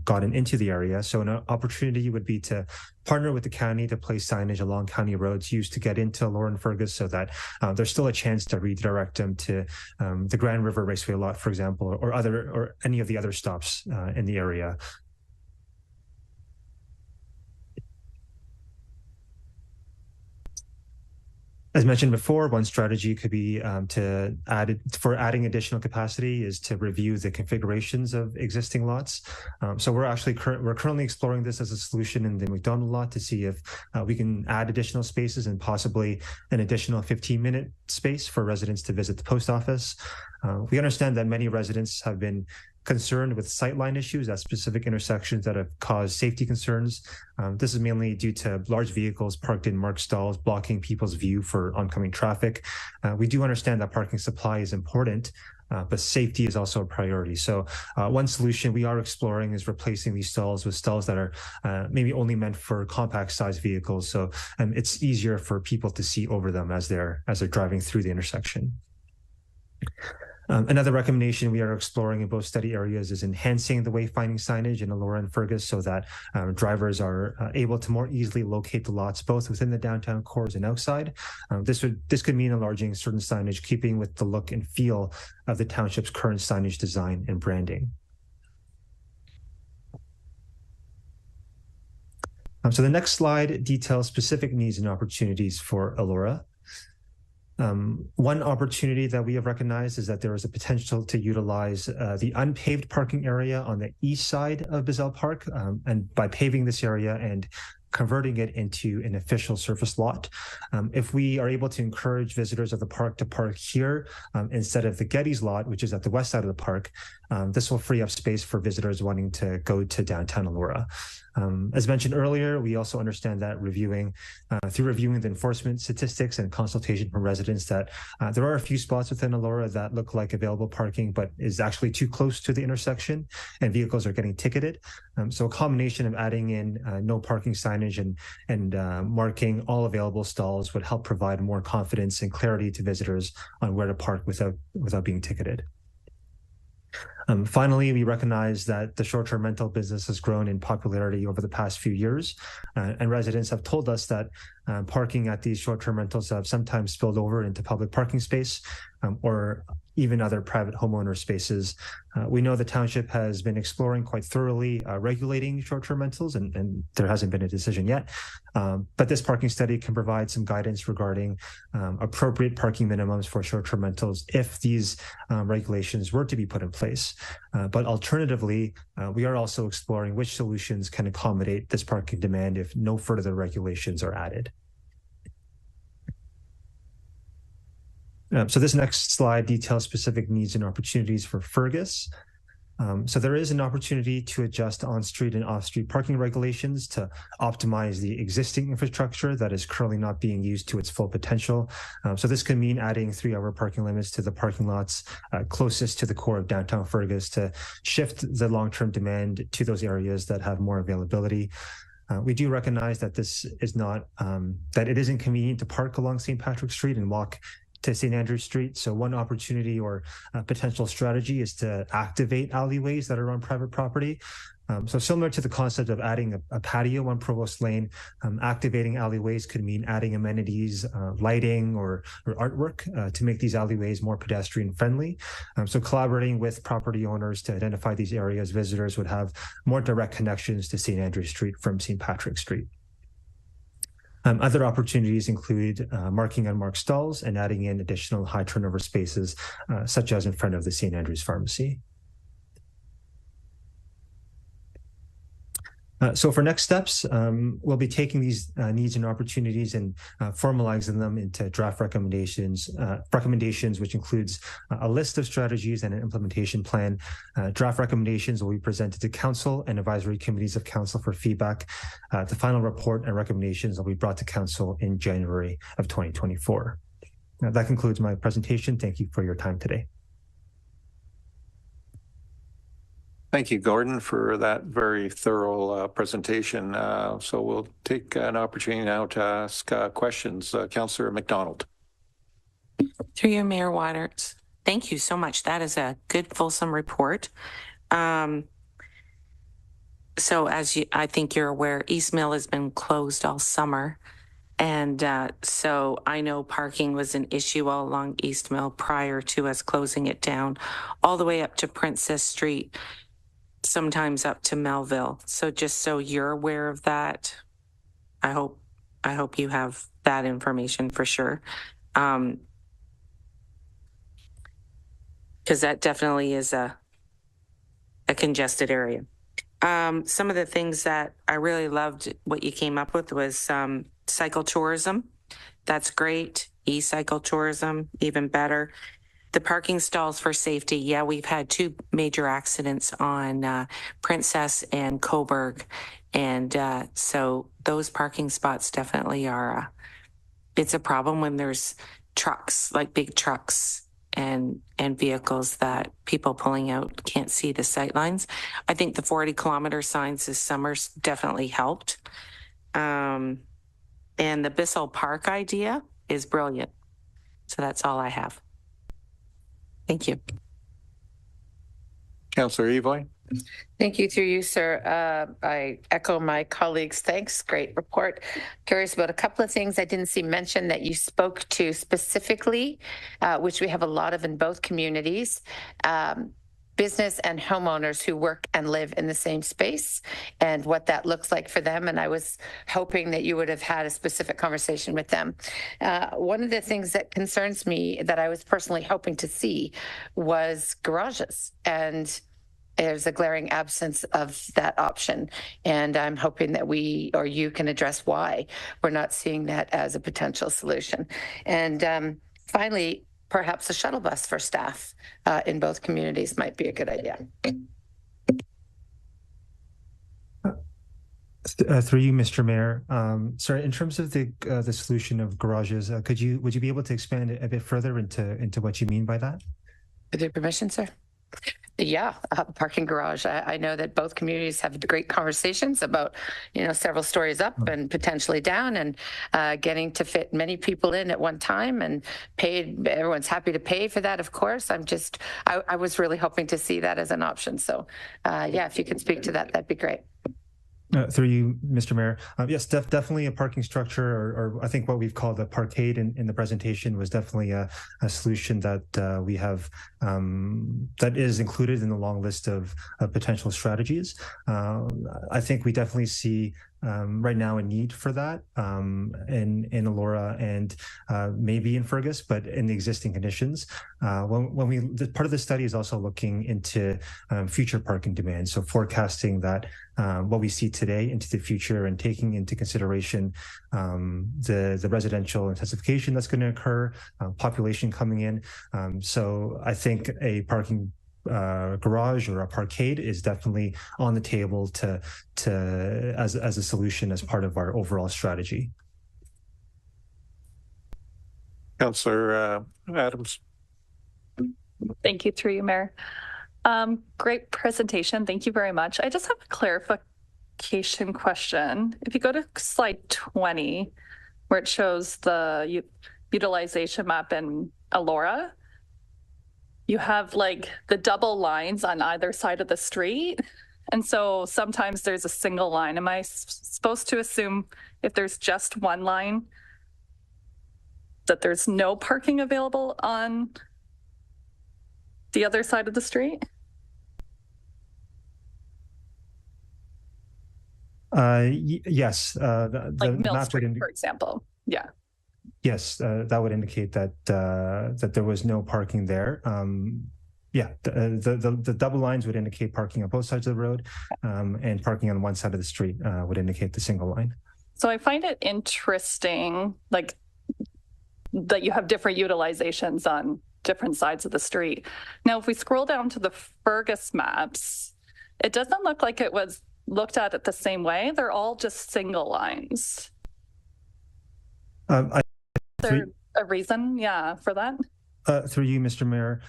gotten into the area. So an opportunity would be to partner with the county to place signage along county roads used to get into Elora and Fergus so that there's still a chance to redirect them to the Grand River Raceway lot, for example, or any of the other stops in the area. As mentioned before, one strategy could be for adding additional capacity is to review the configurations of existing lots. So we're currently exploring this as a solution in the McDonald lot to see if we can add additional spaces and possibly an additional 15-minute space for residents to visit the post office. We understand that many residents have been concerned with sightline issues at specific intersections that have caused safety concerns. This is mainly due to large vehicles parked in marked stalls blocking people's view for oncoming traffic. We do understand that parking supply is important, but safety is also a priority. So one solution we are exploring is replacing these stalls with stalls that are maybe only meant for compact sized vehicles. So it's easier for people to see over them as they're driving through the intersection. Another recommendation we are exploring in both study areas is enhancing the wayfinding signage in Elora and Fergus so that drivers are able to more easily locate the lots both within the downtown cores and outside. This could mean enlarging certain signage, keeping with the look and feel of the township's current signage design and branding. So the next slide details specific needs and opportunities for Elora. One opportunity that we have recognized is that there is a potential to utilize the unpaved parking area on the east side of Bazell Park, and by paving this area and converting it into an official surface lot. If we are able to encourage visitors of the park to park here instead of the Getty's lot, which is at the west side of the park, this will free up space for visitors wanting to go to downtown Elora. As mentioned earlier, we also understand that through reviewing the enforcement statistics and consultation from residents that there are a few spots within Elora that look like available parking, but is actually too close to the intersection and vehicles are getting ticketed. So a combination of adding in no parking signage and marking all available stalls would help provide more confidence and clarity to visitors on where to park without being ticketed. Finally, we recognize that the short-term rental business has grown in popularity over the past few years, and residents have told us that parking at these short-term rentals have sometimes spilled over into public parking space or even other private homeowner spaces. We know the township has been exploring quite thoroughly regulating short-term rentals, and there hasn't been a decision yet. But this parking study can provide some guidance regarding appropriate parking minimums for short-term rentals if these regulations were to be put in place. But alternatively, we are also exploring which solutions can accommodate this parking demand if no further regulations are added. So this next slide details specific needs and opportunities for Fergus. So there is an opportunity to adjust on-street and off-street parking regulations to optimize the existing infrastructure that is currently not being used to its full potential. So this could mean adding 3-hour parking limits to the parking lots closest to the core of downtown Fergus to shift the long-term demand to those areas that have more availability. We do recognize that this is not, that it isn't convenient to park along St. Patrick's Street and walk to St. Andrew Street. So one opportunity or potential strategy is to activate alleyways that are on private property. So similar to the concept of adding a patio on Provost Lane, activating alleyways could mean adding amenities, lighting or artwork to make these alleyways more pedestrian friendly. So collaborating with property owners to identify these areas, visitors would have more direct connections to St. Andrew Street from St. Patrick's Street. Other opportunities include marking unmarked stalls and adding in additional high turnover spaces, such as in front of the St. Andrews Pharmacy. So for next steps, we'll be taking these needs and opportunities and formalizing them into draft recommendations, which includes a list of strategies and an implementation plan. Draft recommendations will be presented to council and advisory committees of council for feedback. The final report and recommendations will be brought to council in January of 2024. That concludes my presentation. Thank you for your time today. Thank you, Gordon, for that very thorough presentation. So we'll take an opportunity now to ask questions. Councillor McDonald. Through you, Mayor Waters. Thank you so much. That is a good, fulsome report. So as I think you're aware, East Mill has been closed all summer. And so I know parking was an issue all along East Mill prior to us closing it down, all the way up to Princess Street, sometimes up to Melville. So just so you're aware of that, I hope you have that information for sure. Because that definitely is a congested area. Some of the things that I really loved what you came up with was cycle tourism. That's great. E-cycle tourism, even better. The parking stalls for safety. Yeah, we've had 2 major accidents on Princess and Coburg. And so those parking spots definitely are, it's a problem when there's trucks, like big trucks and vehicles that people pulling out can't see the sight lines. I think the 40-kilometer signs this summer definitely helped. And the Bissell Park idea is brilliant. So that's all I have. Thank you. Councillor Evoy. Thank you, through you, sir. I echo my colleagues' thanks. Great report. Curious about a couple of things I didn't see mentioned that you spoke to specifically, which we have a lot of in both communities. Business and homeowners who work and live in the same space and what that looks like for them. And I was hoping that you would have had a specific conversation with them. One of the things that concerns me that I was personally hoping to see was garages, and there's a glaring absence of that option. And I'm hoping that we or you can address why we're not seeing that as a potential solution. And finally, perhaps a shuttle bus for staff in both communities might be a good idea. Through you, Mr. Mayor. Sorry, in terms of the solution of garages, would you be able to expand a bit further into what you mean by that? With your permission, sir. Yeah, parking garage. I know that both communities have great conversations about, several stories up and potentially down, and getting to fit many people in at one time and paid. Everyone's happy to pay for that, of course. I was really hoping to see that as an option. So, yeah, if you could speak to that, that'd be great. Through you, Mr. Mayor. Yes, definitely a parking structure, or I think what we've called a parkade in the presentation was definitely a solution that we have that is included in the long list of potential strategies. I think we definitely see right now a need for that in Elora and maybe in Fergus, but in the existing conditions. Part of the study is also looking into future parking demand, so forecasting that what we see today into the future and taking into consideration the residential intensification that's going to occur, population coming in. So I think a parking garage or a parkade is definitely on the table as a solution as part of our overall strategy. Councillor Adams. Thank you, through you, Mayor. Great presentation. Thank you very much. I just have a clarification question. If you go to slide 20, where it shows the utilization map in Elora, you have like the double lines on either side of the street. And so sometimes there's a single line. Am I supposed to assume if there's just one line that there's no parking available on the other side of the street? Yes. Like Mill Street, for example. Yeah. Yes, that would indicate that that there was no parking there. Yeah, the double lines would indicate parking on both sides of the road, and parking on one side of the street would indicate the single line. So I find it interesting, like, that you have different utilizations on different sides of the street. Now, if we scroll down to the Fergus maps, it doesn't look like it was looked at it the same way. They're all just single lines. Is there a reason, for that? Through you, Mr. Mayor,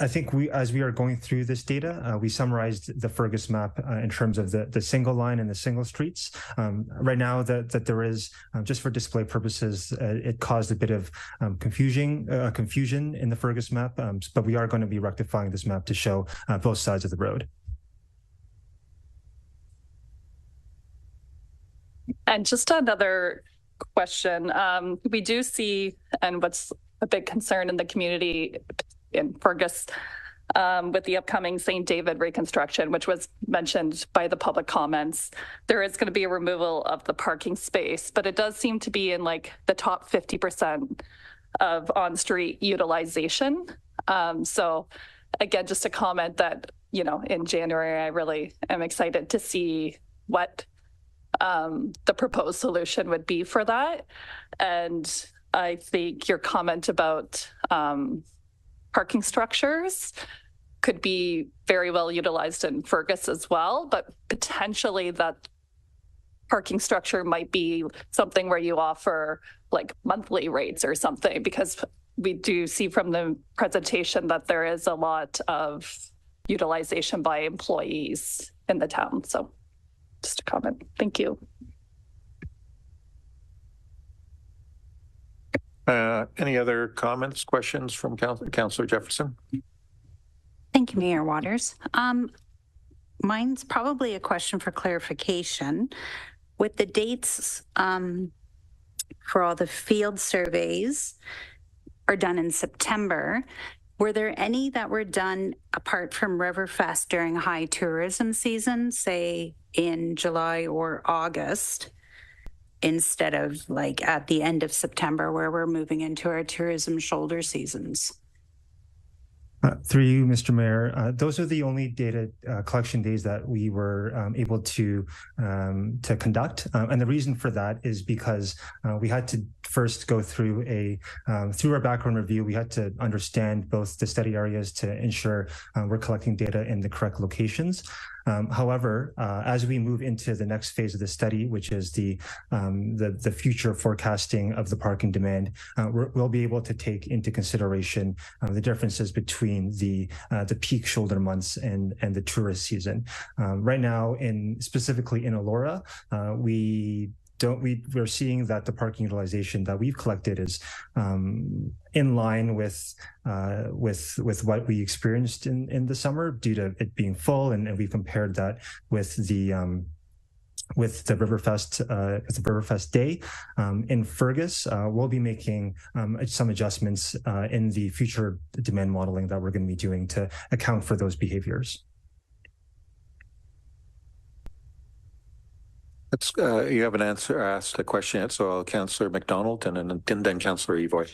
I think as we are going through this data, we summarized the Fergus map in terms of the single line and the single streets. Right now, that there is, just for display purposes, it caused a bit of confusion in the Fergus map, but we are going to be rectifying this map to show both sides of the road. And just another question. We do see, and what's a big concern in the community in Fergus, with the upcoming St. David reconstruction, which was mentioned by the public comments, there is going to be a removal of the parking space, but it does seem to be in like the top 50% of on-street utilization. So again, just a comment that, in January, I really am excited to see what the proposed solution would be for that. And I think your comment about parking structures could be very well utilized in Fergus as well, but potentially that parking structure might be something where you offer like monthly rates or something, because we do see from the presentation that there is a lot of utilization by employees in the town. So just a comment. Thank you. Any other comments, questions from Councillor Jefferson? Thank you, Mayor Waters. Mine's probably a question for clarification. With the dates for all the field surveys are done in September, were there any that were done apart from Riverfest during high tourism season, say in July or August, instead of like at the end of September where we're moving into our tourism shoulder seasons? Through you, Mr. Mayor, those are the only data collection days that we were able to conduct, and the reason for that is because we had to first go through through our background review. We had to understand both the study areas to ensure we're collecting data in the correct locations. However, as we move into the next phase of the study, which is the future forecasting of the parking demand, we'll be able to take into consideration the differences between the peak shoulder months and the tourist season. Right now, specifically in Elora, we're seeing that the parking utilization that we've collected is in line with what we experienced in the summer due to it being full, and we compared that with the Riverfest day. In Fergus, we'll be making some adjustments in the future demand modeling that we're going to be doing to account for those behaviors. You haven't asked a question yet, so Councillor McDonald and then Councillor Evoy.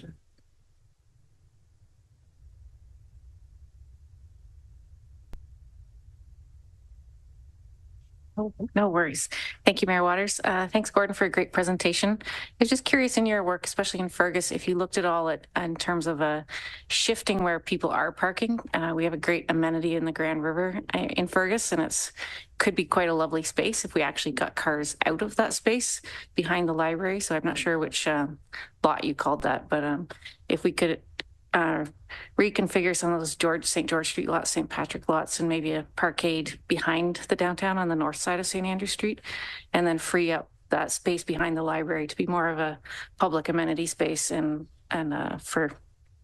Oh, no worries. Thank you, Mayor Waters. Thanks, Gordon, for a great presentation. I was just curious in your work, especially in Fergus, if you looked at all at in terms of shifting where people are parking. We have a great amenity in the Grand River in Fergus, and it's could be quite a lovely space if we actually got cars out of that space behind the library. So I'm not sure which lot you called that, but if we could reconfigure some of those St. George Street lots, St. Patrick lots, and maybe a parkade behind the downtown on the north side of St. Andrew Street, and then free up that space behind the library to be more of a public amenity space and for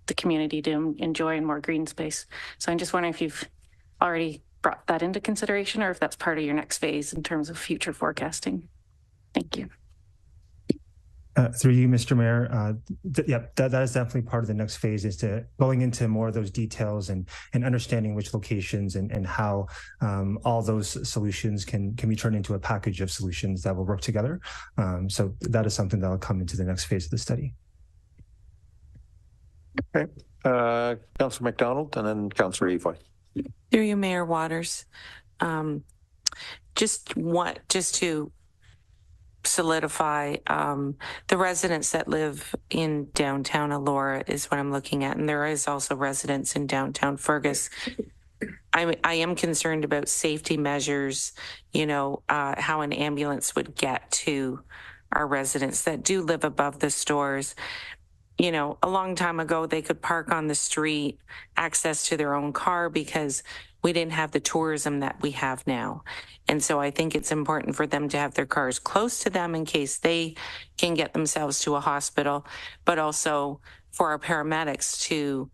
the community to enjoy in more green space. So I'm just wondering if you've already brought that into consideration or if that's part of your next phase in terms of future forecasting. Thank you. Through you, Mr. Mayor, that is definitely part of the next phase, is to going into more of those details and understanding which locations and how all those solutions can be turned into a package of solutions that will work together. So that is something that will come into the next phase of the study. Okay, Councillor McDonald and then Councillor Evoy. Through you, Mayor Waters. Just to solidify, the residents that live in downtown Elora is what I'm looking at, and there is also residents in downtown Fergus. I am concerned about safety measures, how an ambulance would get to our residents that do live above the stores. A long time ago, they could park on the street, access to their own car, because we didn't have the tourism that we have now. And so I think it's important for them to have their cars close to them in case they can get themselves to a hospital, but also for our paramedics to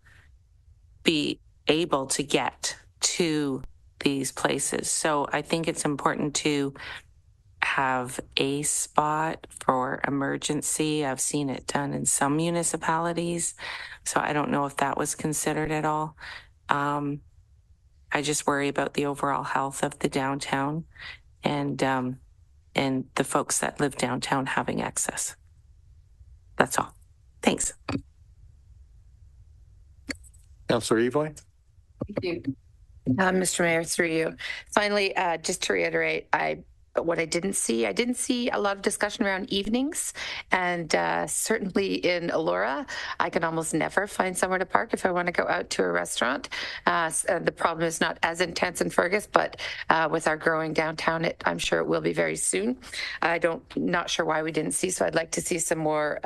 be able to get to these places. So I think it's important to have a spot for emergency. I've seen it done in some municipalities, so I don't know if that was considered at all. I just worry about the overall health of the downtown and the folks that live downtown having access. That's all. Thanks. Councillor Evoy. Thank you. Mr. Mayor, through you. Finally, just to reiterate, I didn't see a lot of discussion around evenings, and certainly in Elora, I can almost never find somewhere to park if I want to go out to a restaurant. The problem is not as intense in Fergus, but with our growing downtown, I'm sure it will be very soon. Not sure why we didn't see, so I'd like to see some more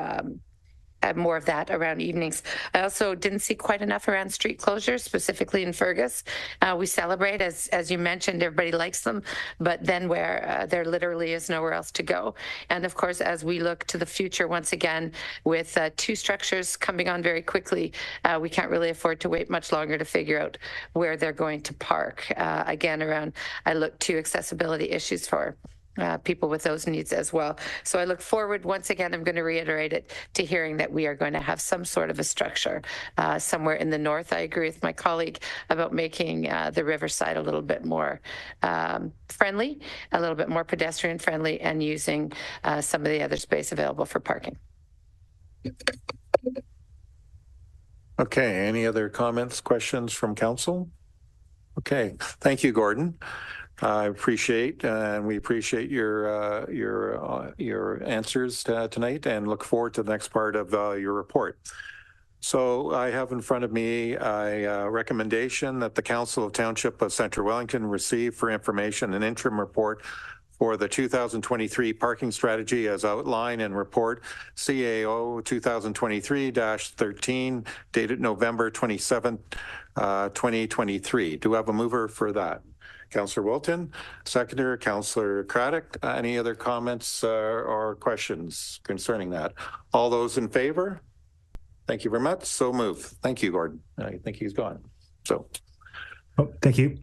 of that around evenings. I also didn't see quite enough around street closures, specifically in Fergus. We celebrate, as you mentioned, everybody likes them, but then where there literally is nowhere else to go. And of course, as we look to the future, once again, with two structures coming on very quickly, we can't really afford to wait much longer to figure out where they're going to park. Again, I look to accessibility issues for people with those needs as well. So I look forward, once again, I'm going to reiterate it, to hearing that we are going to have some sort of a structure somewhere in the north. I agree with my colleague about making the riverside a little bit more friendly, a little bit more pedestrian friendly, and using some of the other space available for parking. Okay, any other comments, questions from council? Okay, thank you, Gordon. I appreciate, and we appreciate your answers tonight, and look forward to the next part of your report. So I have in front of me a recommendation that the Council of Township of Central Wellington receive for information an interim report for the 2023 parking strategy as outlined in report CAO 2023-13 dated November 27th, 2023. Do I have a mover for that? Councillor Wilton, seconder, Councillor Craddock. Any other comments or questions concerning that? All those in favor? Thank you very much. So move. Thank you, Gordon. I think he's gone. So. Oh, thank you.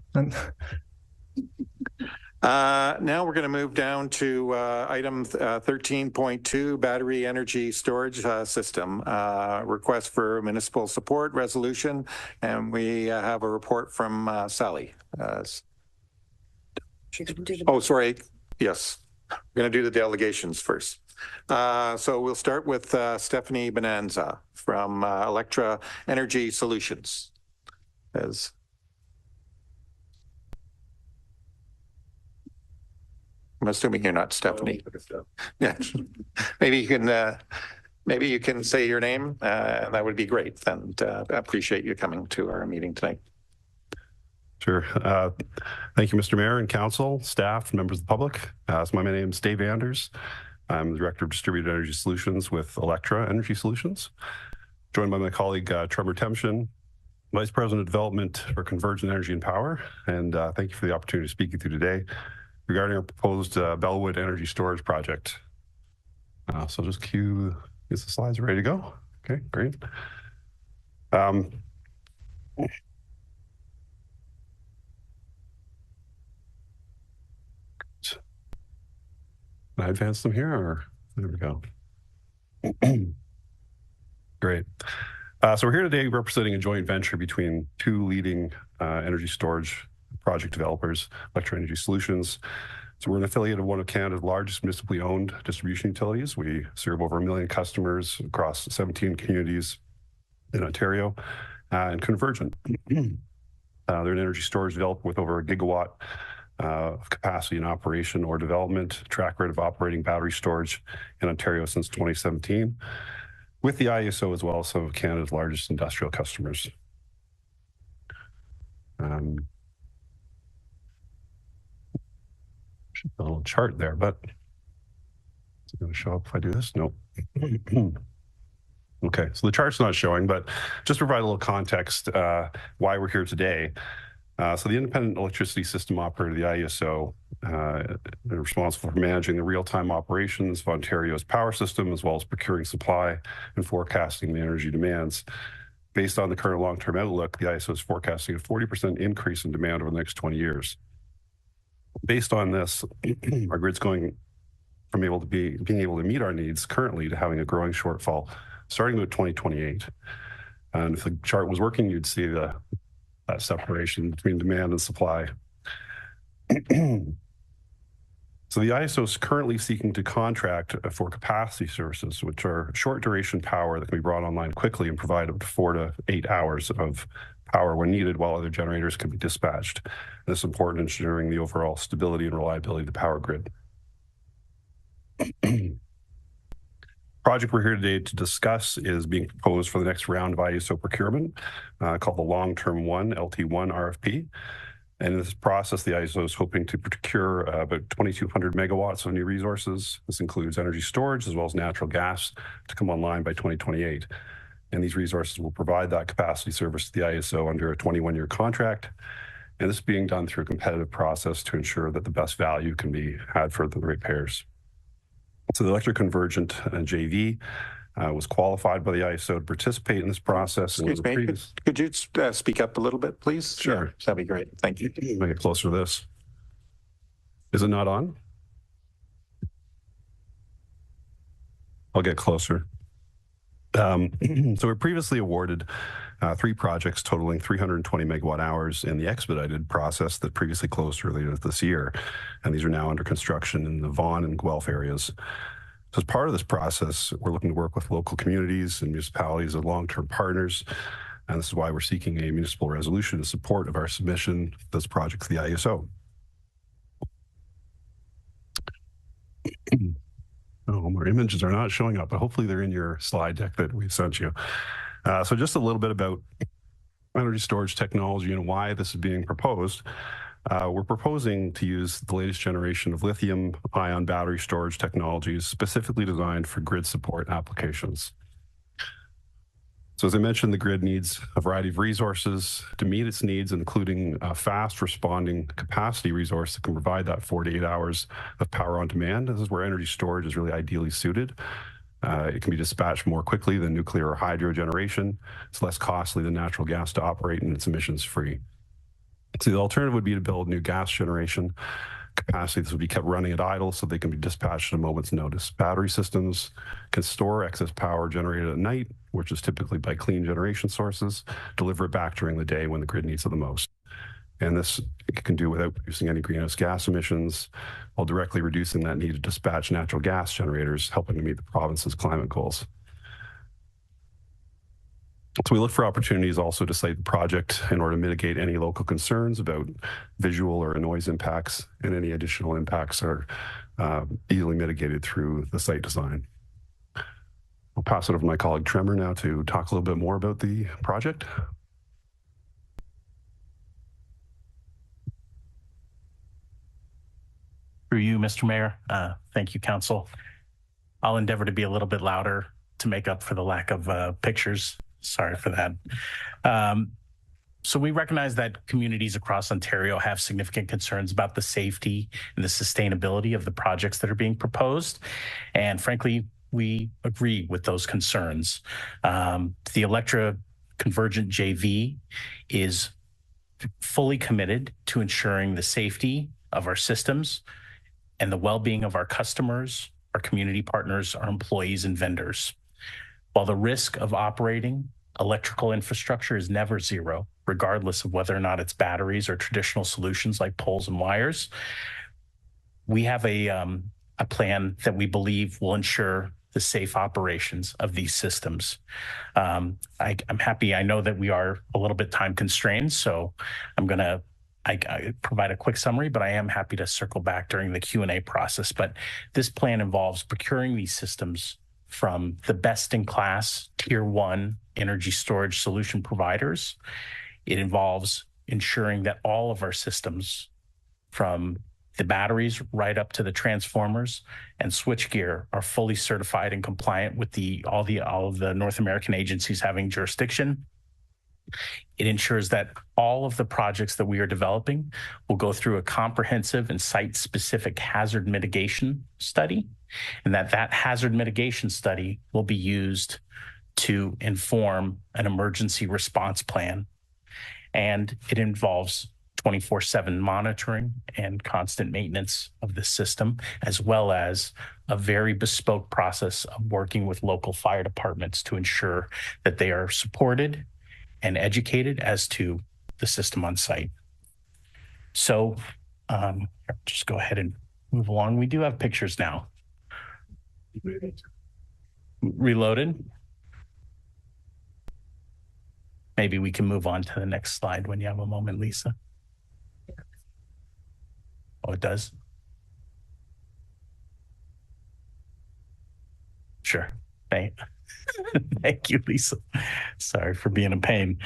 Now we're going to move down to item 13.2, battery energy storage system, request for municipal support resolution. And we have a report from Sally. Oh, sorry. Yes. We're going to do the delegations first. So we'll start with Stephanie Bonanza from Electra Energy Solutions. I'm assuming you're not Stephanie. Yeah. Maybe you can say your name. That would be great. And I appreciate you coming to our meeting tonight. Sure. Thank you, Mr. Mayor and council, staff, members of the public. So my name is Dave Anders. I'm the Director of Distributed Energy Solutions with Electra Energy Solutions. Joined by my colleague, Trevor Temshin, Vice President of Development for Convergent Energy and Power. And thank you for the opportunity to speak with you today regarding our proposed Bellwood Energy Storage Project. So just cue, is the slides ready to go? Okay, great. Can I advance them here, or there we go. Great. So we're here today representing a joint venture between two leading energy storage project developers, Electra Energy Solutions. So we're an affiliate of one of Canada's largest municipally owned distribution utilities. We serve over 1 million customers across 17 communities in Ontario, and Convergent. They're an energy storage developer with over 1 gigawatt of capacity in operation or development, track record of operating battery storage in Ontario since 2017, with the IESO as well as some of Canada's largest industrial customers. Should put a little chart there, but is it going to show up if I do this? Nope. Okay, so the chart's not showing, but just to provide a little context why we're here today. So the Independent Electricity System Operator, the IESO, they're responsible for managing the real-time operations of Ontario's power system, as well as procuring supply and forecasting the energy demands. Based on the current long-term outlook, the IESO is forecasting a 40% increase in demand over the next 20 years. Based on this, our grid's going from being able to meet our needs currently to having a growing shortfall starting with 2028. And if the chart was working, you'd see that separation between demand and supply. So the IESO is currently seeking to contract for capacity services, which are short duration power that can be brought online quickly and provide up to 4 to 8 hours of power when needed, while other generators can be dispatched. And this is important in ensuring the overall stability and reliability of the power grid. Project we're here today to discuss is being proposed for the next round of IESO procurement called the Long-Term 1 LT1 RFP. And in this process, the IESO is hoping to procure about 2,200 megawatts of new resources. This includes energy storage as well as natural gas to come online by 2028. And these resources will provide that capacity service to the IESO under a 21-year contract. And this is being done through a competitive process to ensure that the best value can be had for the ratepayers. So the Electra Convergent JV was qualified by the IESO to participate in this process. Excuse me, could you speak up a little bit, please? Sure. Yeah, that'd be great. Thank you. Let me get closer to this. Is it not on? I'll get closer. So we're previously awarded 3 projects totaling 320 megawatt hours in the expedited process that previously closed earlier this year. And these are now under construction in the Vaughan and Guelph areas. So as part of this process, we're looking to work with local communities and municipalities as long-term partners. And this is why we're seeking a municipal resolution in support of our submission of this project to the IESO. Oh, our images are not showing up, but hopefully they're in your slide deck that we sent you. So just a little bit about energy storage technology and why this is being proposed. We're proposing to use the latest generation of lithium-ion battery storage technologies specifically designed for grid support applications. So as I mentioned, the grid needs a variety of resources to meet its needs, including a fast responding capacity resource that can provide that 4 to 8 hours of power on demand. This is where energy storage is really ideally suited. It can be dispatched more quickly than nuclear or hydro generation. It's less costly than natural gas to operate, and it's emissions free. So the alternative would be to build new gas generation capacity. This would be kept running at idle so they can be dispatched at a moment's notice. Battery systems can store excess power generated at night, which is typically by clean generation sources, deliver it back during the day when the grid needs it the most. And this it can do without producing any greenhouse gas emissions, while directly reducing that need to dispatch natural gas generators, helping to meet the province's climate goals. So we look for opportunities also to site the project in order to mitigate any local concerns about visual or noise impacts, and any additional impacts are easily mitigated through the site design. I'll pass it over to my colleague Tremor now to talk a little bit more about the project. Through you, Mr. Mayor. Thank you, Council. I'll endeavor to be a little bit louder to make up for the lack of pictures. Sorry for that. So we recognize that communities across Ontario have significant concerns about the safety and the sustainability of the projects that are being proposed. And frankly, we agree with those concerns. The Electra Convergent JV is fully committed to ensuring the safety of our systems and the well-being of our customers, our community partners, our employees, and vendors. While the risk of operating electrical infrastructure is never zero, regardless of whether or not it's batteries or traditional solutions like poles and wires, we have a plan that we believe will ensure the safe operations of these systems. I'm happy. I know that we are a little bit time constrained, so I'm going to I provide a quick summary, but I am happy to circle back during the Q&A process. But this plan involves procuring these systems from the best-in-class Tier 1 energy storage solution providers. It involves ensuring that all of our systems, from the batteries right up to the transformers and switchgear, are fully certified and compliant with all of the North American agencies having jurisdiction. It ensures that all of the projects that we are developing will go through a comprehensive and site-specific hazard mitigation study, and that hazard mitigation study will be used to inform an emergency response plan. And it involves 24/7 monitoring and constant maintenance of the system, as well as a very bespoke process of working with local fire departments to ensure that they are supported and educated as to the system on site. So just go ahead and move along. We do have pictures now. Reloaded. Maybe we can move on to the next slide when you have a moment, Lisa. Oh, it does? Sure. Thank you, Lisa. Sorry for being a pain.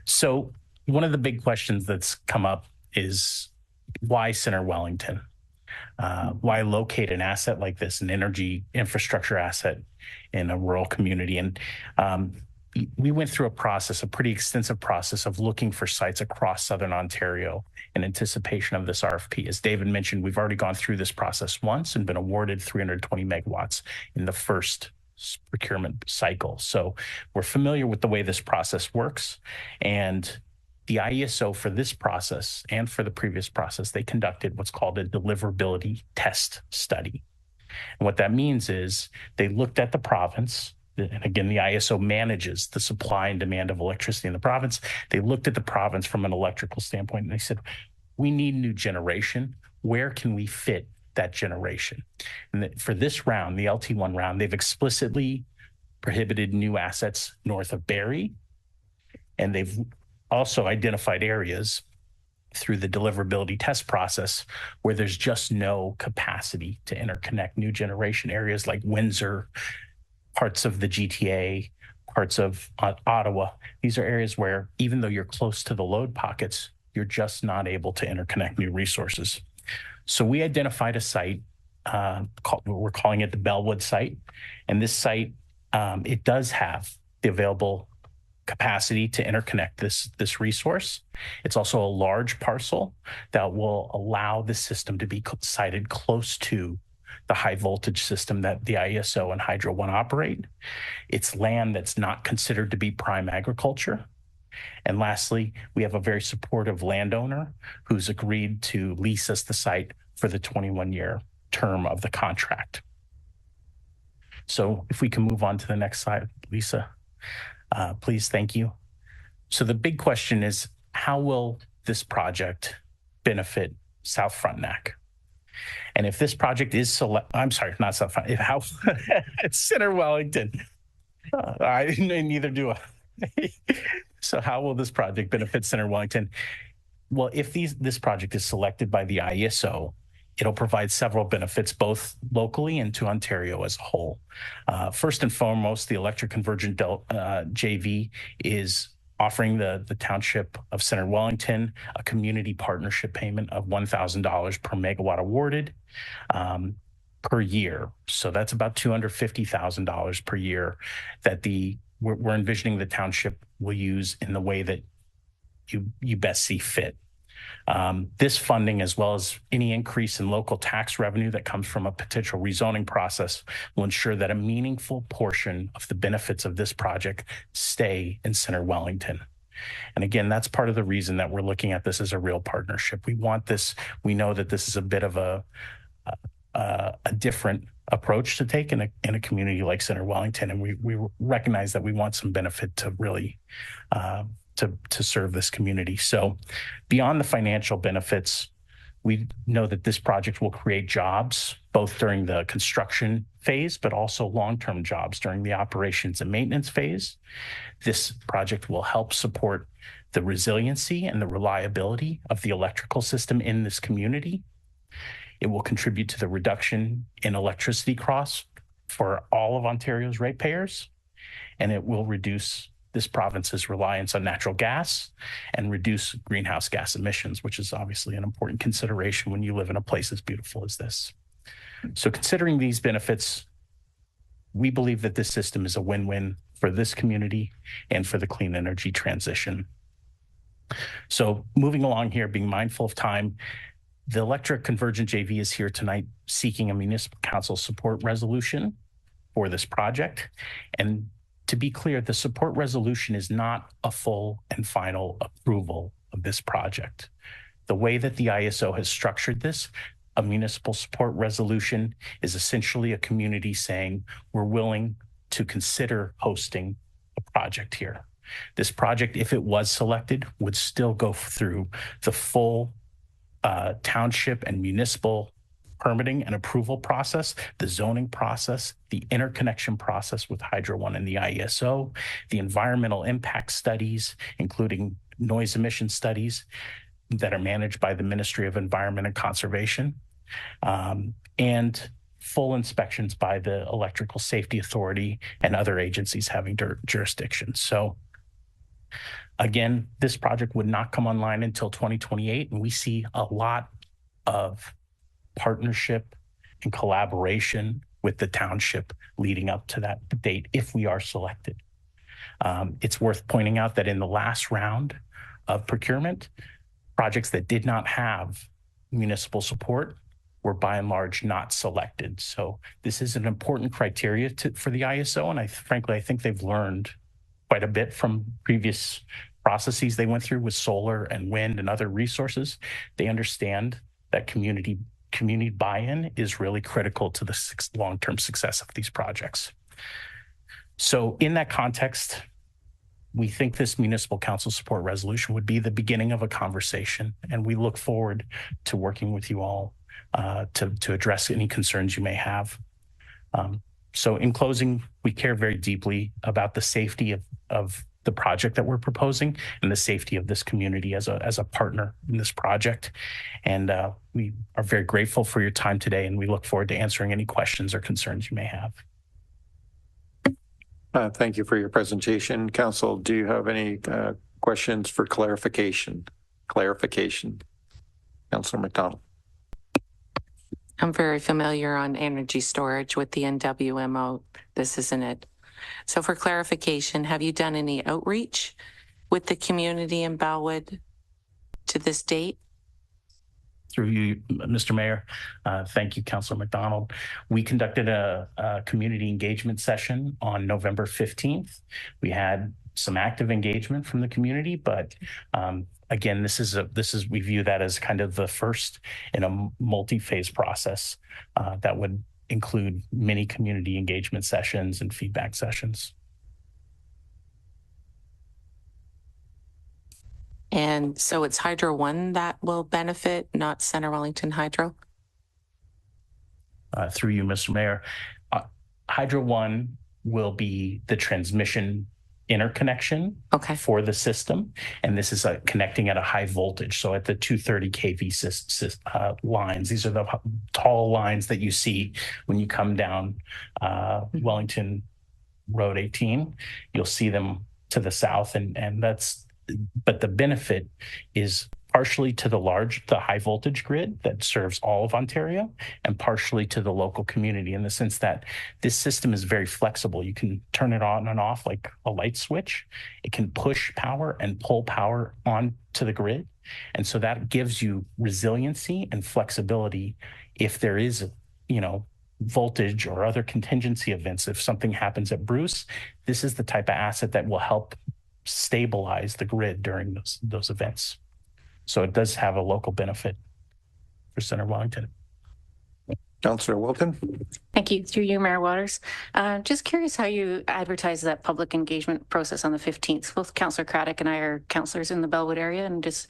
So one of the big questions that's come up is, why Center Wellington? Why locate an asset like this, an energy infrastructure asset, in a rural community? And we went through a pretty extensive process of looking for sites across Southern Ontario in anticipation of this RFP. As David mentioned, we've already gone through this process once and been awarded 320 megawatts in the first procurement cycle. So we're familiar with the way this process works. And the IESO, for this process and for the previous process, they conducted what's called a deliverability test study. And what that means is they looked at the province. And again, the IESO manages the supply and demand of electricity in the province. They looked at the province from an electrical standpoint, and they said, we need new generation. Where can we fit that generation? And for this round, the LT1 round, they've explicitly prohibited new assets north of Barrie. And they've also identified areas through the deliverability test process where there's just no capacity to interconnect new generation, areas like Windsor, parts of the GTA, parts of Ottawa. These are areas where, even though you're close to the load pockets, you're just not able to interconnect new resources. So we identified a site, we're calling it the Bellwood site. And this site, it does have the available capacity to interconnect this resource. It's also a large parcel that will allow the system to be sited close to the high voltage system that the IESO and Hydro One operate. It's land that's not considered to be prime agriculture. And lastly, we have a very supportive landowner who's agreed to lease us the site for the 21-year term of the contract. So if we can move on to the next slide, Lisa, please, thank you. So the big question is, how will this project benefit South Frontenac? And if this project is I'm sorry, not South Frontenac, how Center Wellington, neither do I. So how will this project benefit Center Wellington? Well, if this project is selected by the IESO, it'll provide several benefits, both locally and to Ontario as a whole. First and foremost, the Electric Convergent JV is offering the Township of Center Wellington a community partnership payment of $1,000 per megawatt awarded per year. So that's about $250,000 per year that we're envisioning the township will use in the way that you best see fit. This funding, as well as any increase in local tax revenue that comes from a potential rezoning process, will ensure that a meaningful portion of the benefits of this project stay in Center Wellington. And again, that's part of the reason that we're looking at this as a real partnership. We want this. We know that this is a bit of a different approach to take in a community like Center Wellington, and we recognize that we want some benefit to really to serve this community. So beyond the financial benefits, we know that this project will create jobs both during the construction phase, but also long-term jobs during the operations and maintenance phase. This project will help support the resiliency and the reliability of the electrical system in this community. It will contribute to the reduction in electricity costs for all of Ontario's ratepayers, and it will reduce this province's reliance on natural gas and reduce greenhouse gas emissions, which is obviously an important consideration when you live in a place as beautiful as this. So considering these benefits, we believe that this system is a win-win for this community and for the clean energy transition. So moving along here, being mindful of time, the Electric Convergent JV is here tonight seeking a municipal council support resolution for this project. And to be clear, the support resolution is not a full and final approval of this project. The way that the IESO has structured this, a municipal support resolution is essentially a community saying we're willing to consider hosting a project here. This project, if it was selected, would still go through the full township and municipal permitting and approval process, the zoning process, the interconnection process with Hydro One and the IESO, the environmental impact studies, including noise emission studies that are managed by the Ministry of Environment and Conservation, and full inspections by the Electrical Safety Authority and other agencies having jurisdiction. So again, this project would not come online until 2028, and we see a lot of partnership and collaboration with the township leading up to that date if we are selected. It's worth pointing out that in the last round of procurement, projects that did not have municipal support were by and large not selected. So this is an important criteria for the IESO, and frankly, I think they've learned quite a bit from previous processes they went through with solar and wind and other resources. They understand that community buy-in is really critical to the long-term success of these projects. So in that context, we think this municipal council support resolution would be the beginning of a conversation, and we look forward to working with you all to address any concerns you may have. So in closing, we care very deeply about the safety of the project that we're proposing and the safety of this community as a partner in this project. And we are very grateful for your time today, and we look forward to answering any questions or concerns you may have. Thank you for your presentation. Council, do you have any questions for clarification? Councillor McDonald. I'm very familiar on energy storage with the NWMO. This isn't it. So for clarification, have you done any outreach with the community in Bellwood to this date? Through you, Mr. Mayor. Thank you, Councilor McDonald. We conducted a community engagement session on November 15th. We had some active engagement from the community, but again, we view that as kind of the first in a multi-phase process that would include many community engagement sessions and feedback sessions. And so it's Hydro One that will benefit, not Center Wellington Hydro? Through you, Mr. Mayor. Hydro One will be the transmission interconnection for the system. And this is connecting at a high voltage. So at the 230 kV lines, these are the tall lines that you see when you come down Wellington Road 18. You'll see them to the south, and but the benefit is partially to the high voltage grid that serves all of Ontario, and partially to the local community, in the sense that this system is very flexible. You can turn it on and off like a light switch. It can push power and pull power on to the grid. And so that gives you resiliency and flexibility if there is, voltage or other contingency events. If something happens at Bruce, this is the type of asset that will help stabilize the grid during those events. So it does have a local benefit for Center Wellington. Councillor Wilton. Thank you. Through you, Mayor Waters. Just curious how you advertise that public engagement process on the 15th. Both Councillor Craddock and I are councillors in the Bellwood area, and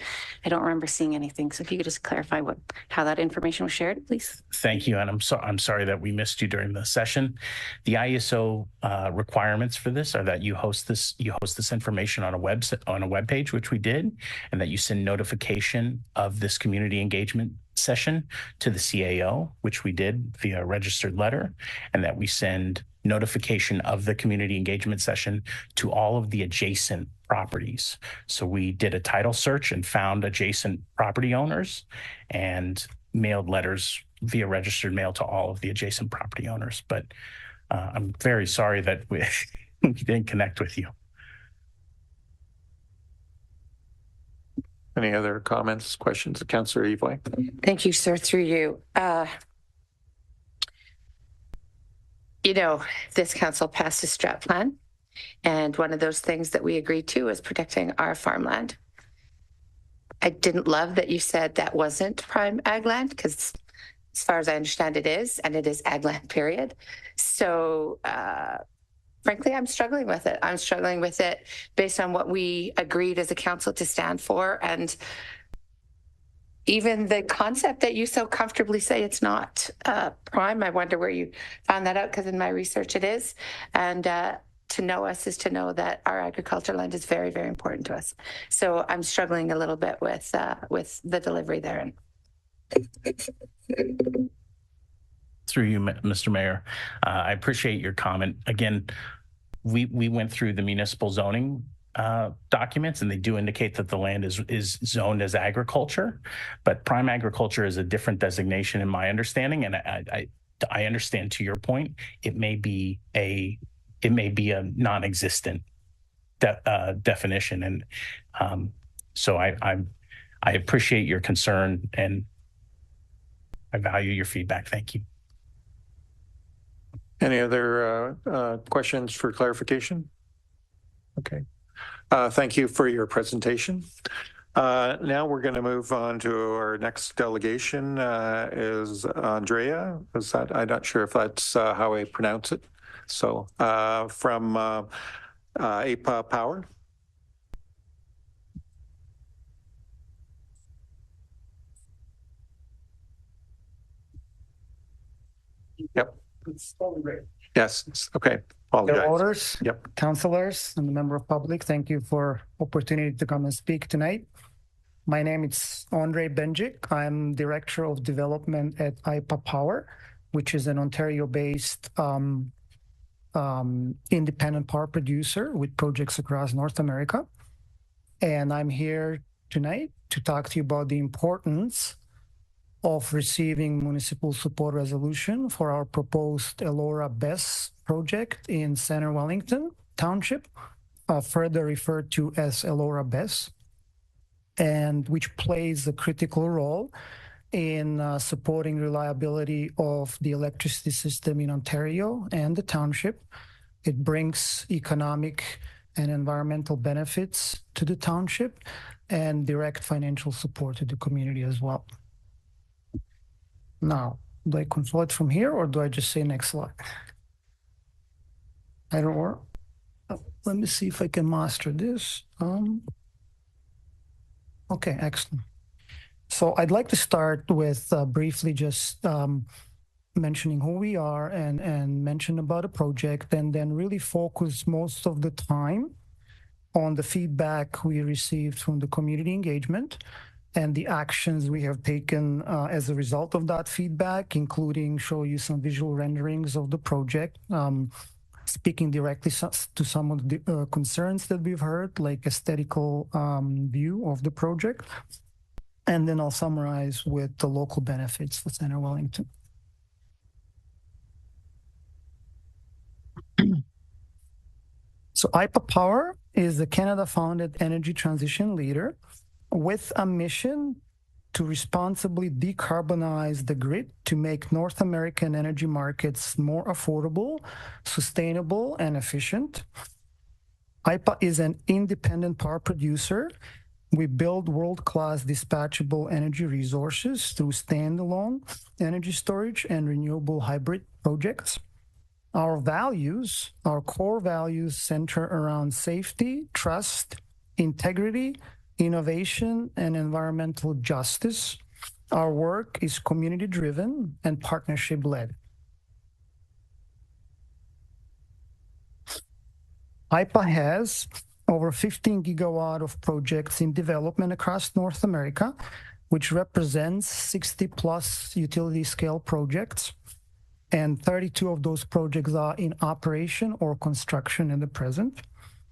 I don't remember seeing anything. So if you could just clarify how that information was shared, please. Thank you, and I'm sorry that we missed you during the session. The ISO requirements for this are that you host this information on a web page, which we did, and that you send notification of this community engagement session to the CAO, which we did via registered letter, and that we send notification of the community engagement session to all of the adjacent properties. So we did a title search and found adjacent property owners and mailed letters via registered mail to all of the adjacent property owners. But I'm very sorry that we didn't connect with you. Any other comments, questions? Councillor Evelyn. Thank you, sir. Through you. This council passed a strat plan, and one of those things that we agreed to was protecting our farmland. I didn't love that you said that wasn't prime ag land, because as far as I understand it is, and it is ag land, period. So frankly, I'm struggling with it. I'm struggling with it based on what we agreed as a council to stand for. And even the concept that you so comfortably say it's not prime, I wonder where you found that out, because in my research it is. And to know us is to know that our agriculture land is very, very important to us. So I'm struggling a little bit with the delivery there. Through you, Mr. Mayor, I appreciate your comment. Again, we went through the municipal zoning documents, and they do indicate that the land is zoned as agriculture, but prime agriculture is a different designation in my understanding. And I understand, to your point, it may be a non-existent definition, and so I appreciate your concern, and I value your feedback. Thank you. Any other questions for clarification? Okay. Thank you for your presentation. Now we're going to move on to our next delegation. Is Andrea? Is that? I'm not sure if that's how I pronounce it. So from APA Power. Yep. Yes. Okay. Apologize. Orders, yep. Councillors, and the member of public, thank you for opportunity to come and speak tonight. My name is Andre Benjic. I'm Director of Development at IPA Power, which is an Ontario-based independent power producer with projects across North America. And I'm here tonight to talk to you about the importance of receiving municipal support resolution for our proposed Elora BESS project in Center Wellington Township, further referred to as Elora BESS, and which plays a critical role in supporting reliability of the electricity system in Ontario and the township. It brings economic and environmental benefits to the township and direct financial support to the community as well. Now, do I control it from here, or do I just say next slide? I don't know. Let me see if I can master this. Okay, excellent. So I'd like to start with briefly just mentioning who we are and mention about the project, and then really focus most of the time on the feedback we received from the community engagement and the actions we have taken as a result of that feedback, including show you some visual renderings of the project, speaking directly to some of the concerns that we've heard, like aesthetical view of the project. And then I'll summarize with the local benefits for Center Wellington. So IPA Power is a Canada-founded energy transition leader with a mission to responsibly decarbonize the grid to make North American energy markets more affordable, sustainable, and efficient. IPA is an independent power producer. We build world-class dispatchable energy resources through standalone energy storage and renewable hybrid projects. Our values, our core values, center around safety, trust, integrity, innovation, and environmental justice. Our work is community-driven and partnership-led. IPA has over 15 gigawatt of projects in development across North America, which represents 60 plus utility scale projects. And 32 of those projects are in operation or construction in the present.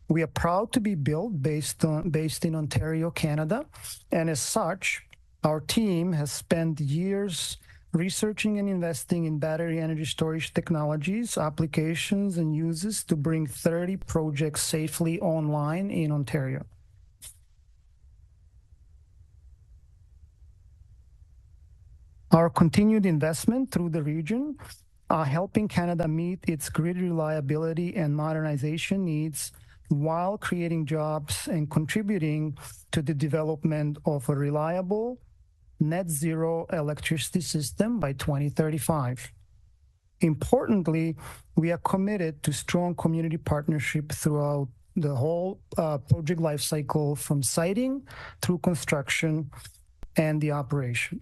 We are proud to be based in Ontario, Canada. And as such, our team has spent years researching and investing in battery energy storage technologies, applications, and uses to bring 30 projects safely online in Ontario. Our continued investment through the region are helping Canada meet its grid reliability and modernization needs while creating jobs and contributing to the development of a reliable net zero electricity system by 2035. Importantly, we are committed to strong community partnership throughout the whole project lifecycle, from siting through construction and the operation.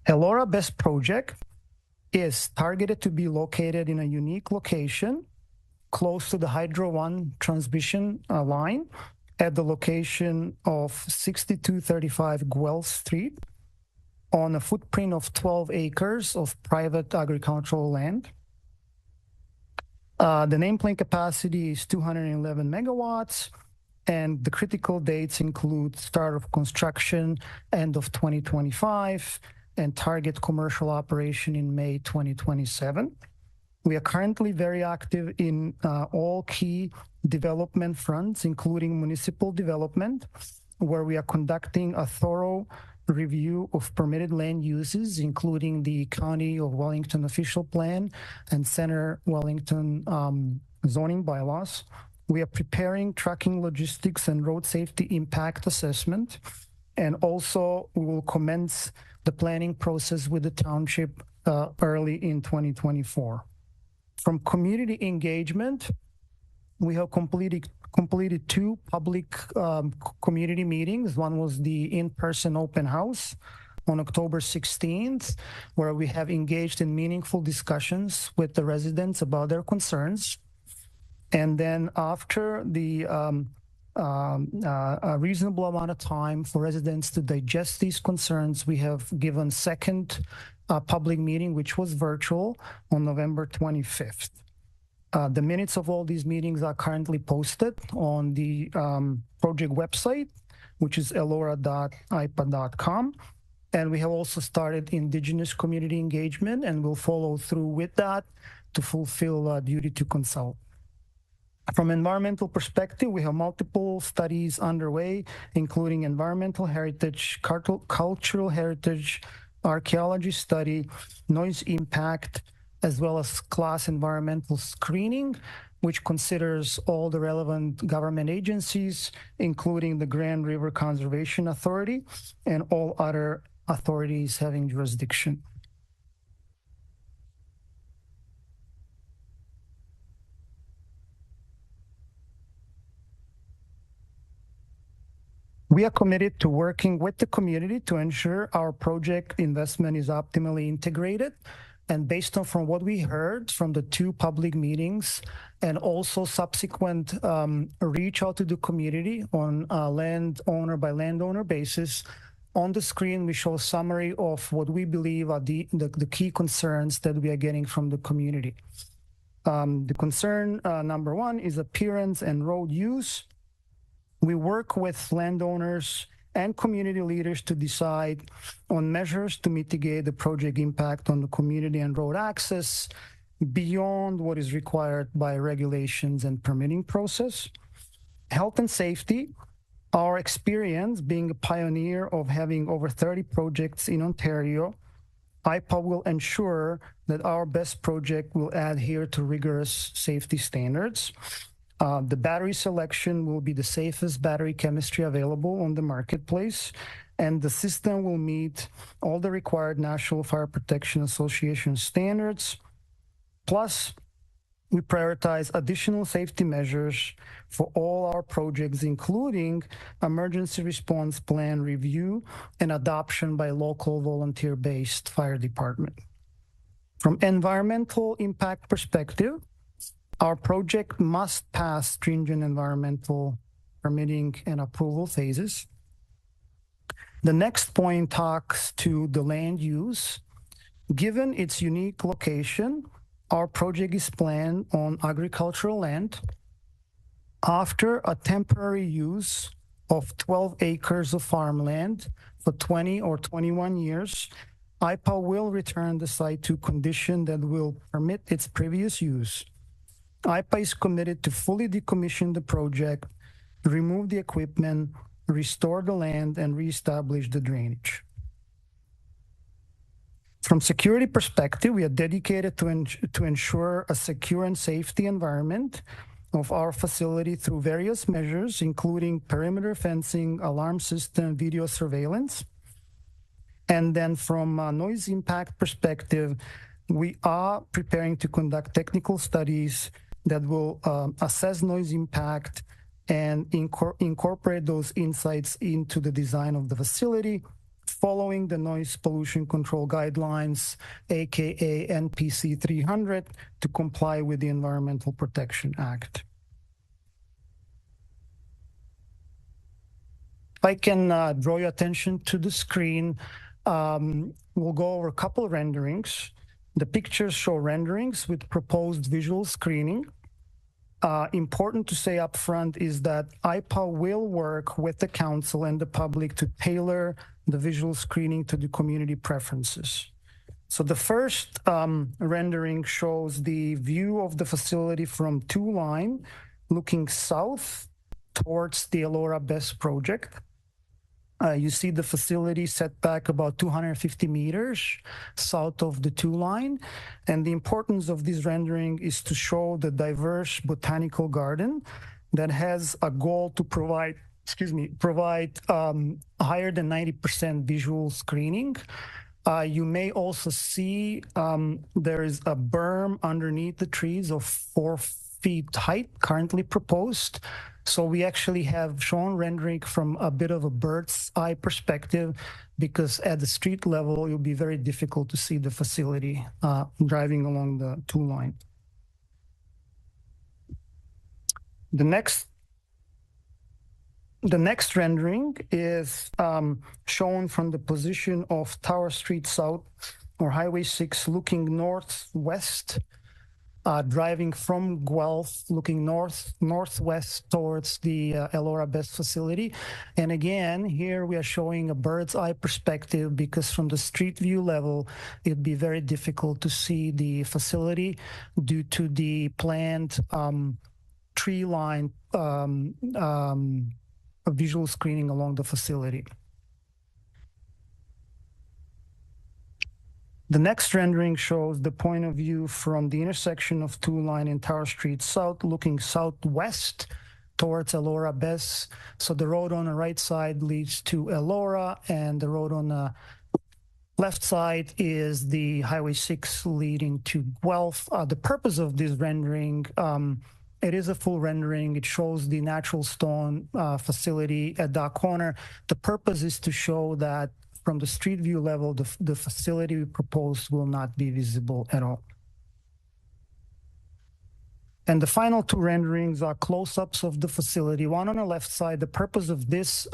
Elora BESS project is targeted to be located in a unique location close to the Hydro One transmission line at the location of 6235 Guelph Street on a footprint of 12 acres of private agricultural land. The nameplate capacity is 211 megawatts, and the critical dates include start of construction, end of 2025, and target commercial operation in May 2027. We are currently very active in all key development fronts, including municipal development, where we are conducting a thorough review of permitted land uses, including the County of Wellington official plan and Center Wellington zoning bylaws. We are preparing trucking logistics and road safety impact assessment. And also we will commence the planning process with the township early in 2024. From community engagement, we have completed 2 public community meetings. One was the in-person open house on October 16th, where we have engaged in meaningful discussions with the residents about their concerns. And then after the a reasonable amount of time for residents to digest these concerns, we have given second public meeting, which was virtual, on November 25th. The minutes of all these meetings are currently posted on the project website, which is elora.ipa.com. And we have also started Indigenous community engagement, and we'll follow through with that to fulfill duty to consult. From environmental perspective, we have multiple studies underway, including environmental heritage, cultural heritage, archaeology study, noise impact, as well as class environmental screening, which considers all the relevant government agencies, including the Grand River Conservation Authority and all other authorities having jurisdiction. We are committed to working with the community to ensure our project investment is optimally integrated. And based on from what we heard from the 2 public meetings and also subsequent reach out to the community on a landowner by landowner basis, on the screen we show a summary of what we believe are the key concerns that we are getting from the community. The concern number 1 is appearance and road use. We work with landowners and community leaders to decide on measures to mitigate the project impact on the community and road access beyond what is required by regulations and permitting process. Health and safety. Our experience being a pioneer of having over 30 projects in Ontario, IPA will ensure that our best project will adhere to rigorous safety standards. The battery selection will be the safest battery chemistry available on the marketplace, and the system will meet all the required National Fire Protection Association standards. Plus, we prioritize additional safety measures for all our projects, including emergency response plan review and adoption by local volunteer-based fire department. From environmental impact perspective, our project must pass stringent environmental permitting and approval phases. The next point talks to the land use. Given its unique location, our project is planned on agricultural land. After a temporary use of 12 acres of farmland for 20 or 21 years, IPA will return the site to condition that will permit its previous use. IPA is committed to fully decommission the project, remove the equipment, restore the land, and reestablish the drainage. From security perspective, we are dedicated to ensure a secure and safety environment of our facility through various measures, including perimeter fencing, alarm system, video surveillance. And then from a noise impact perspective, we are preparing to conduct technical studies that will assess noise impact and incorporate those insights into the design of the facility, following the noise pollution control guidelines, aka NPC 300, to comply with the Environmental Protection Act. If I can draw your attention to the screen, we'll go over a couple of renderings. The pictures show renderings with proposed visual screening. Important to say up front is that IPA will work with the council and the public to tailor the visual screening to the community preferences. So the first rendering shows the view of the facility from 2 Line, looking south towards the Elora BESS project. You see the facility set back about 250 meters south of the 2 Line. And the importance of this rendering is to show the diverse botanical garden that has a goal to provide higher than 90% visual screening. You may also see there is a berm underneath the trees of 4 feet height currently proposed. So we actually have shown rendering from a bit of a bird's eye perspective, because at the street level, it'll be very difficult to see the facility driving along the 2 Line. The next rendering is shown from the position of Tower Street South or Highway 6 looking northwest, driving from Guelph, looking northwest towards the Elora BESS facility. And again, here we are showing a bird's eye perspective, because from the street view level, it'd be very difficult to see the facility due to the planned tree line visual screening along the facility. The next rendering shows the point of view from the intersection of 2 Line and Tower Street South, looking southwest towards Elora BESS. So the road on the right side leads to Elora, and the road on the left side is the Highway 6 leading to Guelph. The purpose of this rendering It is a full rendering. It shows the natural stone facility at that corner. The purpose is to show that from the street view level, the facility we proposed will not be visible at all. And the final two renderings are close-ups of the facility. One on the left side, the purpose of this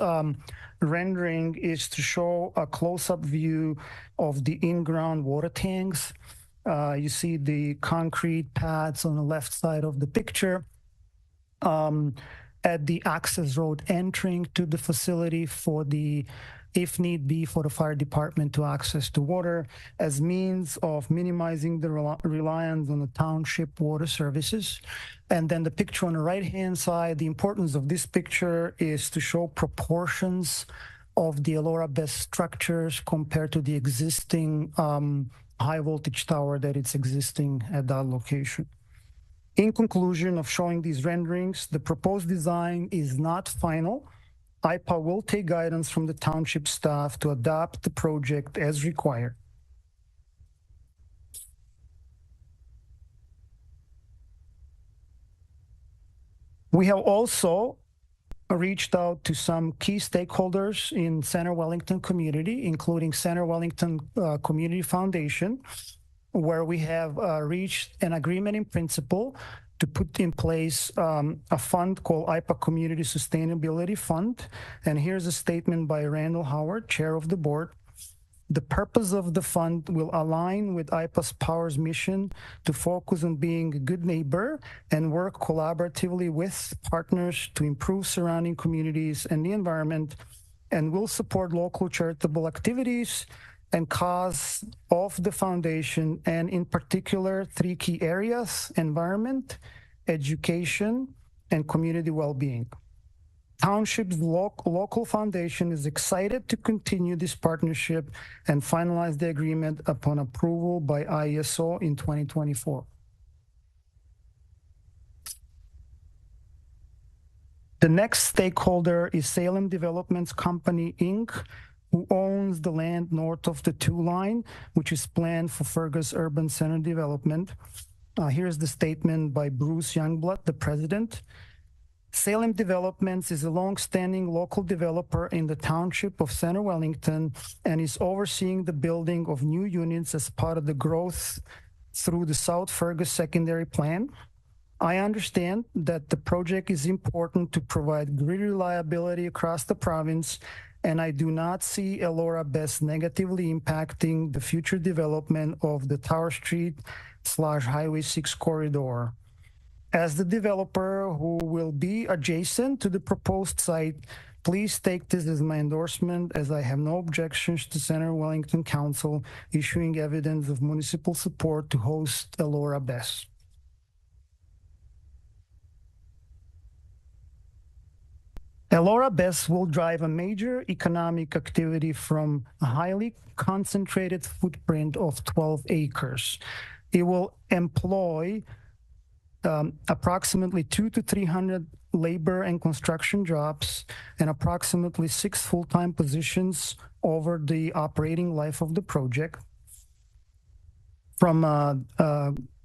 rendering is to show a close-up view of the in-ground water tanks. You see the concrete pads on the left side of the picture. At the access road entering to the facility for the, if need be, for the fire department to access the water as means of minimizing the reliance on the township water services. And then the picture on the right-hand side, the importance of this picture is to show proportions of the Elora BESS structures compared to the existing high voltage tower that it's existing at that location. In conclusion of showing these renderings, the proposed design is not final. IPA will take guidance from the township staff to adapt the project as required. We have also reached out to some key stakeholders in Center Wellington community, including Center Wellington Community Foundation, where we have reached an agreement in principle to put in place a fund called IPA Community Sustainability Fund. And here's a statement by Randall Howard, chair of the board. The purpose of the fund will align with IPA's Power's mission to focus on being a good neighbor and work collaboratively with partners to improve surrounding communities and the environment, and will support local charitable activities and cause of the foundation, and in particular, three key areas: environment, education, and community well-being. Township's local foundation is excited to continue this partnership and finalize the agreement upon approval by IESO in 2024. The next stakeholder is Salem Developments Company, Inc., who owns the land north of the 2 line, which is planned for Fergus Urban Center development. Here's the statement by Bruce Youngblood, the president. Salem Developments is a long-standing local developer in the township of Center Wellington and is overseeing the building of new units as part of the growth through the South Fergus Secondary Plan. I understand that the project is important to provide grid reliability across the province, and I do not see Elora BESS negatively impacting the future development of the Tower Street/Highway 6 corridor. As the developer who will be adjacent to the proposed site, please take this as my endorsement, as I have no objections to Center Wellington Council issuing evidence of municipal support to host Elora BESS. Elora BESS will drive a major economic activity from a highly concentrated footprint of 12 acres. It will employ approximately 200 to 300 labor and construction jobs and approximately 6 full-time positions over the operating life of the project. From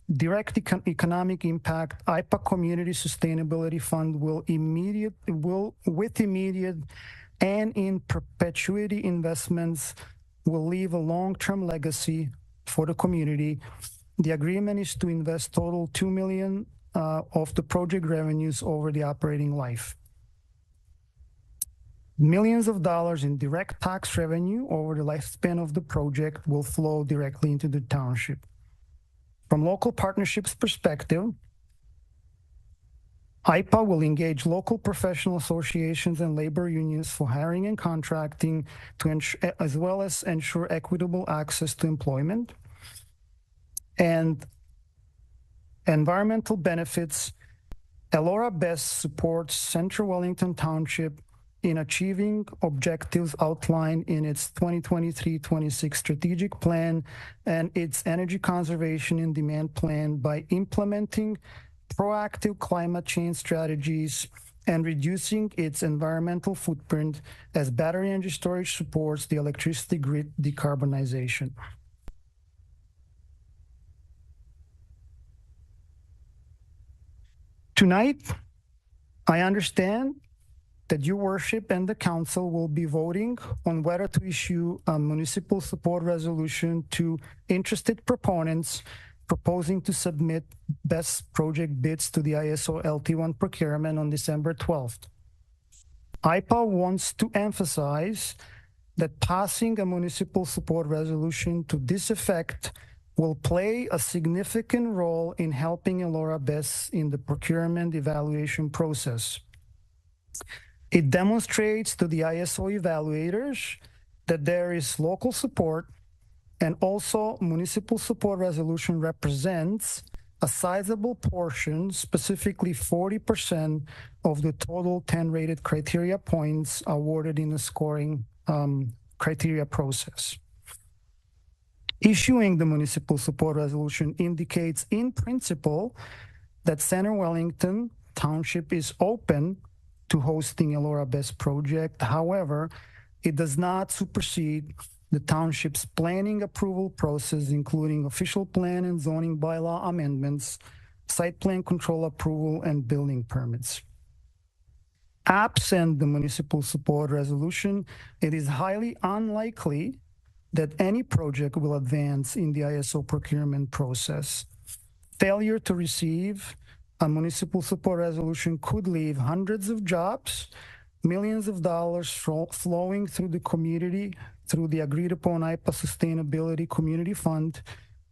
direct economic impact, IPA Community Sustainability Fund will with immediate and in perpetuity investments will leave a long-term legacy for the community. The agreement is to invest total $2 million of the project revenues over the operating life. Millions of dollars in direct tax revenue over the lifespan of the project will flow directly into the township. From local partnerships perspective, IPA will engage local professional associations and labor unions for hiring and contracting to ensure, as well as ensure equitable access to employment. And environmental benefits, Elora BESS supports Central Wellington Township in achieving objectives outlined in its 2023-26 strategic plan and its energy conservation and demand plan by implementing proactive climate change strategies and reducing its environmental footprint as battery energy storage supports the electricity grid decarbonization. Tonight, I understand that your worship and the council will be voting on whether to issue a municipal support resolution to interested proponents proposing to submit best project bids to the ISO LT1 procurement on December 12th. IPA wants to emphasize that passing a municipal support resolution to this effect will play a significant role in helping Elora BESS in the procurement evaluation process. It demonstrates to the ISO evaluators that there is local support, and also municipal support resolution represents a sizable portion, specifically 40% of the total 10 rated criteria points awarded in the scoring criteria process. Issuing the municipal support resolution indicates in principle that Center Wellington Township is open to hosting Elora BESS project. However, it does not supersede the township's planning approval process, including official plan and zoning bylaw amendments, site plan control approval, and building permits. Absent the municipal support resolution, it is highly unlikely that any project will advance in the ISO procurement process. Failure to receive a municipal support resolution could leave hundreds of jobs, millions of dollars flowing through the community, through the agreed upon IPA Sustainability Community Fund,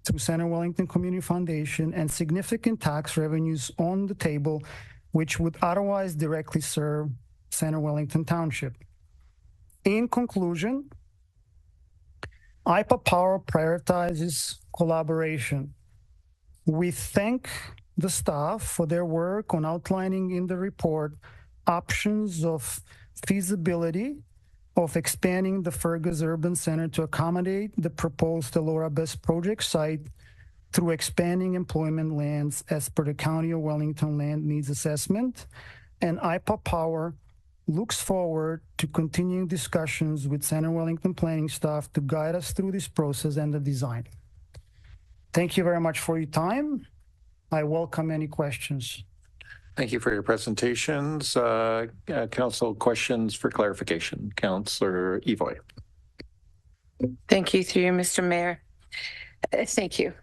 through Center Wellington Community Foundation, and significant tax revenues on the table, which would otherwise directly serve Center Wellington Township. In conclusion, IPA Power prioritizes collaboration. We thank the staff for their work on outlining in the report options of feasibility of expanding the Fergus Urban Center to accommodate the proposed Elora BESS project site through expanding employment lands as per the County of Wellington Land Needs Assessment. And IPA Power looks forward to continuing discussions with Center Wellington planning staff to guide us through this process and the design. Thank you very much for your time. I welcome any questions. Thank you for your presentations. Council, questions for clarification. Councillor Evoy. Thank you, through you, Mr. Mayor. Thank you.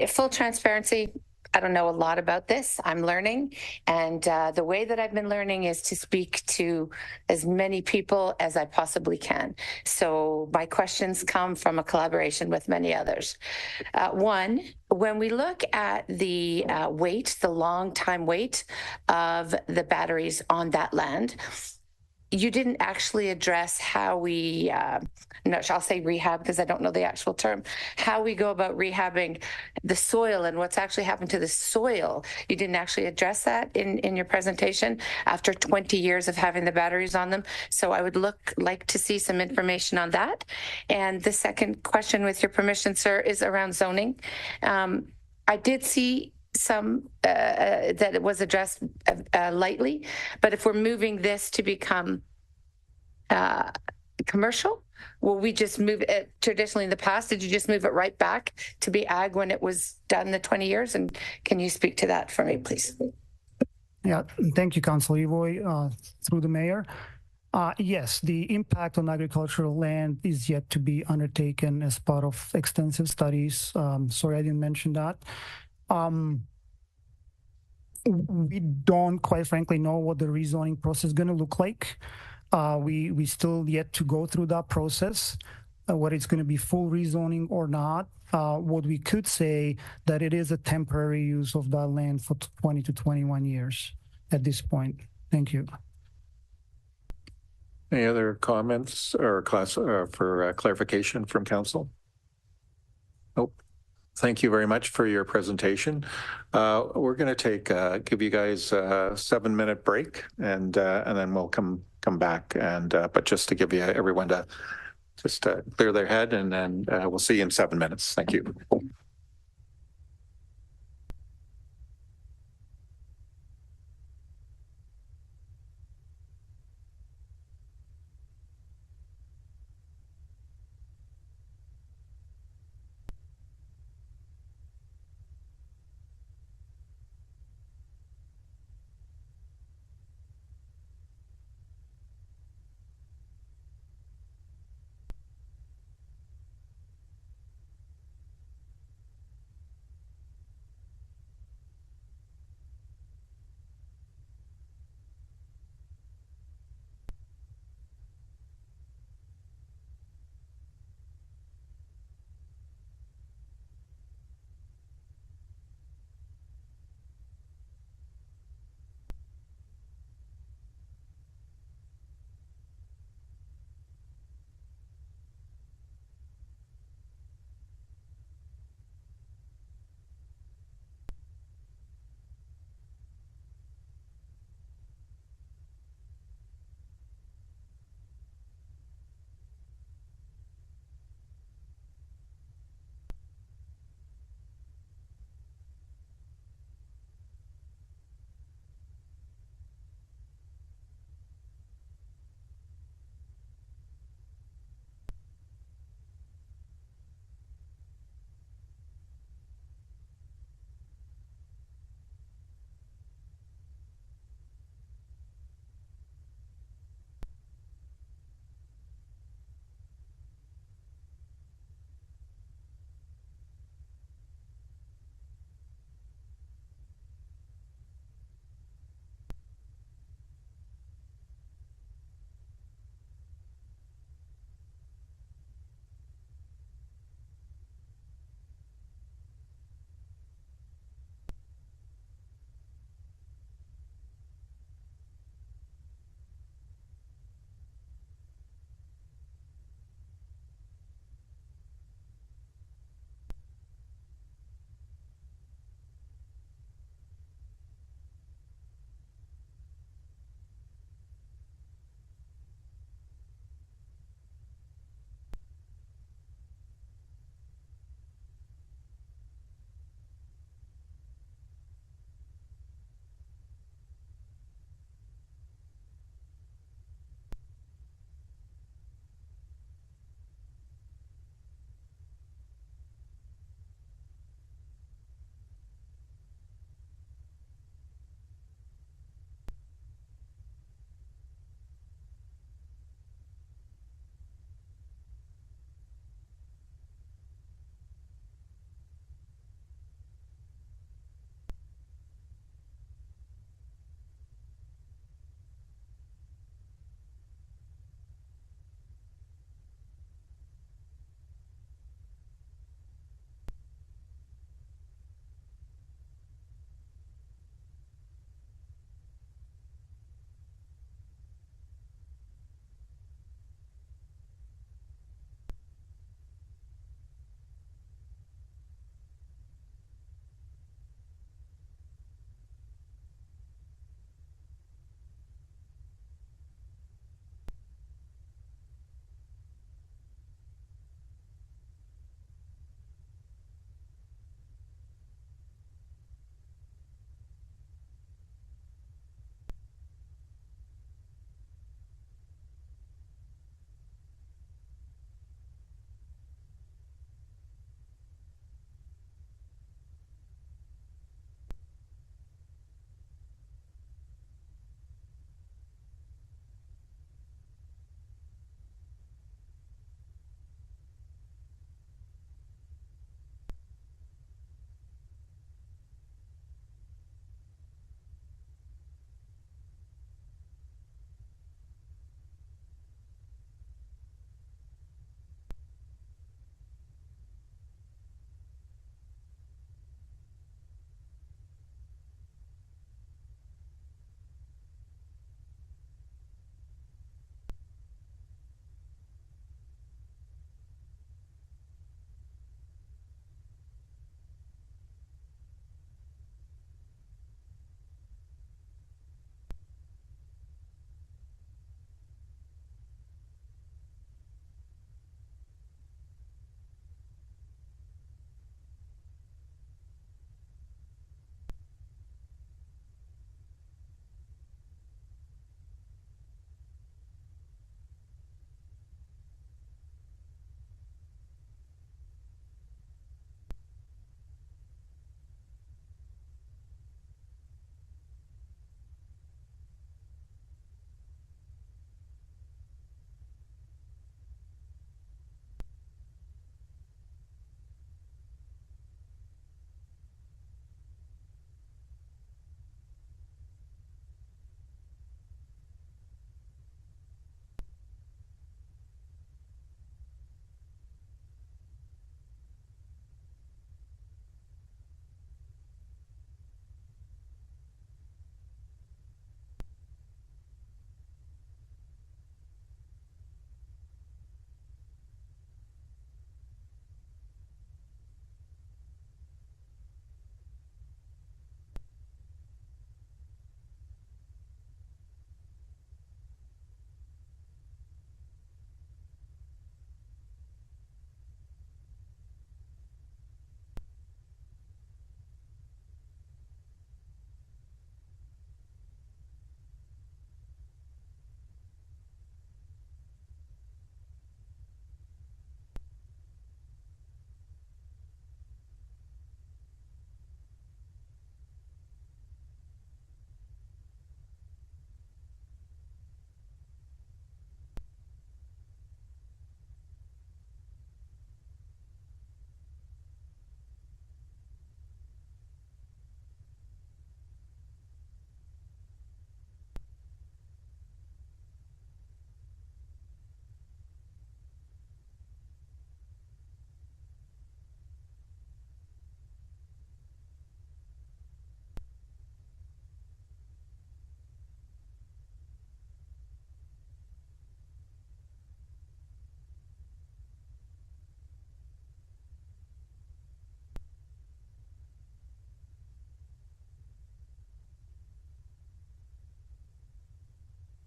Full transparency, I don't know a lot about this. I'm learning. And the way that I've been learning is to speak to as many people as I possibly can. So my questions come from a collaboration with many others. One, when we look at the wait, the long time wait of the batteries on that land, you didn't actually address how we, I'll say rehab because I don't know the actual term, how we go about rehabbing the soil and what's actually happened to the soil. You didn't actually address that in your presentation after 20 years of having the batteries on them. So I would like to see some information on that. And the second question, with your permission, sir, is around zoning. I did see some that it was addressed lightly, but if we're moving this to become commercial, will we just move it? Traditionally in the past, did you just move it right back to be ag when it was done the 20 years? And can you speak to that for me, please? Yeah, thank you, Councillor Evoy, through the mayor. Yes, the impact on agricultural land is yet to be undertaken as part of extensive studies. Sorry, I didn't mention that. We don't quite frankly know what the rezoning process is going to look like. We still yet to go through that process, whether it's going to be full rezoning or not. What we could say that it is a temporary use of that land for 20 to 21 years at this point. Thank you. Any other comments or for clarification from council? Nope. Thank you very much for your presentation. We're going to give you guys a 7-minute break, and then we'll come back. And but just to give you everyone to just clear their head, and then we'll see you in 7 minutes. Thank you.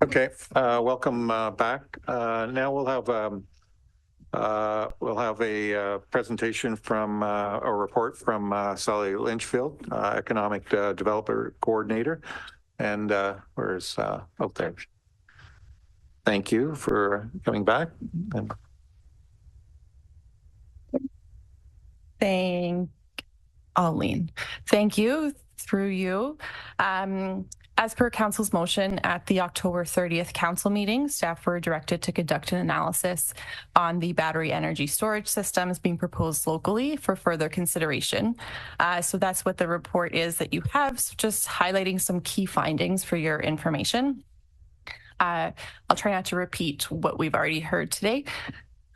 Okay, welcome back. Now we'll have a presentation from a report from Sally Lynchfield, Economic Developer Coordinator. And where's out there? Thank you for coming back. Thank you through you. As per Council's motion at the October 30th Council meeting, staff were directed to conduct an analysis on the battery energy storage systems being proposed locally for further consideration. So that's what the report is that you have, so just highlighting some key findings for your information. I'll try not to repeat what we've already heard today.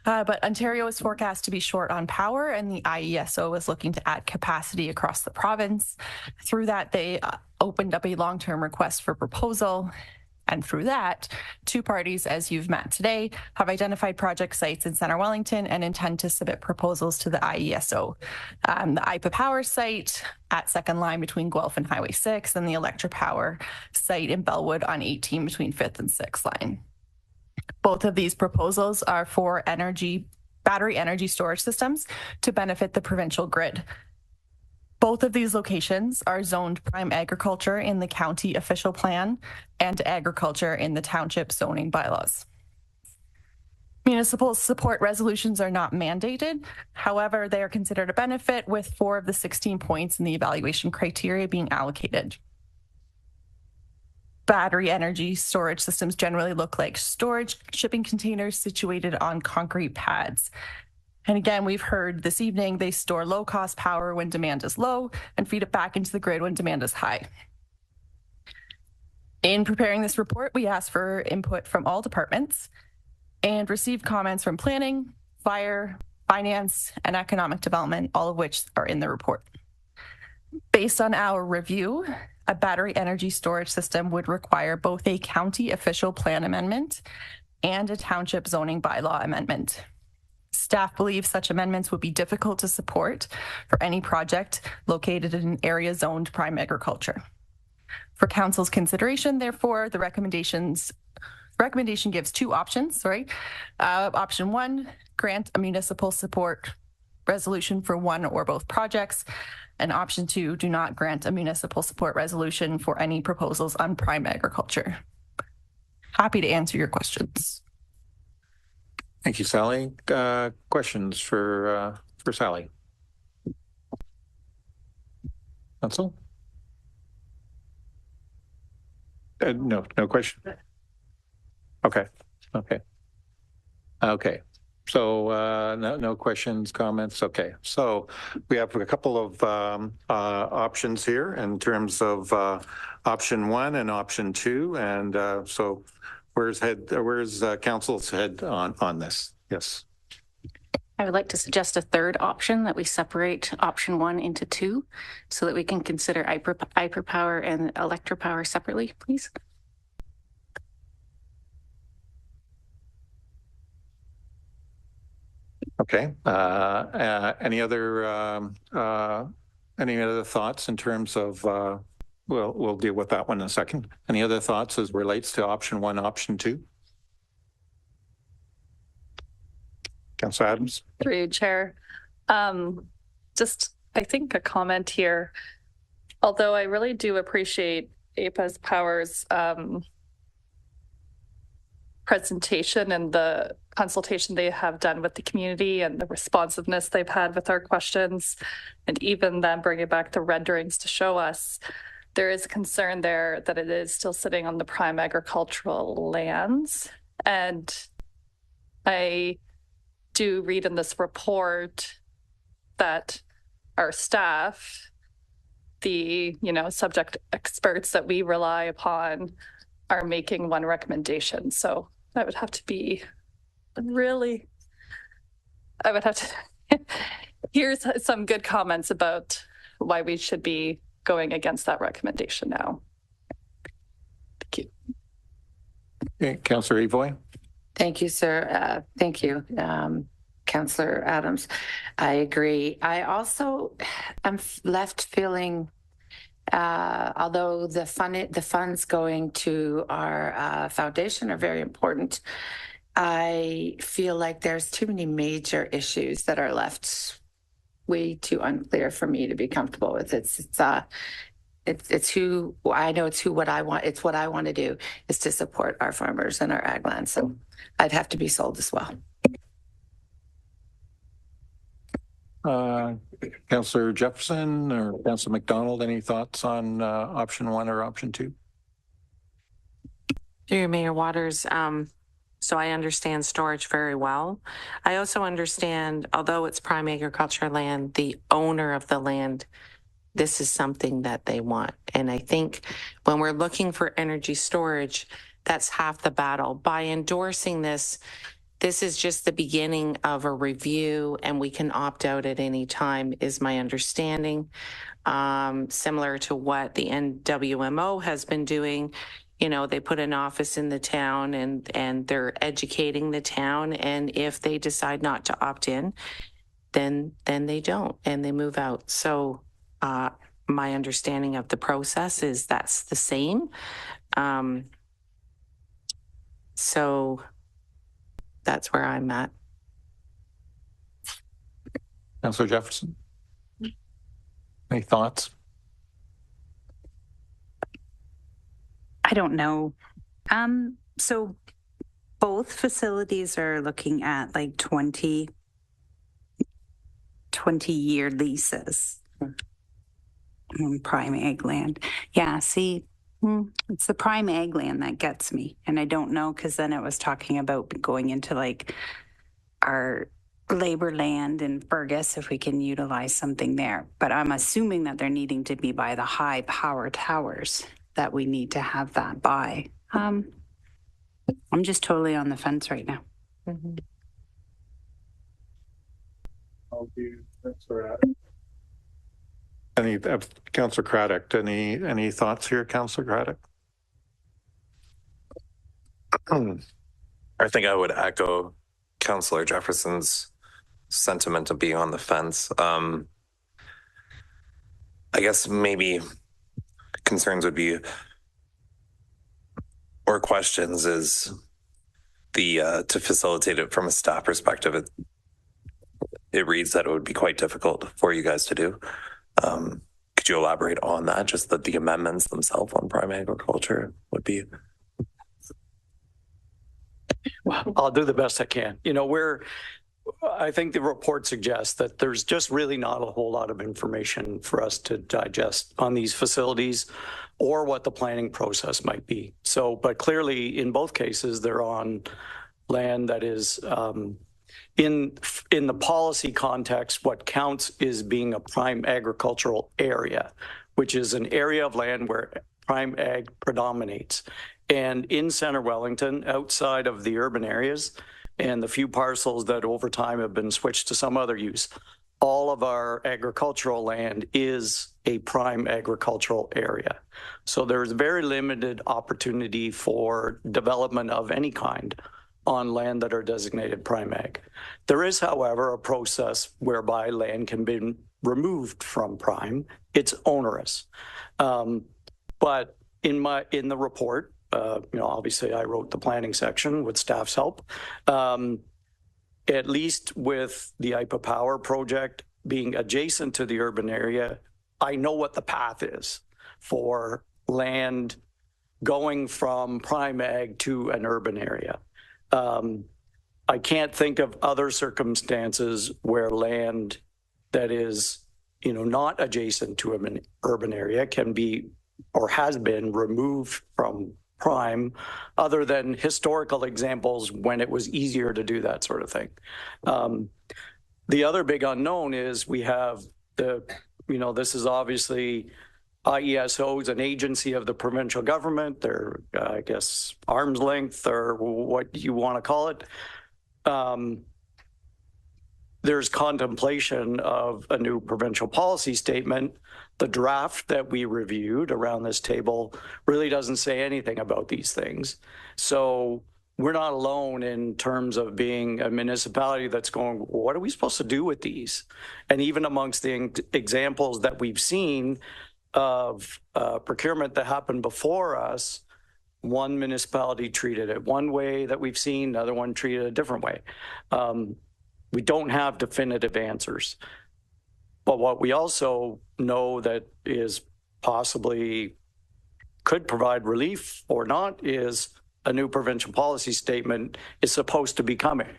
But Ontario is forecast to be short on power, and the IESO is looking to add capacity across the province. Through that, they opened up a long-term request for proposal. And through that, two parties, as you've met today, have identified project sites in Centre Wellington and intend to submit proposals to the IESO. The IPA Power site at Second Line between Guelph and Highway 6, and the Electropower site in Bellwood on 18 between 5th and 6th Line. Both of these proposals are for battery energy storage systems to benefit the provincial grid. Both of these locations are zoned prime agriculture in the county official plan and agriculture in the township zoning bylaws. Municipal support resolutions are not mandated. However, they are considered a benefit, with 4 of the 16 points in the evaluation criteria being allocated. Battery energy storage systems generally look like storage shipping containers situated on concrete pads. And again, we've heard this evening, they store low-cost power when demand is low and feed it back into the grid when demand is high. In preparing this report, we asked for input from all departments and received comments from planning, fire, finance, and economic development, all of which are in the report. Based on our review, a battery energy storage system would require both a county official plan amendment and a township zoning bylaw amendment. Staff believes such amendments would be difficult to support for any project located in an area zoned prime agriculture. For Council's consideration, therefore, the recommendation gives 2 options. Option 1, grant a municipal support resolution for one or both projects. And option 2, do not grant a municipal support resolution for any proposals on prime agriculture. Happy to answer your questions. Thank you, Sally. Questions for Sally? Council? No question. Okay. So no questions, comments. Okay. So we have a couple of options here in terms of option 1 and option 2. And so where's council's head on this? Yes. I would like to suggest a third option, that we separate option 1 into 2 so that we can consider IPA Power and Electropower separately, please. Okay. Any other thoughts in terms of? We'll deal with that one in a second. Any other thoughts as relates to option 1, option 2? Councillor Adams. Through you, Chair. Just, I think a comment here. Although I really do appreciate IPA Power's presentation and the consultation they have done with the community and the responsiveness they've had with our questions, and even then bringing back the renderings to show us, there is concern there that it is still sitting on the prime agricultural lands. And I do read in this report that our staff, the subject experts that we rely upon, are making one recommendation. So I would have to be here's some good comments about why we should be going against that recommendation now. Thank you. Okay, Councillor Evoy. Thank you, sir. Thank you, Councillor Adams. I agree. I also am left feeling Although the funds going to our foundation are very important, I feel like there's too many major issues that are left way too unclear for me to be comfortable with. It's who I know. It's what I want. It's what I want to do is to support our farmers and our ag land. So I'd have to be sold as well. Councillor Jefferson or Councillor McDonald, any thoughts on option 1 or option 2? Through Mayor Waters, so I understand storage very well. I also understand, although it's prime agriculture land, the owner of the land, this is something that they want. And I think when we're looking for energy storage, that's half the battle. By endorsing this, this is just the beginning of a review, and we can opt out at any time, is my understanding. Similar to what the NWMO has been doing. You know, they put an office in the town and they're educating the town. And if they decide not to opt in, then they don't and they move out. So my understanding of the process is that's the same. So that's where I'm at. Councillor Jefferson, any thoughts? I don't know. So both facilities are looking at like 20-year leases. Prime ag land. Yeah, see, it's the prime ag land that gets me. And I don't know, because then it was talking about going into like our labor land in Fergus, if we can utilize something there. But I'm assuming that they're needing to be by the high power towers that we need to have that by. I'm just totally on the fence right now. Mm-hmm. Councillor Craddock, any thoughts here, Councillor Craddock? I think I would echo Councillor Jefferson's sentiment of being on the fence. I guess maybe concerns would be, or questions is the to facilitate it from a staff perspective. It reads that it would be quite difficult for you guys to do. Could you elaborate on that? Just that the amendments themselves on prime agriculture would be. Well, I'll do the best I can. You know, I think the report suggests that there's just really not a whole lot of information for us to digest on these facilities or what the planning process might be. So, but clearly in both cases, they're on land that is in the policy context, what counts is being a prime agricultural area, which is an area of land where prime ag predominates. And in Center Wellington, outside of the urban areas and the few parcels that over time have been switched to some other use, all of our agricultural land is a prime agricultural area. So there's very limited opportunity for development of any kind on land that are designated prime ag. There is, however, a process whereby land can be removed from prime. It's onerous. But in the report, obviously I wrote the planning section with staff's help. At least with the IPA Power project being adjacent to the urban area, I know what the path is for land going from prime ag to an urban area. I can't think of other circumstances where land that is, not adjacent to an urban area can be or has been removed from prime, other than historical examples when it was easier to do that sort of thing. The other big unknown is we have this is obviously IESO is an agency of the provincial government. They're, I guess, arm's length or what you want to call it. There's contemplation of a new provincial policy statement. The draft that we reviewed around this table really doesn't say anything about these things. So we're not alone in terms of being a municipality that's going, what are we supposed to do with these? And even amongst the examples that we've seen, of procurement that happened before us, one municipality treated it one way that we've seen, another one treated a different way. We don't have definitive answers. But what we also know that is possibly could provide relief or not is a new provincial policy statement is supposed to be coming.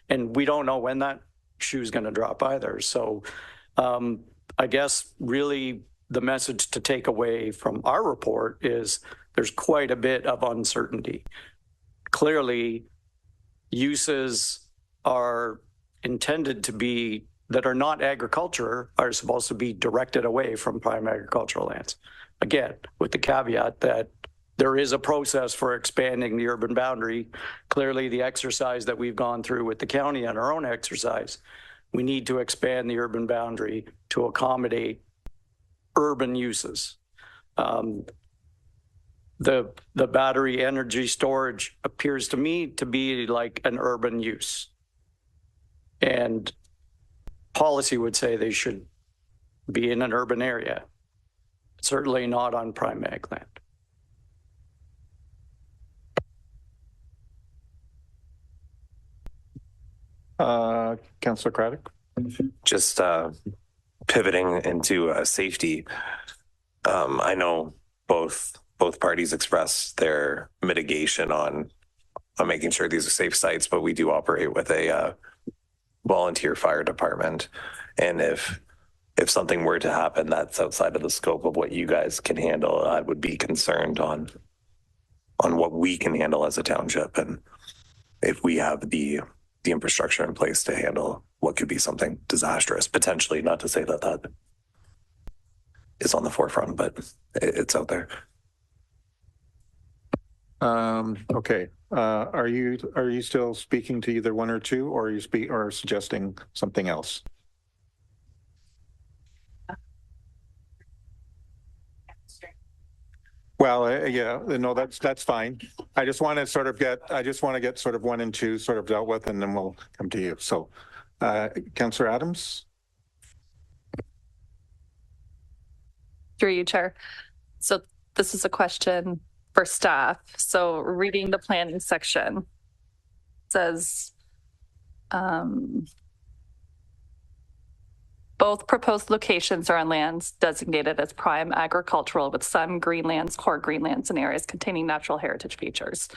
And we don't know when that shoe is going to drop either. So I guess really the message to take away from our report is there's quite a bit of uncertainty. Clearly, uses are intended to be that are not agriculture are supposed to be directed away from prime agricultural lands. Again, with the caveat that there is a process for expanding the urban boundary. Clearly, the exercise that we've gone through with the county and our own exercise, we need to expand the urban boundary to accommodate urban uses. The battery energy storage appears to me to be like an urban use. And policy would say they should be in an urban area, certainly not on prime ag land. Councillor Craddock. Just pivoting into safety. I know both parties express their mitigation on making sure these are safe sites, but we do operate with a volunteer fire department, and if something were to happen that's outside of the scope of what you guys can handle, I would be concerned on what we can handle as a township, and if we have the infrastructure in place to handle what could be something disastrous, potentially. Not to say that is on the forefront, but it's out there. Okay. Are you still speaking to either one or two, or are you suggesting something else? Well, yeah, no, that's fine. I just want to get sort of one and two sort of dealt with, and then we'll come to you. So, Councillor Adams. Through you, Chair. So this is a question for staff. So reading the planning section, it says, both proposed locations are on lands designated as prime agricultural with some greenlands, core greenlands, and areas containing natural heritage features.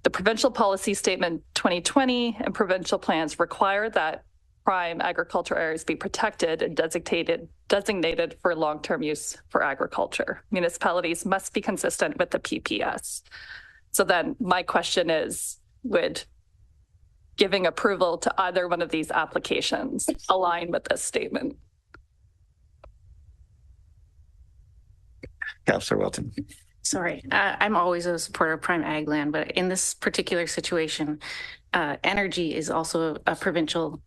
The provincial policy statement 2020 and provincial plans require that prime agriculture areas be protected and designated for long-term use for agriculture. Municipalities must be consistent with the PPS. So then my question is, would giving approval to either one of these applications align with this statement? Councillor Wilton. Sorry, I'm always a supporter of prime ag land, but in this particular situation, energy is also a provincial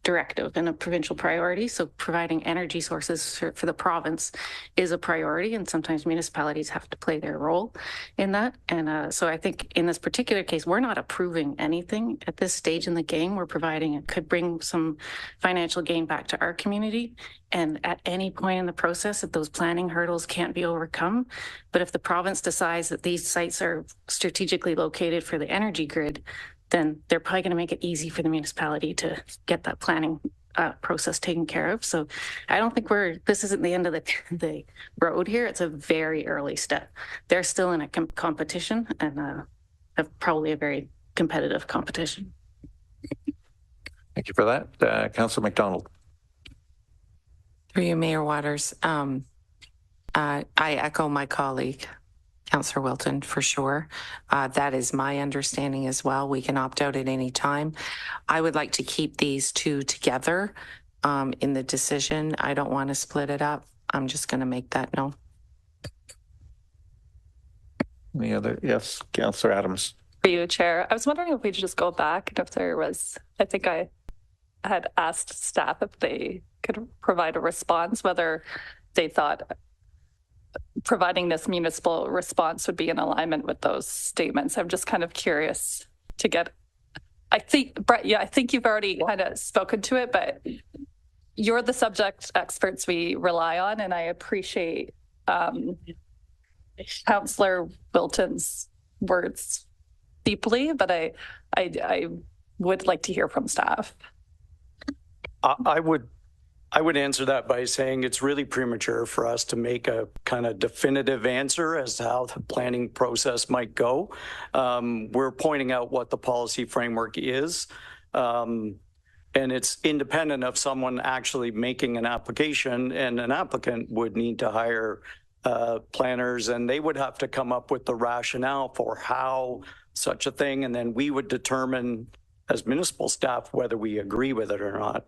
directive and a provincial priority. So providing energy sources for the province is a priority, and sometimes municipalities have to play their role in that. And so I think in this particular case, we're not approving anything at this stage in the game. We're providing, it could bring some financial gain back to our community. And at any point in the process, if those planning hurdles can't be overcome, but if the province decides that these sites are strategically located for the energy grid, then they're probably going to make it easy for the municipality to get that planning process taken care of. So I don't think this isn't the end of the road here. It's a very early step. They're still in a competition, and probably a very competitive competition. Thank you for that. Councillor McDonald. Through you, Mayor Waters. I echo my colleague, Councillor Wilton, for sure. That is my understanding as well. We can opt out at any time. I would like to keep these two together in the decision. I don't want to split it up. I'm just going to make that known. Any other? Yes, Councillor Adams. For you, Chair. I was wondering if we could just go back and if there was, I think I had asked staff if they could provide a response, whether they thought providing this municipal response would be in alignment with those statements. I'm just kind of curious to get, I think, Brett, yeah, I think you've already kind of spoken to it, but you're the subject experts we rely on, and I appreciate Councillor Wilton's words deeply, but I would like to hear from staff. I would answer that by saying it's really premature for us to make a kind of definitive answer as to how the planning process might go. We're pointing out what the policy framework is. And it's independent of someone actually making an application, and an applicant would need to hire planners, and they would have to come up with the rationale for how such a thing, and then we would determine as municipal staff whether we agree with it or not.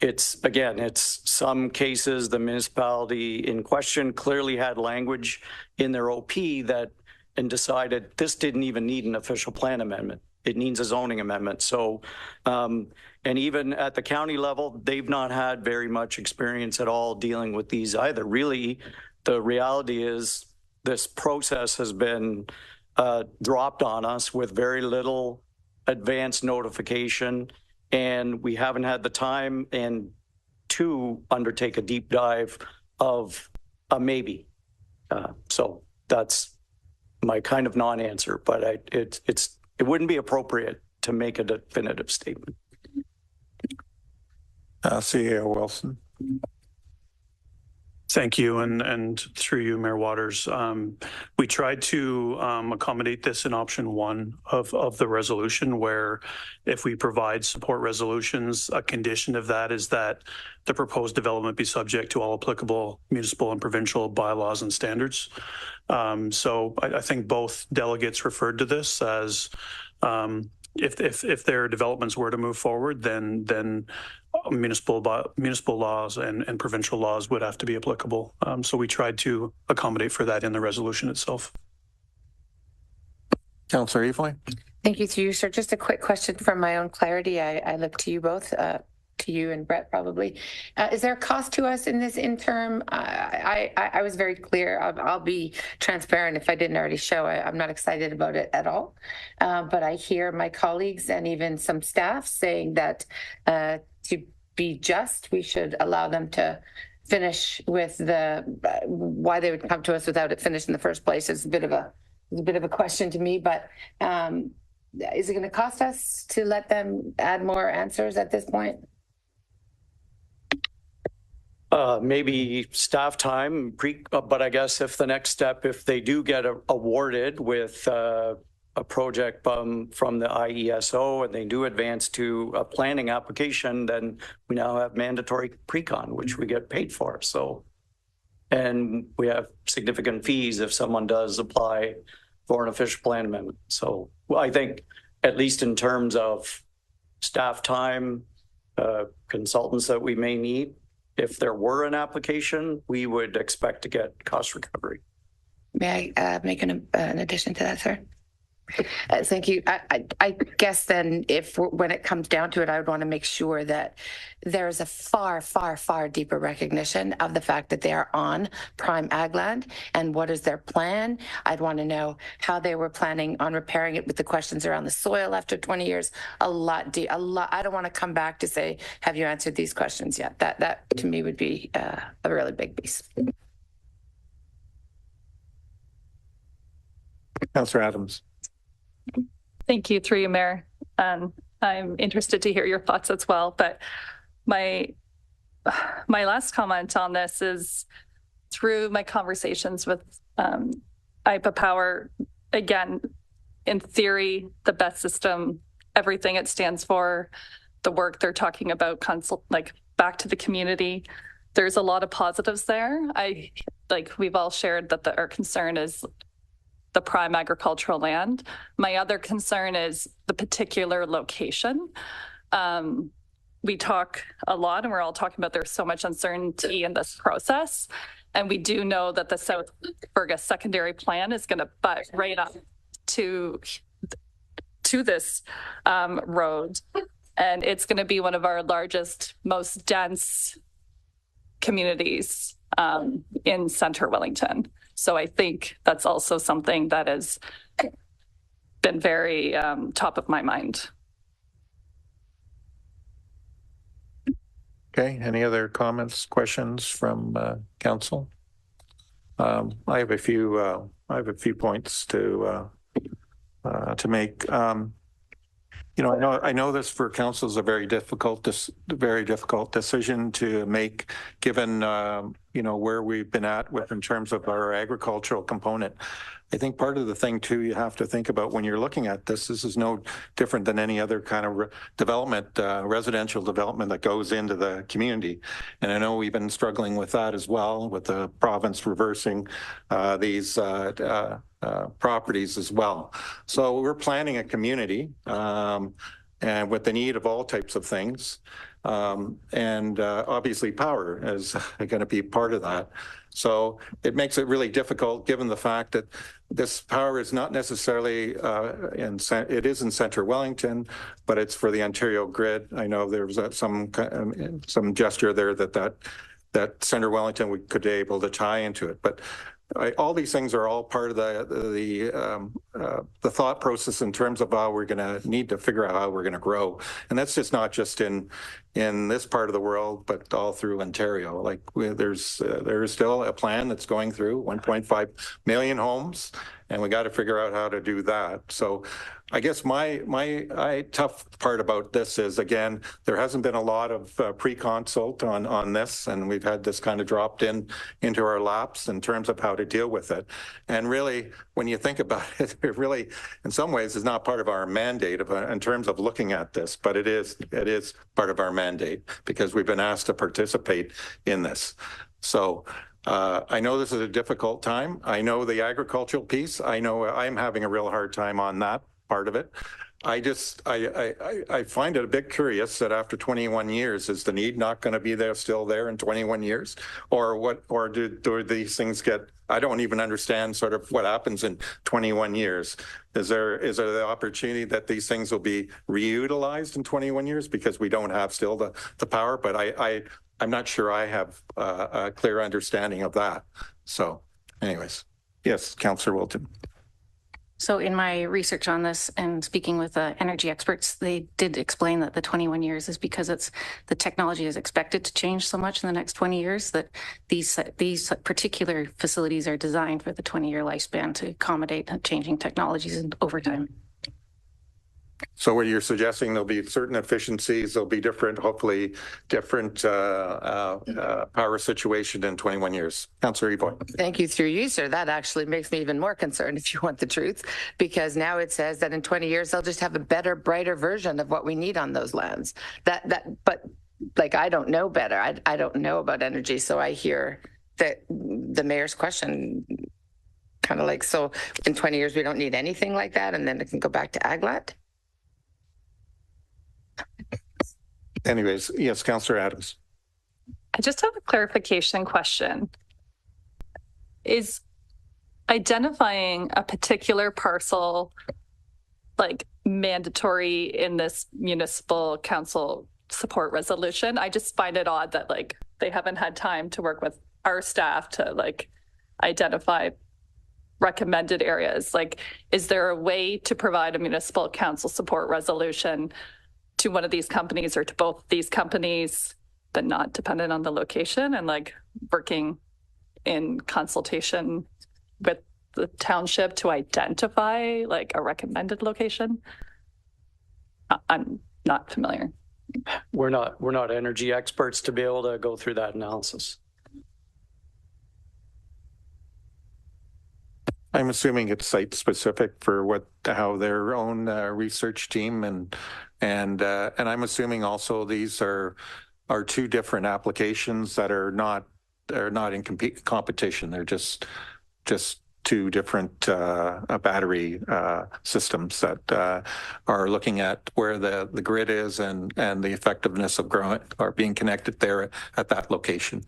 It's some cases the municipality in question clearly had language in their OP that and decided this didn't even need an official plan amendment. It needs a zoning amendment. So, and even at the county level, they've not had very much experience at all dealing with these either. Really, the reality is this process has been dropped on us with very little advance notification, and we haven't had the time and to undertake a deep dive of a maybe. So that's my kind of non-answer, but it wouldn't be appropriate to make a definitive statement. CEO Wilson. Thank you, and through you, Mayor Waters. We tried to accommodate this in option 1 of the resolution, where if we provide support resolutions, a condition of that is that the proposed development be subject to all applicable municipal and provincial bylaws and standards. So I think both delegates referred to this as if their developments were to move forward, then municipal laws and provincial laws would have to be applicable. So we tried to accommodate for that in the resolution itself. Councillor Evelyn. Thank you, through you, sir. Just a quick question for my own clarity. I look to you both, to you and Brett probably. Is there a cost to us in this interim? I was very clear. I'll be transparent if I didn't already show. I'm not excited about it at all. But I hear my colleagues and even some staff saying that to be just, we should allow them to finish with why they would come to us without it finished in the first place. It's a bit of a question to me, but is it going to cost us to let them add more answers at this point? Maybe staff time, but I guess if the next step, if they do get awarded with a project from the IESO and they do advance to a planning application, then we now have mandatory pre-con, which we get paid for. So, and we have significant fees if someone does apply for an official plan amendment. So well, I think at least in terms of staff time, consultants that we may need, if there were an application, we would expect to get cost recovery. May I make an addition to that, sir? Thank you. I guess then when it comes down to it, I would want to make sure that there's a far, far, far deeper recognition of the fact that they are on prime ag land and what is their plan. I'd want to know how they were planning on repairing it with the questions around the soil after 20 years. A lot. I don't want to come back to say, have you answered these questions yet? That to me would be a really big piece. Councillor Adams. Thank you, through you, Mayor. I'm interested to hear your thoughts as well. But my last comment on this is through my conversations with IPA Power, again, in theory, the best system, everything it stands for, the work they're talking about, like back to the community. There's a lot of positives there. We've all shared that our concern is the prime agricultural land. My other concern is the particular location. We talk a lot and we're all talking about there's so much uncertainty in this process. And we do know that the South Fergus secondary plan is going to butt right up to this road. And it's going to be one of our largest, most dense communities in Centre Wellington. So I think that's also something that has been very top of my mind. Okay, any other comments, questions from council? I have a few points to make. I know this for council is a very difficult decision to make, given where we've been at with in terms of our agricultural component. I think part of the thing too you have to think about when you're looking at this is no different than any other kind of development, residential development that goes into the community. And I know we've been struggling with that as well, with the province reversing these properties as well. So we're planning a community and with the need of all types of things. Obviously power is going to be part of that. So it makes it really difficult given the fact that this power is not necessarily it is in Centre Wellington, but it's for the Ontario grid. I know there was some gesture there that Centre Wellington we could be able to tie into it, but all these things are all part of the thought process in terms of how we're going to need to figure out how we're going to grow, and that's just not just in this part of the world, but all through Ontario. Like there is still a plan that's going through 1.5 million homes, and we got to figure out how to do that. So I guess my tough part about this is, again, there hasn't been a lot of pre-consult on this, and we've had this kind of dropped into our laps in terms of how to deal with it. And really, when you think about it, it really, in some ways, is not part of our mandate in terms of looking at this, but it is part of our mandate because we've been asked to participate in this. So I know this is a difficult time. I know the agricultural piece. I know I'm having a real hard time on that part of it. I find it a bit curious that after 21 years, is the need not going to be still there in 21 years? Or what, or do these things get, I don't even understand sort of what happens in 21 years. Is there the opportunity that these things will be reutilized in 21 years because we don't have still the power? But I'm not sure I have a clear understanding of that. So anyways, yes, Councillor Wilton. So in my research on this and speaking with energy experts, they did explain that the 21 years is because the technology is expected to change so much in the next 20 years that these particular facilities are designed for the 20-year lifespan to accommodate changing technologies and over time. So what you're suggesting, there'll be certain efficiencies, there'll be hopefully different power situation in 21 years. Councillor Evoy. Thank you, through you, sir. That actually makes me even more concerned, if you want the truth, because now it says that in 20 years, they'll just have a better, brighter version of what we need on those lands. But like, I don't know better. I don't know about energy. So I hear that the mayor's question kind of like, so in 20 years, we don't need anything like that. And then it can go back to AgLat. Anyways, yes, Councillor Adams. I just have a clarification question. Is identifying a particular parcel like mandatory in this municipal council support resolution? I just find it odd that like they haven't had time to work with our staff to like identify recommended areas. Like, is there a way to provide a municipal council support resolution to one of these companies or to both these companies, but not dependent on the location, and like working in consultation with the township to identify like a recommended location? I'm not familiar. We're not energy experts to be able to go through that analysis. I'm assuming it's site specific for how their own research team and I'm assuming also these are two different applications that are not in competition. They're just two different battery systems that are looking at where the grid is and the effectiveness of growing or being connected there at that location.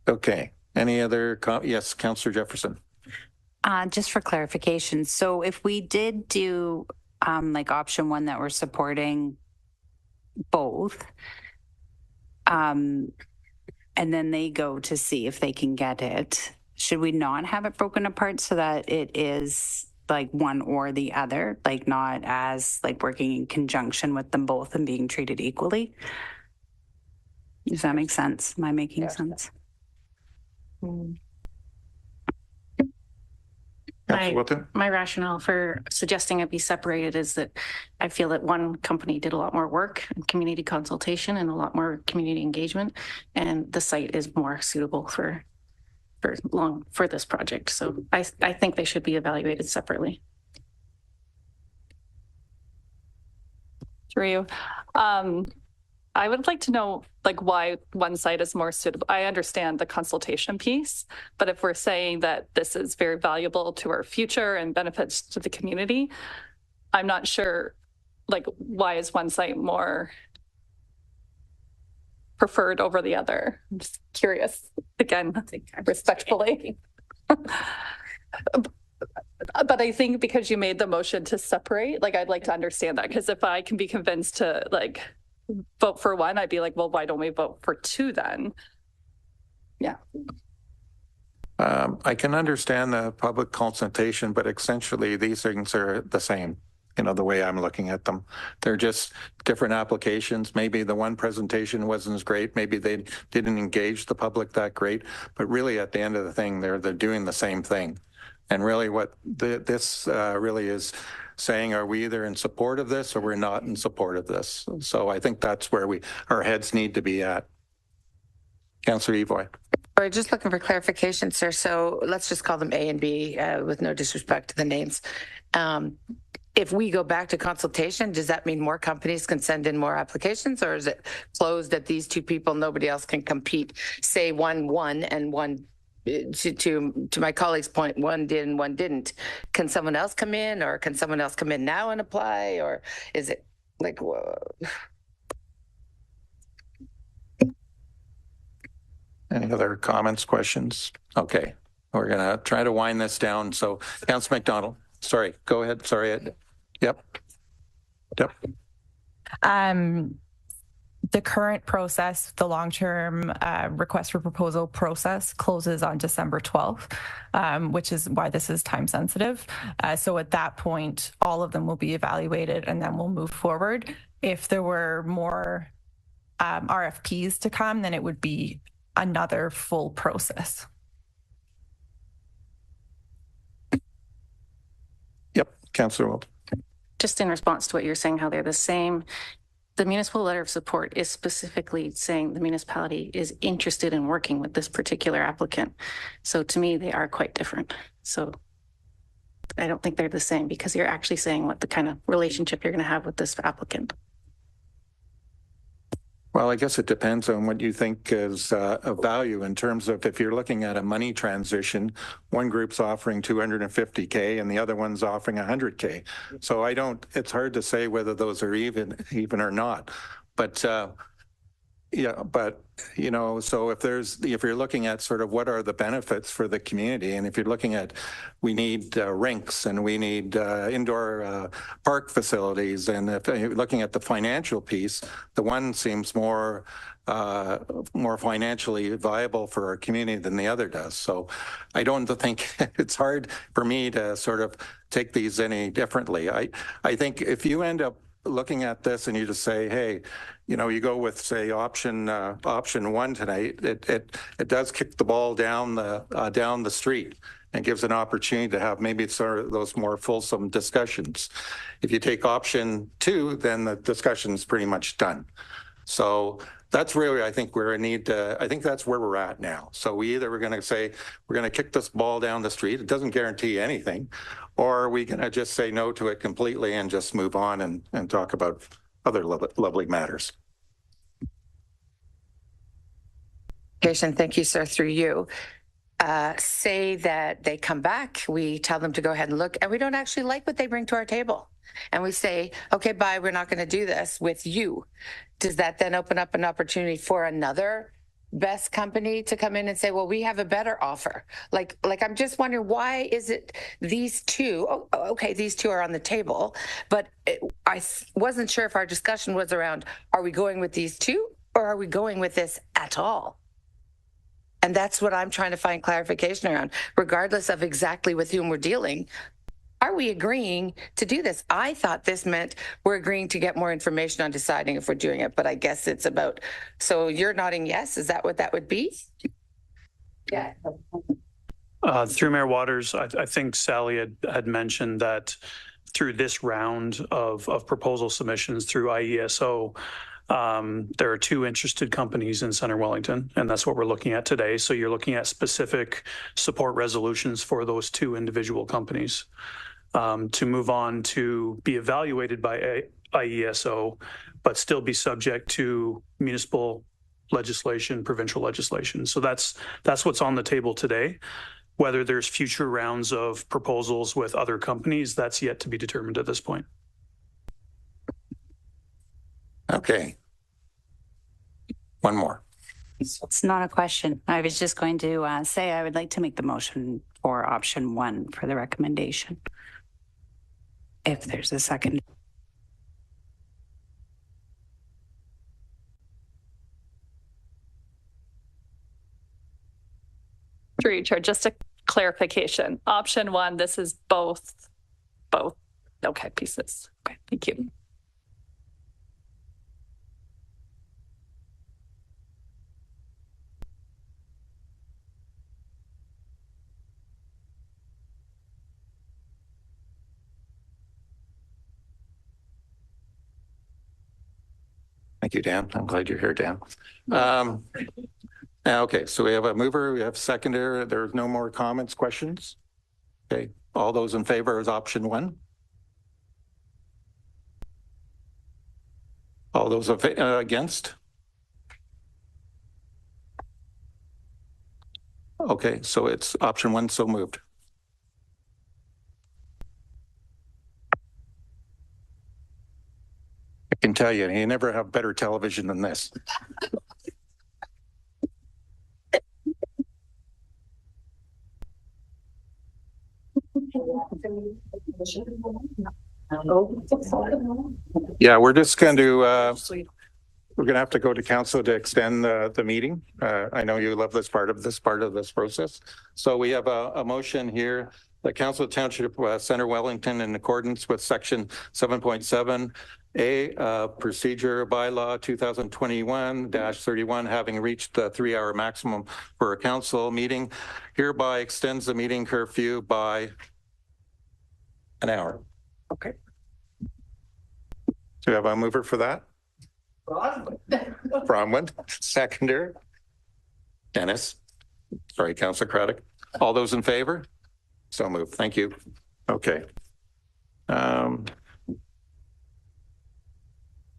Okay. Any other? Yes, Councillor Jefferson. Just for clarification, so if we did do like option one that we're supporting both, and then they go to see if they can get it, should we not have it broken apart so that it is like one or the other, like not as like working in conjunction with them both and being treated equally? Does that make sense? Am I making sense? My rationale for suggesting it be separated is that I feel that one company did a lot more work and community consultation and a lot more community engagement, and the site is more suitable for this project. So I think they should be evaluated separately. Through you. I would like to know like why one site is more suitable. I understand the consultation piece, but if we're saying that this is very valuable to our future and benefits to the community, I'm not sure like why is one site more preferred over the other. I'm just curious, again, respectfully. But I think because you made the motion to separate, like I'd like to understand that, because if I can be convinced to like vote for one, I'd be like, well, why don't we vote for two then? Yeah. I can understand the public consultation, but essentially these things are the same. You know, the way I'm looking at them, they're just different applications. Maybe the one presentation wasn't as great. Maybe they didn't engage the public that great, but really at the end of the thing, they're doing the same thing. And really what this really is saying, are we either in support of this or we're not in support of this? So I think that's where our heads need to be at. Councillor Evoy. We're just looking for clarification, sir. So let's just call them A and B with no disrespect to the names. If we go back to consultation, does that mean more companies can send in more applications, or is it closed that these two people, nobody else can compete? Say one won and one, to my colleague's point, one did and one didn't. Can someone else come in, or can someone else come in now and apply, or is it like, whoa? Any other comments, questions? Okay, we're gonna try to wind this down. So Councillor McDonald, sorry, go ahead. Sorry. Yep. The current process, the long-term request for proposal process closes on December 12th, which is why this is time sensitive. So at that point, all of them will be evaluated and then we'll move forward. If there were more RFPs to come, then it would be another full process. Yep, Councillor Wald. Just in response to what you're saying, how they're the same, the municipal letter of support is specifically saying the municipality is interested in working with this particular applicant. So to me, they are quite different. So I don't think they're the same, because you're actually saying what the kind of relationship you're going to have with this applicant. Well, I guess it depends on what you think is of value in terms of if you're looking at a money transition, one group's offering 250K and the other one's offering 100K. So it's hard to say whether those are even or not. But yeah, but you know, so if you're looking at sort of what are the benefits for the community, and if you're looking at, we need rinks and we need indoor park facilities, and if you're looking at the financial piece, the one seems more financially viable for our community than the other does. So I don't think it's hard for me to sort of take these any differently. I think if you end up looking at this and you just say, hey, you know, you go with say option one tonight, it does kick the ball down the street and gives an opportunity to have maybe sort of those more fulsome discussions. If you take option two, then the discussion is pretty much done. So that's really, I think I think that's where we're at now. So we're going to say, we're going to kick this ball down the street. It doesn't guarantee anything. Or are we going to just say no to it completely and just move on and talk about other lovely matters? Thank you, sir, through you. Say that they come back, we tell them to go ahead and look, and we don't actually like what they bring to our table. And we say, okay, bye, we're not going to do this with you. Does that then open up an opportunity for another best company to come in and say, well, we have a better offer? Like I'm just wondering, why is it these two? Oh, okay, these two are on the table, but I wasn't sure if our discussion was around, are we going with these two or are we going with this at all? And that's what I'm trying to find clarification around. Regardless of exactly with whom we're dealing, are we agreeing to do this? I thought this meant we're agreeing to get more information on deciding if we're doing it, but I guess it's about, so you're nodding yes? Is that what that would be? Yeah. Through Mayor Waters, I think Sally had mentioned that through this round of proposal submissions through IESO, there are 2 interested companies in Center Wellington, and that's what we're looking at today. So you're looking at specific support resolutions for those 2 individual companies to move on to be evaluated by IESO, but still be subject to municipal legislation, provincial legislation. So that's what's on the table today. Whether there's future rounds of proposals with other companies, that's yet to be determined at this point. Okay. One more. It's not a question. I was just going to say I would like to make the motion for option 1 for the recommendation. If there's a second. Through you, Chair, just a clarification. Option 1, this is both. Okay, pieces. Okay, thank you. Thank you, Dan. I'm glad you're here, Dan. Okay, so we have a mover, we have a seconder. There's no more comments, questions? Okay, all those in favor is option 1? All those against? Okay, so it's option 1, so moved. I can tell you, you never have better television than this. Yeah, we're just going to, we're going to have to go to council to extend the meeting. I know you love this part of this process. So we have a motion here. The Council of Township Center Wellington, in accordance with section 7.7A procedure bylaw 2021-31, having reached the 3-hour maximum for a council meeting, hereby extends the meeting curfew by an hour. Okay. Do you have a mover for that? Bronwyn, seconder. Dennis. Sorry, Councilor Craddock. All those in favor? So moved. Thank you. Okay.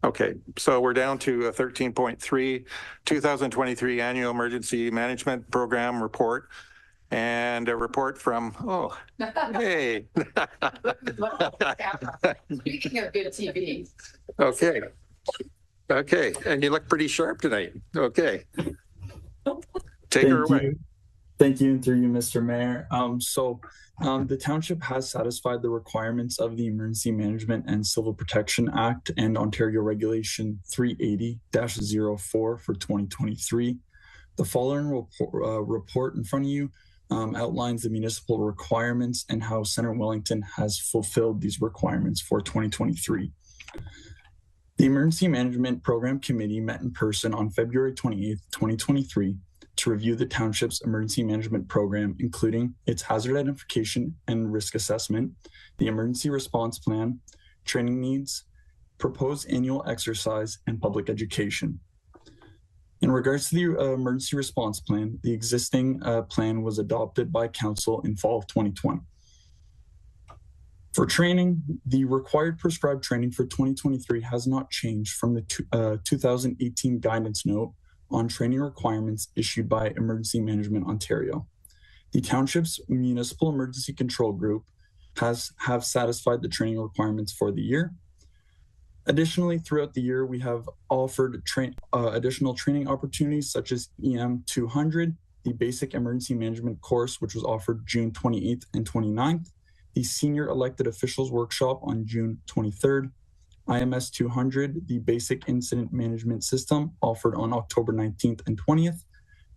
Okay, so we're down to 13.3, 2023 Annual Emergency Management Program Report, and a report from, hey. Speaking of good TV. Okay. Okay, and you look pretty sharp tonight. Okay. Take her away. Thank you, and through you, Mr. Mayor. The township has satisfied the requirements of the Emergency Management and Civil Protection Act and Ontario Regulation 380-04 for 2023. The following report in front of you outlines the municipal requirements and how Center Wellington has fulfilled these requirements for 2023. The Emergency Management Program Committee met in person on February 28th, 2023, to review the township's emergency management program, including its hazard identification and risk assessment, the emergency response plan, training needs, proposed annual exercise, and public education. In regards to the emergency response plan, the existing plan was adopted by council in fall of 2020. For training, the required prescribed training for 2023 has not changed from the 2018 guidance note on training requirements issued by Emergency Management Ontario. The township's municipal emergency control group have satisfied the training requirements for the year. Additionally, throughout the year, we have offered additional training opportunities such as EM 200, the basic emergency management course, which was offered June 28th and 29th, the senior elected officials workshop on June 23rd, IMS 200, the basic incident management system, offered on October 19th and 20th,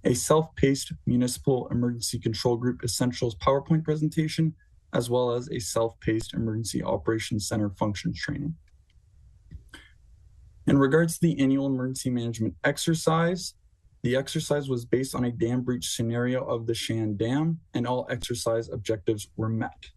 a self-paced municipal emergency control group essentials PowerPoint presentation, as well as a self-paced emergency operations center functions training. In regards to the annual emergency management exercise, the exercise was based on a dam breach scenario of the Shan Dam, and all exercise objectives were met.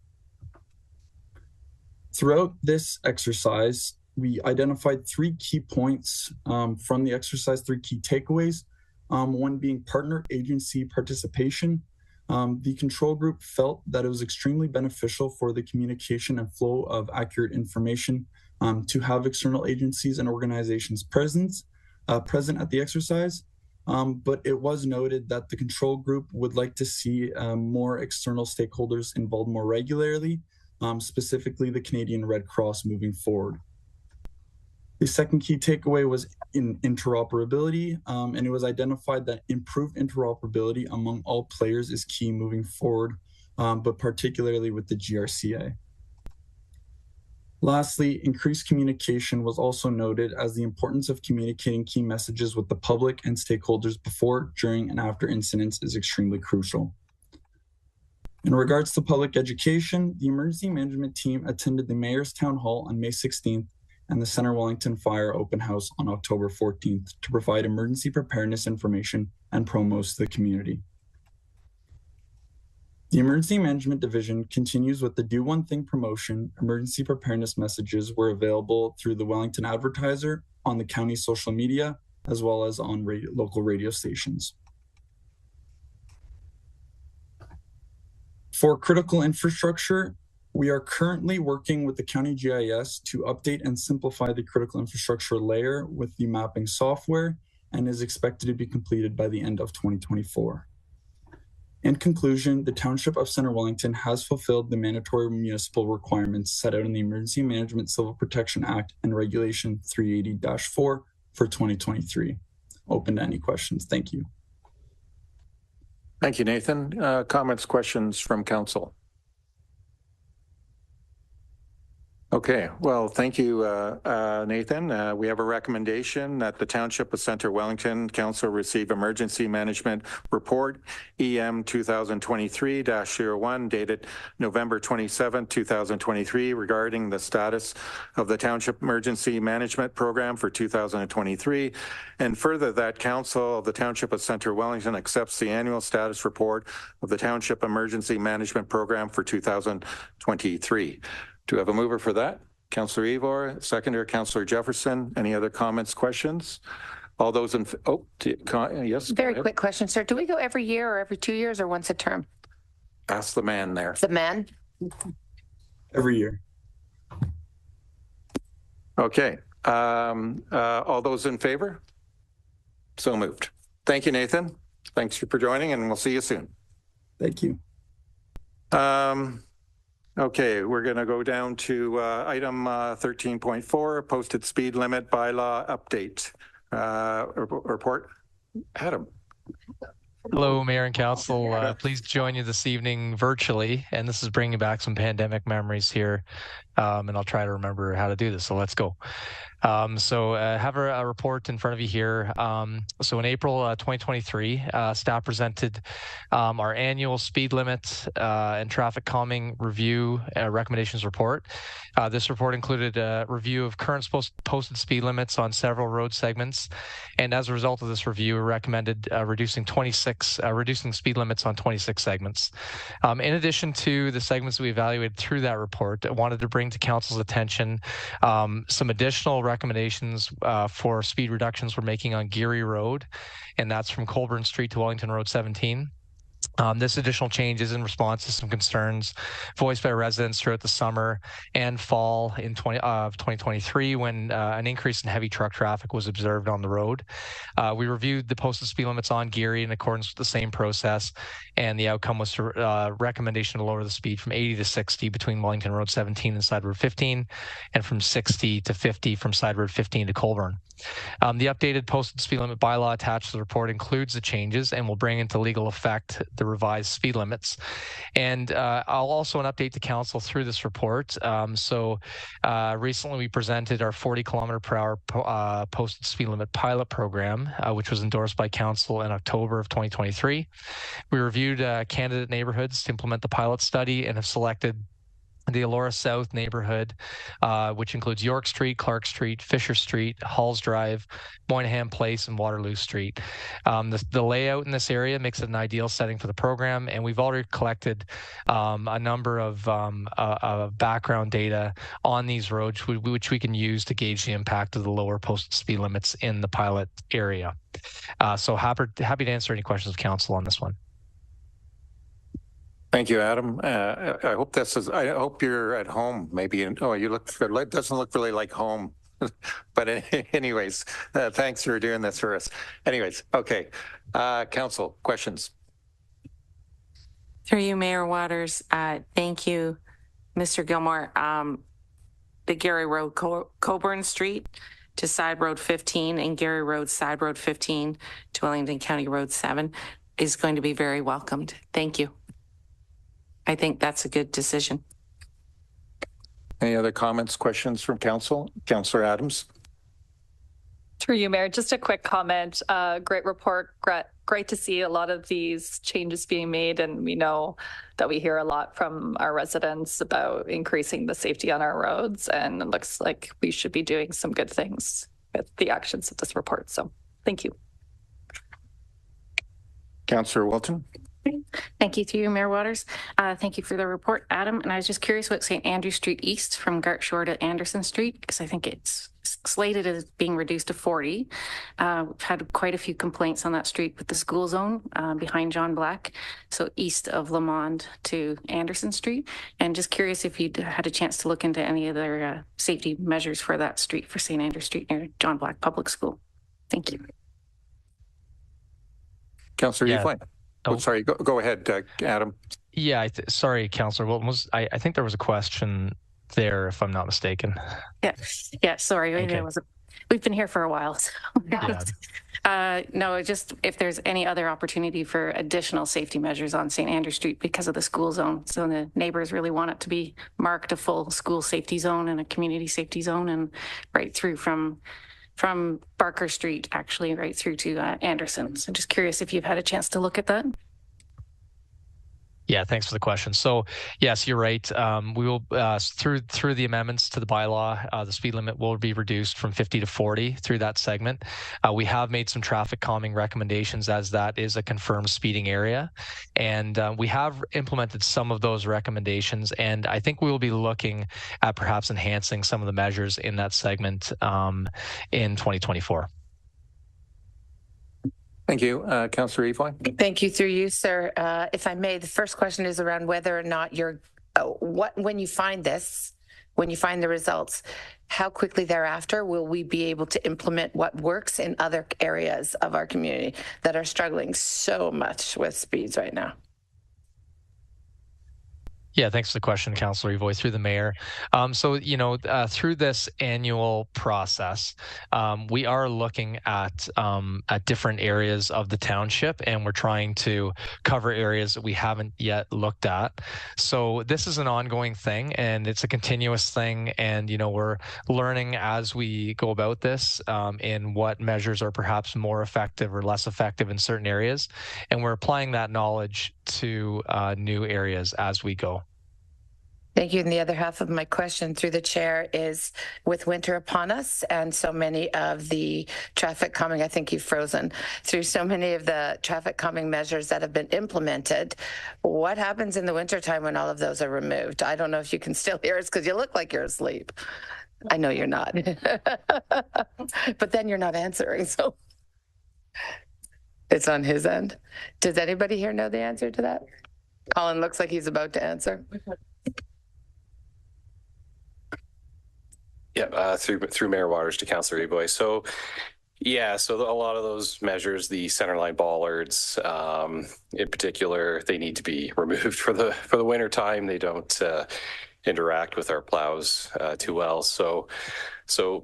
Throughout this exercise, we identified 3 key points from the exercise, 3 key takeaways, one being partner agency participation. The control group felt that it was extremely beneficial for the communication and flow of accurate information to have external agencies and organizations present at the exercise. But it was noted that the control group would like to see more external stakeholders involved more regularly, specifically the Canadian Red Cross moving forward. The second key takeaway was in interoperability, and it was identified that improved interoperability among all players is key moving forward, but particularly with the GRCA. Lastly, increased communication was also noted as the importance of communicating key messages with the public and stakeholders before, during, and after incidents is extremely crucial. In regards to public education, the emergency management team attended the Mayor's Town Hall on May 16th and the Center Wellington Fire Open House on October 14th to provide emergency preparedness information and promos to the community. The Emergency Management Division continues with the Do One Thing promotion. Emergency preparedness messages were available through the Wellington Advertiser, on the county social media, as well as on local radio stations. For critical infrastructure, we are currently working with the County GIS to update and simplify the critical infrastructure layer with the mapping software, and is expected to be completed by the end of 2024. In conclusion, the Township of Centre Wellington has fulfilled the mandatory municipal requirements set out in the Emergency Management Civil Protection Act and Regulation 380-4 for 2023. Open to any questions. Thank you. Thank you, Nathan. Comments, questions from council? Okay, well, thank you, Nathan. We have a recommendation that the Township of Centre Wellington Council receive Emergency Management Report EM 2023-01 dated November 27, 2023 regarding the status of the Township Emergency Management Program for 2023, and further that Council of the Township of Centre Wellington accepts the annual status report of the Township Emergency Management Program for 2023. Do we have a mover for that? Councillor Ivor, seconder, Councillor Jefferson. Any other comments, questions? All those in, yes. Very quick question, sir. Do we go every year or every 2 years or once a term? Ask the man there. The man? Every year. Okay. All those in favor? So moved. Thank you, Nathan. Thanks for joining, and we'll see you soon. Thank you. Okay, we're going to go down to item 13.4, posted speed limit bylaw update report. Adam. Hello, Mayor and Council. Pleased to join you this evening virtually, and this is bringing back some pandemic memories here, and I'll try to remember how to do this, so let's go. So have a report in front of you here. So in April 2023, staff presented our annual speed limit and traffic calming review recommendations report. This report included a review of current posted speed limits on several road segments. And as a result of this review, we recommended reducing speed limits on 26 segments. In addition to the segments we evaluated through that report, I wanted to bring to Council's attention some additional recommendations for speed reductions we're making on Geary Road, and that's from Colburn Street to Wellington Road 17. This additional change is in response to some concerns voiced by residents throughout the summer and fall in 2023 when an increase in heavy truck traffic was observed on the road. We reviewed the posted speed limits on Geary in accordance with the same process, and the outcome was a recommendation to lower the speed from 80 to 60 between Wellington Road 17 and Side Road 15, and from 60 to 50 from Side Road 15 to Colburn. The updated posted speed limit bylaw attached to the report includes the changes and will bring into legal effect the the revised speed limits. And I'll also an update to council through this report. Recently we presented our 40 km/h posted speed limit pilot program, which was endorsed by council in October of 2023. We reviewed candidate neighborhoods to implement the pilot study and have selected the Elora South neighborhood, which includes York Street, Clark Street, Fisher Street, Halls Drive, Moynihan Place, and Waterloo Street. The layout in this area makes it an ideal setting for the program, and we've already collected a number of background data on these roads, which we can use to gauge the impact of the lower posted speed limits in the pilot area. So happy to answer any questions of council on this one. Thank you, Adam. I hope you're at home. Maybe. You look. It doesn't look really like home. But anyways, thanks for doing this for us. Anyways, okay. Council questions. Through you, Mayor Waters. Thank you, Mr. Gilmore. The Gary Road, Coburn Street to Side Road 15 and Gary Road, Side Road 15 to Wellington County Road 7 is going to be very welcomed. Thank you. I think that's a good decision. Any other comments, questions from council? Councillor Adams. Through you, Mayor, just a quick comment. Great report. Great to see a lot of these changes being made. And we know that we hear a lot from our residents about increasing the safety on our roads. And it looks like we should be doing some good things with the actions of this report. So thank you. Councillor Wilton. Thank you to you, Mayor Waters. Thank you for the report, Adam. And I was just curious what St. Andrew Street East from Gart Shore to Anderson Street, because I think it's slated as being reduced to 40. We've had quite a few complaints on that street with the school zone behind John Black. So east of Lamond to Anderson Street. And just curious if you'd had a chance to look into any other safety measures for that street, for St. Andrew Street near John Black Public School. Thank you. Councillor Yeflin. Oh, sorry. Go ahead, Adam. Yeah, sorry, Councillor Wilton. I think there was a question there, if I'm not mistaken. Yeah. Sorry, Okay. We've been here for a while. So. No, just if there's any other opportunity for additional safety measures on St. Andrew Street because of the school zone. So the neighbors really want it to be marked a full school safety zone and a community safety zone, and right through from Barker Street, actually, right through to Anderson. So just curious if you've had a chance to look at that. Yeah, thanks for the question. So yes, you're right. We will through the amendments to the bylaw, the speed limit will be reduced from 50 to 40 through that segment. We have made some traffic calming recommendations, as that is a confirmed speeding area, and we have implemented some of those recommendations. And I think we will be looking at perhaps enhancing some of the measures in that segment in 2024. Thank you. Councillor Yeflin. Thank you, through you, sir. If I may, the first question is around whether or not you're, when you find the results, how quickly thereafter will we be able to implement what works in other areas of our community that are struggling so much with speeds right now? Yeah, thanks for the question, Councillor Evoy, through the mayor. Through this annual process, we are looking at different areas of the township, and we're trying to cover areas that we haven't yet looked at. So this is an ongoing thing, and it's a continuous thing. And, we're learning as we go about this in what measures are perhaps more effective or less effective in certain areas. And we're applying that knowledge to new areas as we go. Thank you. And the other half of my question through the chair is, with winter upon us and so many of the traffic calming, I think you've frozen, through so many of the traffic calming measures that have been implemented, what happens in the wintertime when all of those are removed? I don't know if you can still hear us because you look like you're asleep. I know you're not. But then you're not answering, so it's on his end. Does anybody here know the answer to that? Colin looks like he's about to answer. Yeah, through Mayor Waters to Councillor Evoy. So a lot of those measures, the centerline bollards, in particular, they need to be removed for the winter time. They don't interact with our plows too well. So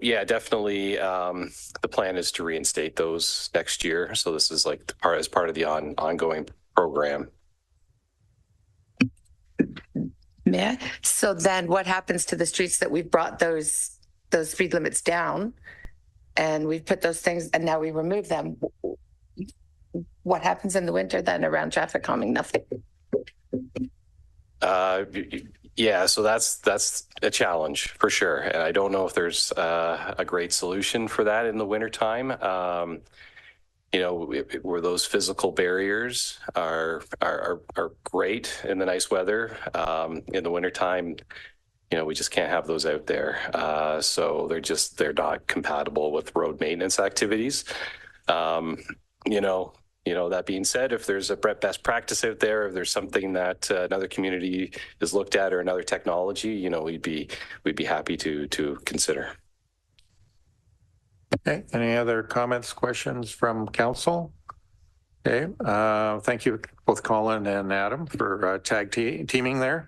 yeah, definitely. The plan is to reinstate those next year. So this is like as part of the ongoing program. Mayor, so then what happens to the streets that we've brought those speed limits down and we've put those things and now we remove them? What happens in the winter then around traffic calming? Nothing. Yeah, so that's a challenge for sure. And I don't know if there's a great solution for that in the wintertime. Where those physical barriers are great in the nice weather. In the wintertime, we just can't have those out there. So they're not compatible with road maintenance activities. That being said, if there's a best practice out there, if there's something that another community has looked at or another technology, we'd be happy to consider. Okay. Any other comments, questions from council? Okay. Thank you both Colin and Adam for tag teaming there.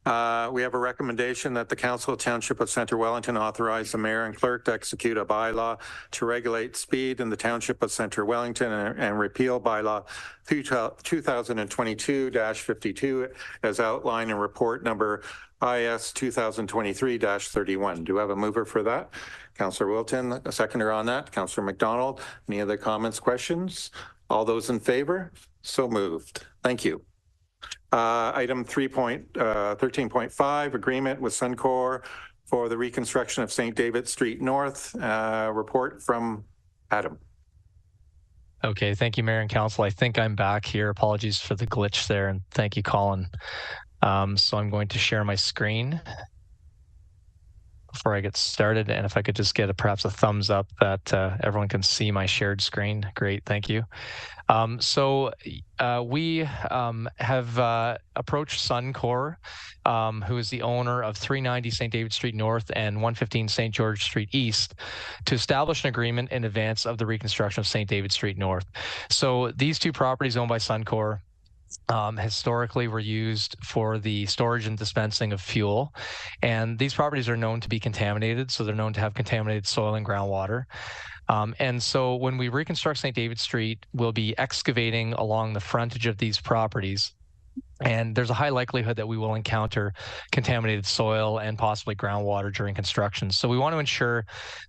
We have a recommendation that the Council of Township of Centre Wellington authorize the mayor and clerk to execute a bylaw to regulate speed in the Township of Centre Wellington and repeal bylaw 2022-52 as outlined in report number IS 2023-31. Do I have a mover for that? Councillor Wilton, a seconder on that. Councillor McDonald, any other comments, questions? All those in favor? So moved. Thank you. Item 13.5, agreement with Suncor for the reconstruction of St. David Street North. Report from Adam. Okay, thank you, Mayor and Council. I think I'm back here. Apologies for the glitch there, and thank you, Colin. So I'm going to share my screen before I get started, and if I could just get perhaps a thumbs up that everyone can see my shared screen. Great, thank you. We have approached Suncor, who is the owner of 390 St. David Street North and 115 St. George Street East, to establish an agreement in advance of the reconstruction of St. David Street North. So these two properties owned by Suncor historically were used for the storage and dispensing of fuel. And these properties are known to be contaminated. So they're known to have contaminated soil and groundwater. And so when we reconstruct St. David Street, we'll be excavating along the frontage of these properties. And there's a high likelihood that we will encounter contaminated soil and possibly groundwater during construction. So we want to ensure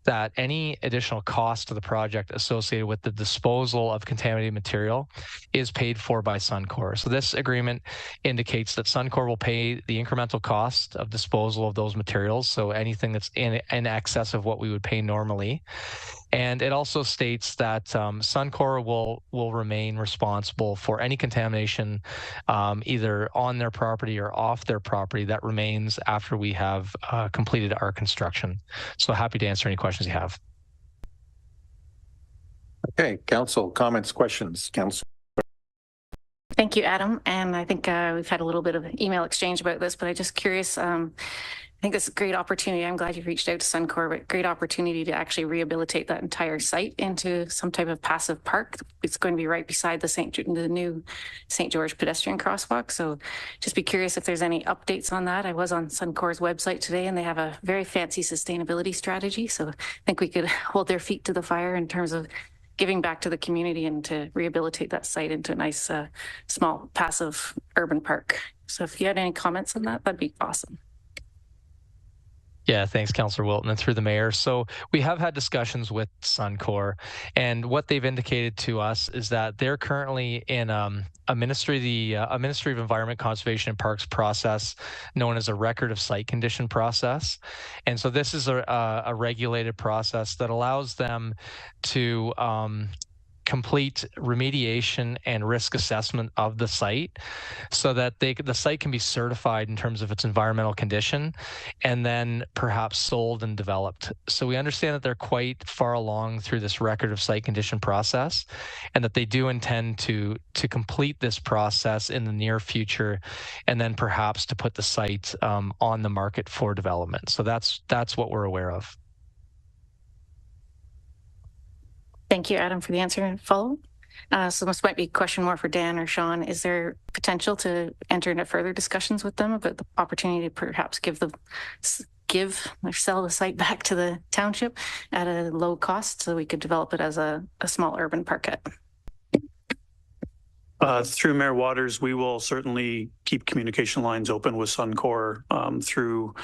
that any additional cost to the project associated with the disposal of contaminated material is paid for by Suncor. So this agreement indicates that Suncor will pay the incremental cost of disposal of those materials. So anything that's in excess of what we would pay normally. And it also states that Suncor will remain responsible for any contamination either on their property or off their property that remains after we have completed our construction. So happy to answer any questions you have. Okay, council comments, questions, council. Thank you, Adam. And I think we've had a little bit of email exchange about this, but I'm just curious. I think it's a great opportunity. I'm glad you reached out to Suncor, but great opportunity to actually rehabilitate that entire site into some type of passive park. It's going to be right beside the new St. George pedestrian crosswalk. So just be curious if there's any updates on that. I was on Suncor's website today and they have a very fancy sustainability strategy. So I think we could hold their feet to the fire in terms of giving back to the community and to rehabilitate that site into a nice, small, passive urban park. So if you had any comments on that, that'd be awesome. Yeah, thanks, Councillor Wilton, and through the mayor. So we have had discussions with Suncor, and what they've indicated to us is that they're currently in a Ministry of Environment, Conservation and Parks process known as a record of site condition process. And so this is a regulated process that allows them to complete remediation and risk assessment of the site so that the site can be certified in terms of its environmental condition and then perhaps sold and developed. So we understand that they're quite far along through this record of site condition process and that they do intend to complete this process in the near future and then perhaps to put the site on the market for development. So that's what we're aware of. Thank you, Adam, for the answer and follow. So this might be a question more for Dan or Sean. Is there potential to enter into further discussions with them about the opportunity to perhaps give or sell the site back to the township at a low cost so we could develop it as a small urban parkette? Through Mayor Waters, we will certainly keep communication lines open with Suncor through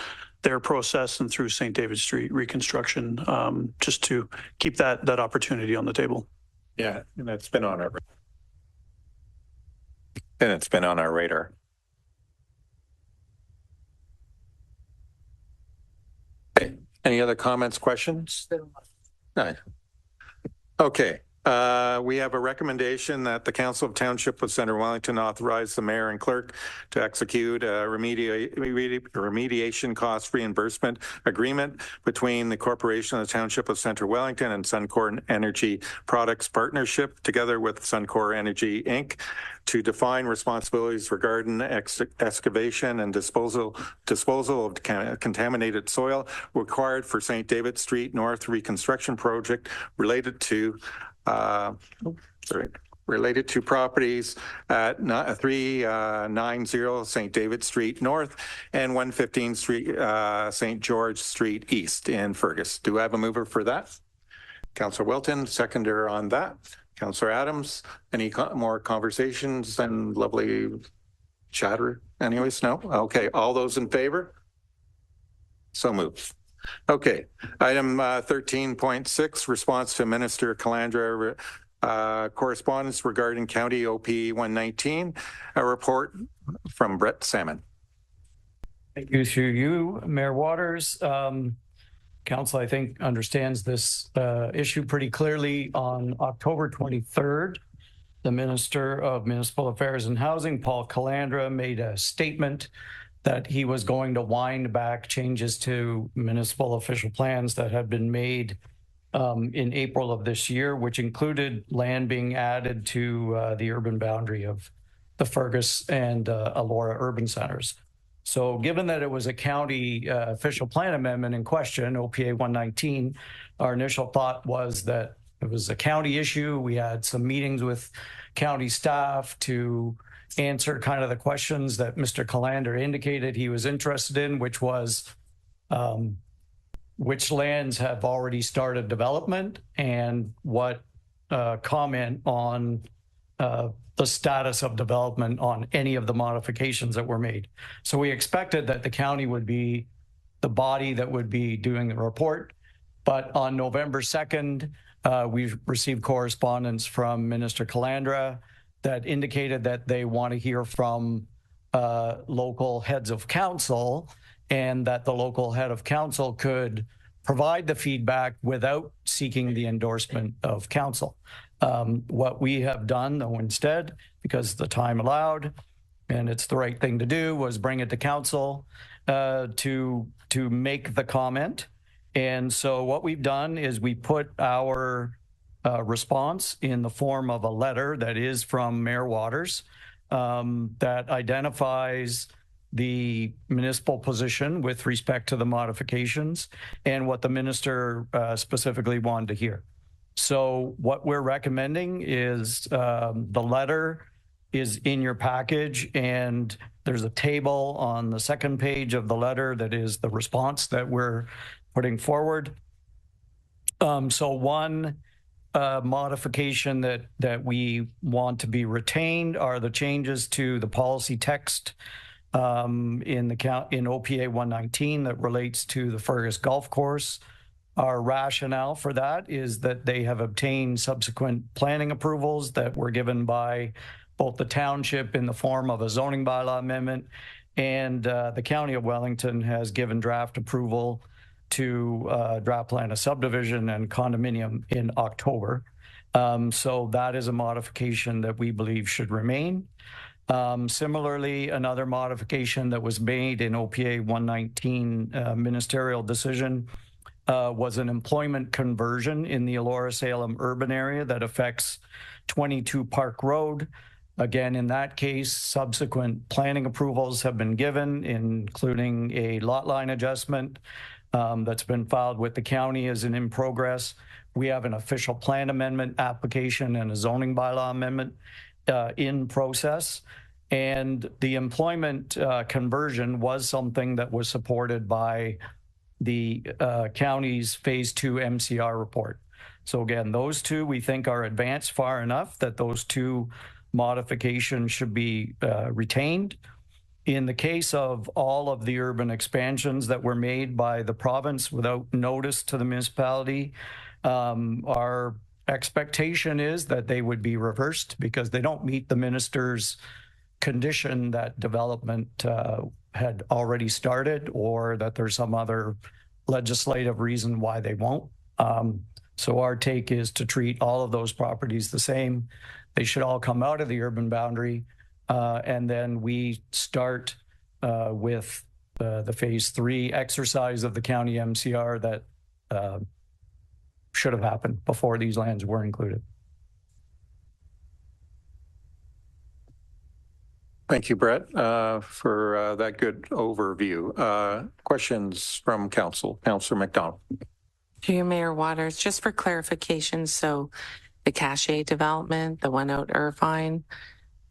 their process and through St. David Street reconstruction, just to keep that opportunity on the table. Yeah, and that's been on our radar. Okay. Any other comments, questions? No. Okay. We have a recommendation that the Council of Township of Centre Wellington authorize the mayor and clerk to execute a remediation cost reimbursement agreement between the Corporation of the Township of Centre Wellington and Suncor Energy Products Partnership, together with Suncor Energy Inc., to define responsibilities regarding excavation and disposal of contaminated soil required for St. David Street North reconstruction project related to properties at 390 St. David Street North and 115 Street, St. George Street East in Fergus. Do I have a mover for that? Councillor Wilton, seconder on that. Councillor Adams, any more conversations and lovely chatter? Anyways, no? Okay, all those in favor? So moved. Okay, item 13.6, response to Minister Calandra correspondence regarding County OP 119, a report from Brett Salmon. Thank you through you, Mayor Waters. Council, I think, understands this issue pretty clearly. On October 23rd, the Minister of Municipal Affairs and Housing, Paul Calandra, made a statement that he was going to wind back changes to municipal official plans that had been made in April of this year, which included land being added to the urban boundary of the Fergus and Elora urban centers. So given that it was a county official plan amendment in question, OPA 119, our initial thought was that it was a county issue. We had some meetings with county staff to answer kind of the questions that Mr. Calandra indicated he was interested in, which was which lands have already started development and what comment on the status of development on any of the modifications that were made. So we expected that the county would be the body that would be doing the report. But on November 2nd, we've received correspondence from Minister Calandra that indicated that they want to hear from local heads of council, and that the local head of council could provide the feedback without seeking the endorsement of council. What we have done, though, instead, because the time allowed, and it's the right thing to do, was bring it to council to make the comment. And so what we've done is we put our response in the form of a letter that is from Mayor Waters that identifies the municipal position with respect to the modifications and what the minister specifically wanted to hear. So what we're recommending is the letter is in your package, and there's a table on the second page of the letter that is the response that we're putting forward. So one modification that we want to be retained are the changes to the policy text in OPA 119 that relates to the Fergus Golf Course. Our rationale for that is that they have obtained subsequent planning approvals that were given by both the township in the form of a zoning bylaw amendment, and the County of Wellington has given draft approval to draft plan a subdivision and condominium in October. So that is a modification that we believe should remain. Similarly, another modification that was made in OPA 119 ministerial decision was an employment conversion in the Elora Salem urban area that affects 22 Park Road. Again, in that case, subsequent planning approvals have been given, including a lot line adjustment that's been filed with the county as in progress. We have an official plan amendment application and a zoning bylaw amendment in process. And the employment conversion was something that was supported by the county's phase 2 MCR report. So again, those two we think are advanced far enough that those two modification should be retained. In the case of all of the urban expansions that were made by the province without notice to the municipality, our expectation is that they would be reversed because they don't meet the minister's condition that development had already started, or that there's some other legislative reason why they won't. So our take is to treat all of those properties the same. They should all come out of the urban boundary, and then we start with the phase 3 exercise of the county MCR that should have happened before these lands were included. Thank you, Brett, for that good overview. Questions from council? Councillor McDonald. To you, Mayor Waters, just for clarification, so the Cache development, the one out Irvine,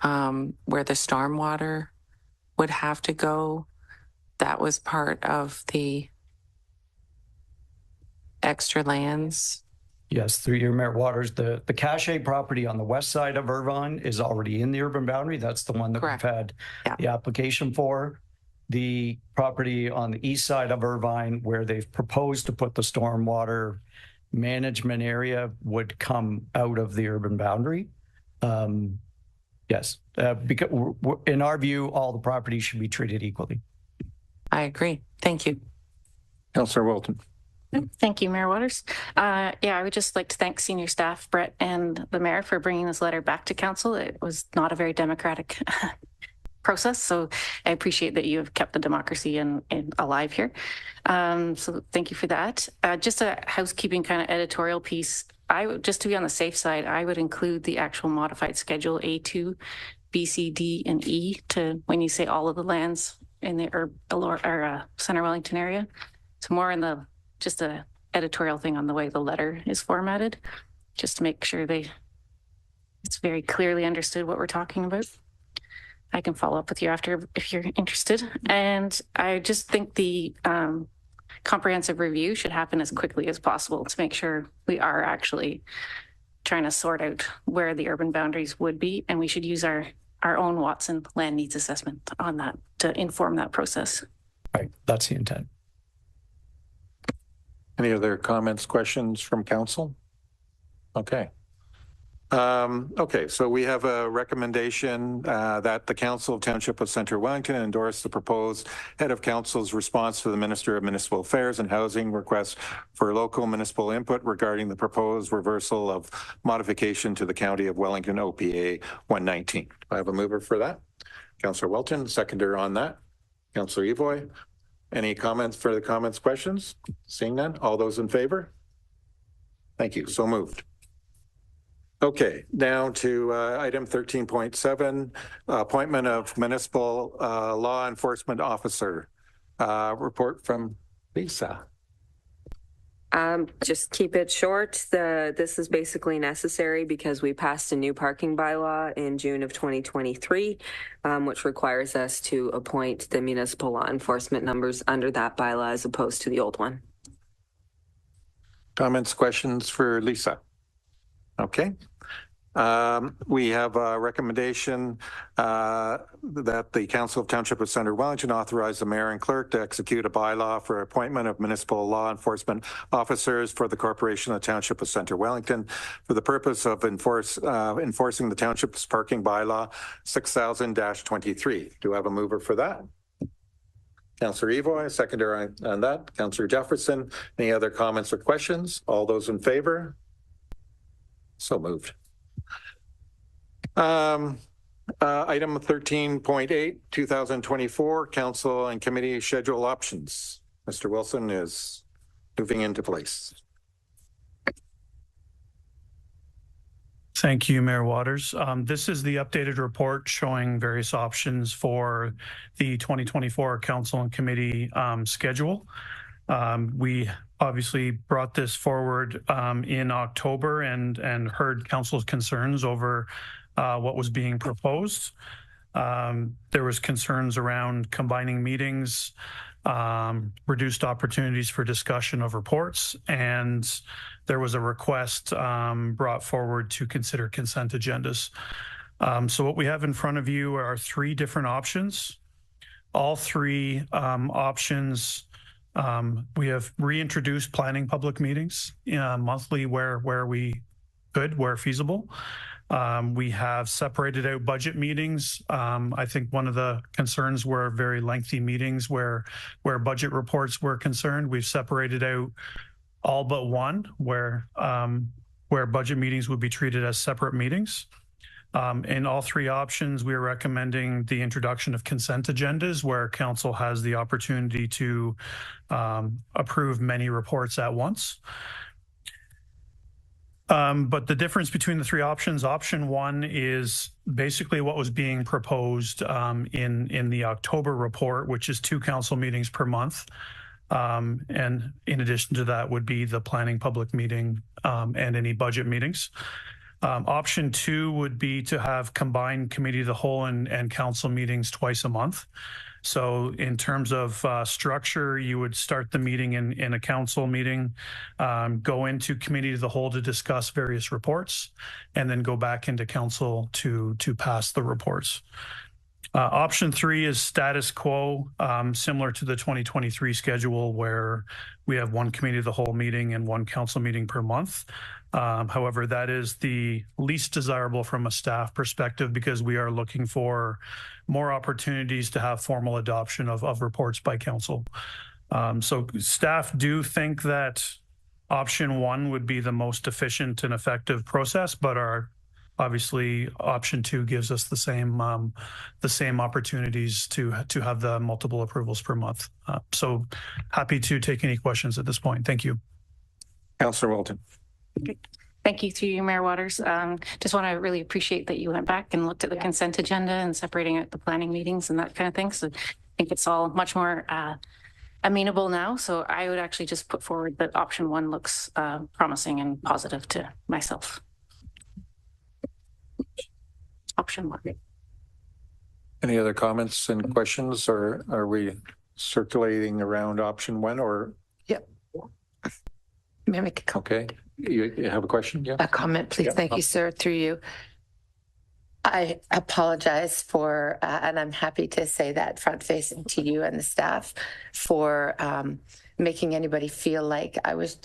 where the stormwater would have to go, that was part of the extra lands? Yes, through your Mayor Waters, the Cache property on the west side of Irvine is already in the urban boundary. That's the one that we've had the application for. The property on the east side of Irvine, where they've proposed to put the stormwater management area, would come out of the urban boundary. Yes, because in our view, all the properties should be treated equally. I agree. Thank you. Councillor Wilton. Thank you, Mayor Waters. I would just like to thank senior staff, Brett, and the mayor for bringing this letter back to council. It was not a very democratic process, so I appreciate that you have kept the democracy and alive here. So thank you for that. Just a housekeeping kind of editorial piece. Just to be on the safe side, I would include the actual modified schedule A2, B, C, D, and E to when you say all of the lands in the Center Wellington area. It's more in the just a editorial thing on the way the letter is formatted, just to make sure it's very clearly understood what we're talking about. I can follow up with you after if you're interested. And I just think the comprehensive review should happen as quickly as possible to make sure we are actually trying to sort out where the urban boundaries would be. And we should use our own Watson land needs assessment on that to inform that process. Right, that's the intent. Any other comments, questions from council? Okay. So we have a recommendation that the Council of Township of Centre Wellington endorse the proposed head of council's response to the Minister of Municipal Affairs and Housing request for local municipal input regarding the proposed reversal of modification to the County of Wellington OPA 119. Do I have a mover for that? Councillor Welton, seconder on that. Councillor Evoy. Any comments, further comments, questions? Seeing none, all those in favor? Thank you, so moved. Okay, down to item 13.7, appointment of municipal law enforcement officer. Report from Lisa. Just keep it short. This is basically necessary because we passed a new parking bylaw in June of 2023, which requires us to appoint the municipal law enforcement numbers under that bylaw as opposed to the old one. Comments, questions for Lisa? Okay. We have a recommendation that the Council of Township of Centre Wellington authorize the mayor and clerk to execute a bylaw for appointment of municipal law enforcement officers for the Corporation of the Township of Centre Wellington for the purpose of enforcing the township's parking bylaw 6000-23. Do I have a mover for that? Councillor Evoy, seconder on that. Councillor Jefferson. Any other comments or questions? All those in favor? So moved. Item 13.8, 2024, council and committee schedule options. Mr. Wilson is moving into place. Thank you, Mayor Waters. This is the updated report showing various options for the 2024 council and committee schedule. We obviously brought this forward in October and heard council's concerns over what was being proposed. There was concerns around combining meetings, reduced opportunities for discussion of reports, and there was a request brought forward to consider consent agendas. So what we have in front of you are three different options. All three options, we have reintroduced planning public meetings monthly where we could, where feasible. We have separated out budget meetings. I think one of the concerns were very lengthy meetings where budget reports were concerned. We've separated out all but one where budget meetings would be treated as separate meetings. In all three options, we are recommending the introduction of consent agendas where council has the opportunity to approve many reports at once. But the difference between the three options, option one is basically what was being proposed in the October report, which is 2 council meetings per month. And in addition to that would be the planning public meeting and any budget meetings. Option 2 would be to have combined committee of the whole and council meetings twice a month. So in terms of structure, you would start the meeting in a council meeting, go into committee of the whole to discuss various reports, and then go back into council to pass the reports. Option 3 is status quo, similar to the 2023 schedule where we have 1 committee of the whole meeting and 1 council meeting per month. However, that is the least desirable from a staff perspective because we are looking for more opportunities to have formal adoption of reports by council. So staff do think that option 1 would be the most efficient and effective process, but obviously option 2 gives us the same opportunities to have the multiple approvals per month. So happy to take any questions at this point. Thank you. Councillor Wilton. Thank you, through you, Mayor Waters. Just want to really appreciate that you went back and looked at the consent agenda and separating out the planning meetings and that kind of thing. So I think it's all much more amenable now. So I would actually just put forward that option 1 looks promising and positive to myself. Option 1. Any other comments and questions, or are we circulating around option 1 or? Yep. May I make a comment? Okay. You have a question? Yeah. A comment, please. Yeah. Thank you, sir. Through you. I apologize for, and I'm happy to say that front facing to you and the staff for making anybody feel like I was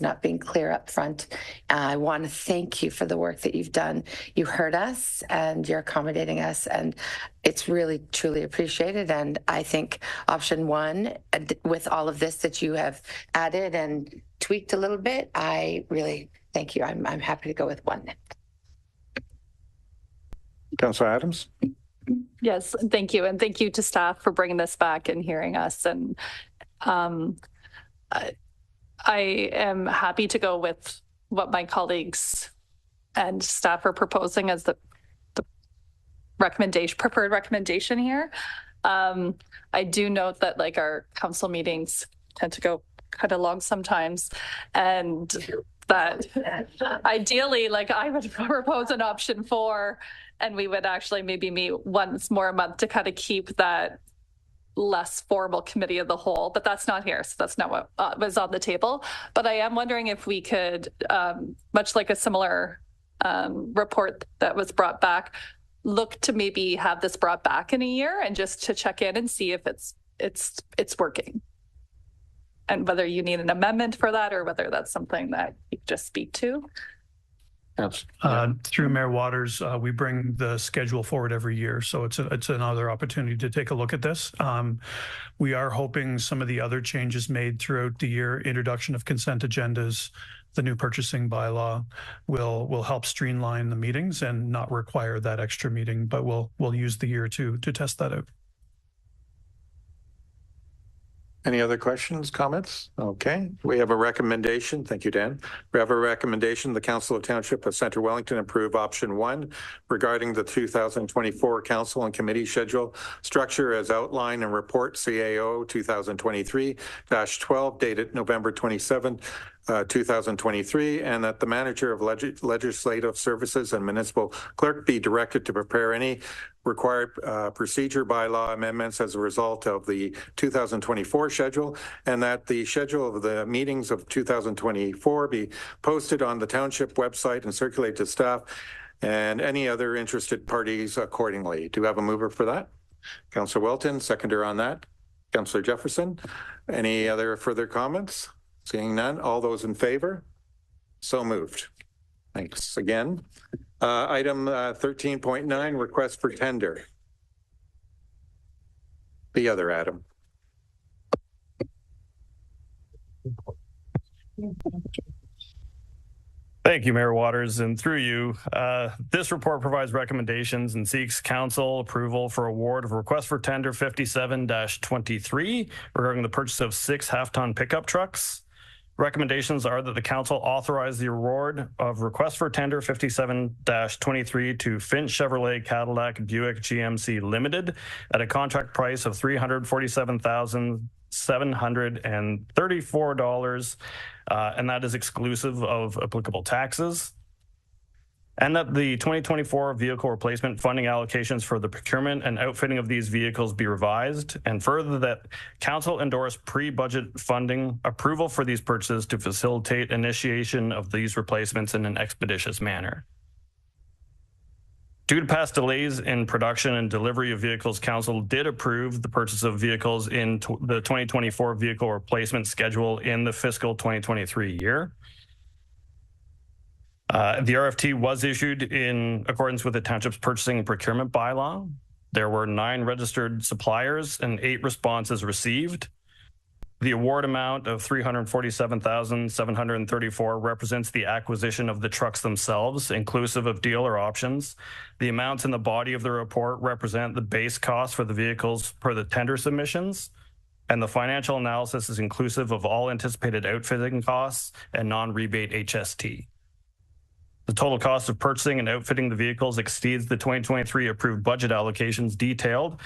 not being clear up front. I want to thank you for the work that you've done. You heard us and you're accommodating us, and it's really truly appreciated. And I think option 1, with all of this that you have added and tweaked a little bit, I really thank you. I'm happy to go with 1. Councillor Adams. Yes, thank you. And thank you to staff for bringing this back and hearing us. And I am happy to go with what my colleagues and staff are proposing as the preferred recommendation here. I do note that like our council meetings tend to go kind of long sometimes, and that ideally, like I would propose an option 4, and we would actually maybe meet once more a month to kind of keep that less formal committee of the whole, but that's not here. So that's not what was on the table. But I am wondering if we could, much like a similar report that was brought back, look to maybe have this brought back in a year and just to check in and see if it's working. And whether you need an amendment for that or whether that's something that you just speak to. Through Mayor Waters, we bring the schedule forward every year, so it's another opportunity to take a look at this. We are hoping some of the other changes made throughout the year, introduction of consent agendas, the new purchasing bylaw, will help streamline the meetings and not require that extra meeting. But we'll use the year to test that out. Any other questions, comments? Okay, we have a recommendation. Thank you, Dan. We have a recommendation. The Council of Township of Centre Wellington approve option 1 regarding the 2024 council and committee schedule structure as outlined in report CAO 2023-12 dated November 27, 2023, and that the manager of legislative services and municipal clerk be directed to prepare any required procedure bylaw amendments as a result of the 2024 schedule, and that the schedule of the meetings of 2024 be posted on the township website and circulate to staff, and any other interested parties accordingly. Do you have a mover for that? Councillor Welton, seconder on that. Councillor Jefferson, any other further comments? Seeing none, all those in favor? So moved. Thanks again. Item 13.9, request for tender. The other Adam. Thank you, Mayor Waters, and through you, this report provides recommendations and seeks council approval for award of request for tender 57-23 regarding the purchase of 6 half-ton pickup trucks. Recommendations are that the council authorize the award of request for tender 57-23 to Finch Chevrolet Cadillac Buick GMC Limited at a contract price of $347,734, and that is exclusive of applicable taxes. And that the 2024 vehicle replacement funding allocations for the procurement and outfitting of these vehicles be revised, and further that council endorse pre-budget funding approval for these purchases to facilitate initiation of these replacements in an expeditious manner. Due to past delays in production and delivery of vehicles, council did approve the purchase of vehicles in the 2024 vehicle replacement schedule in the fiscal 2023 year. The RFT was issued in accordance with the township's purchasing and procurement bylaw. There were 9 registered suppliers and 8 responses received. The award amount of $347,734 represents the acquisition of the trucks themselves, inclusive of dealer options. The amounts in the body of the report represent the base cost for the vehicles per the tender submissions, and the financial analysis is inclusive of all anticipated outfitting costs and non-rebate HST. The total cost of purchasing and outfitting the vehicles exceeds the 2023 approved budget allocations detailed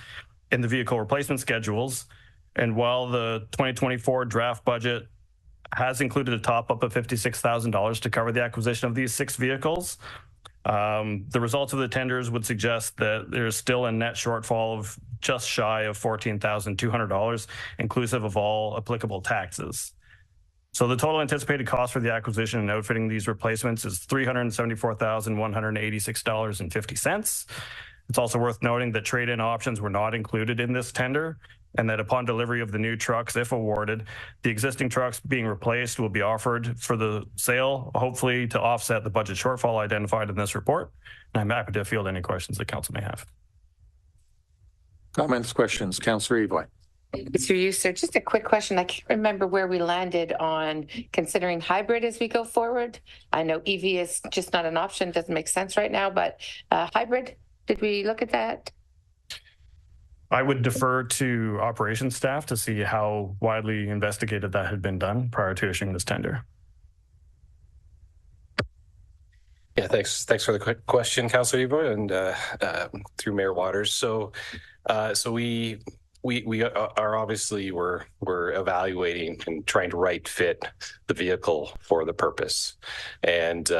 in the vehicle replacement schedules. And while the 2024 draft budget has included a top-up of $56,000 to cover the acquisition of these 6 vehicles, the results of the tenders would suggest that there's still a net shortfall of just shy of $14,200, inclusive of all applicable taxes. So the total anticipated cost for the acquisition and outfitting these replacements is $374,186.50. It's also worth noting that trade-in options were not included in this tender, and that upon delivery of the new trucks, if awarded, the existing trucks being replaced will be offered for the sale, hopefully to offset the budget shortfall identified in this report. And I'm happy to field any questions that council may have. Comments, questions? Councillor Evoy. Through you, sir. Just a quick question. I can't remember where we landed on considering hybrid as we go forward. I know EV is just not an option. Doesn't make sense right now, but hybrid, did we look at that? I would defer to operations staff to see how widely investigated that had been done prior to issuing this tender. Yeah, thanks for the quick question, Councillor Evoy, and through Mayor Waters. So we are obviously we're evaluating and trying to right fit the vehicle for the purpose, and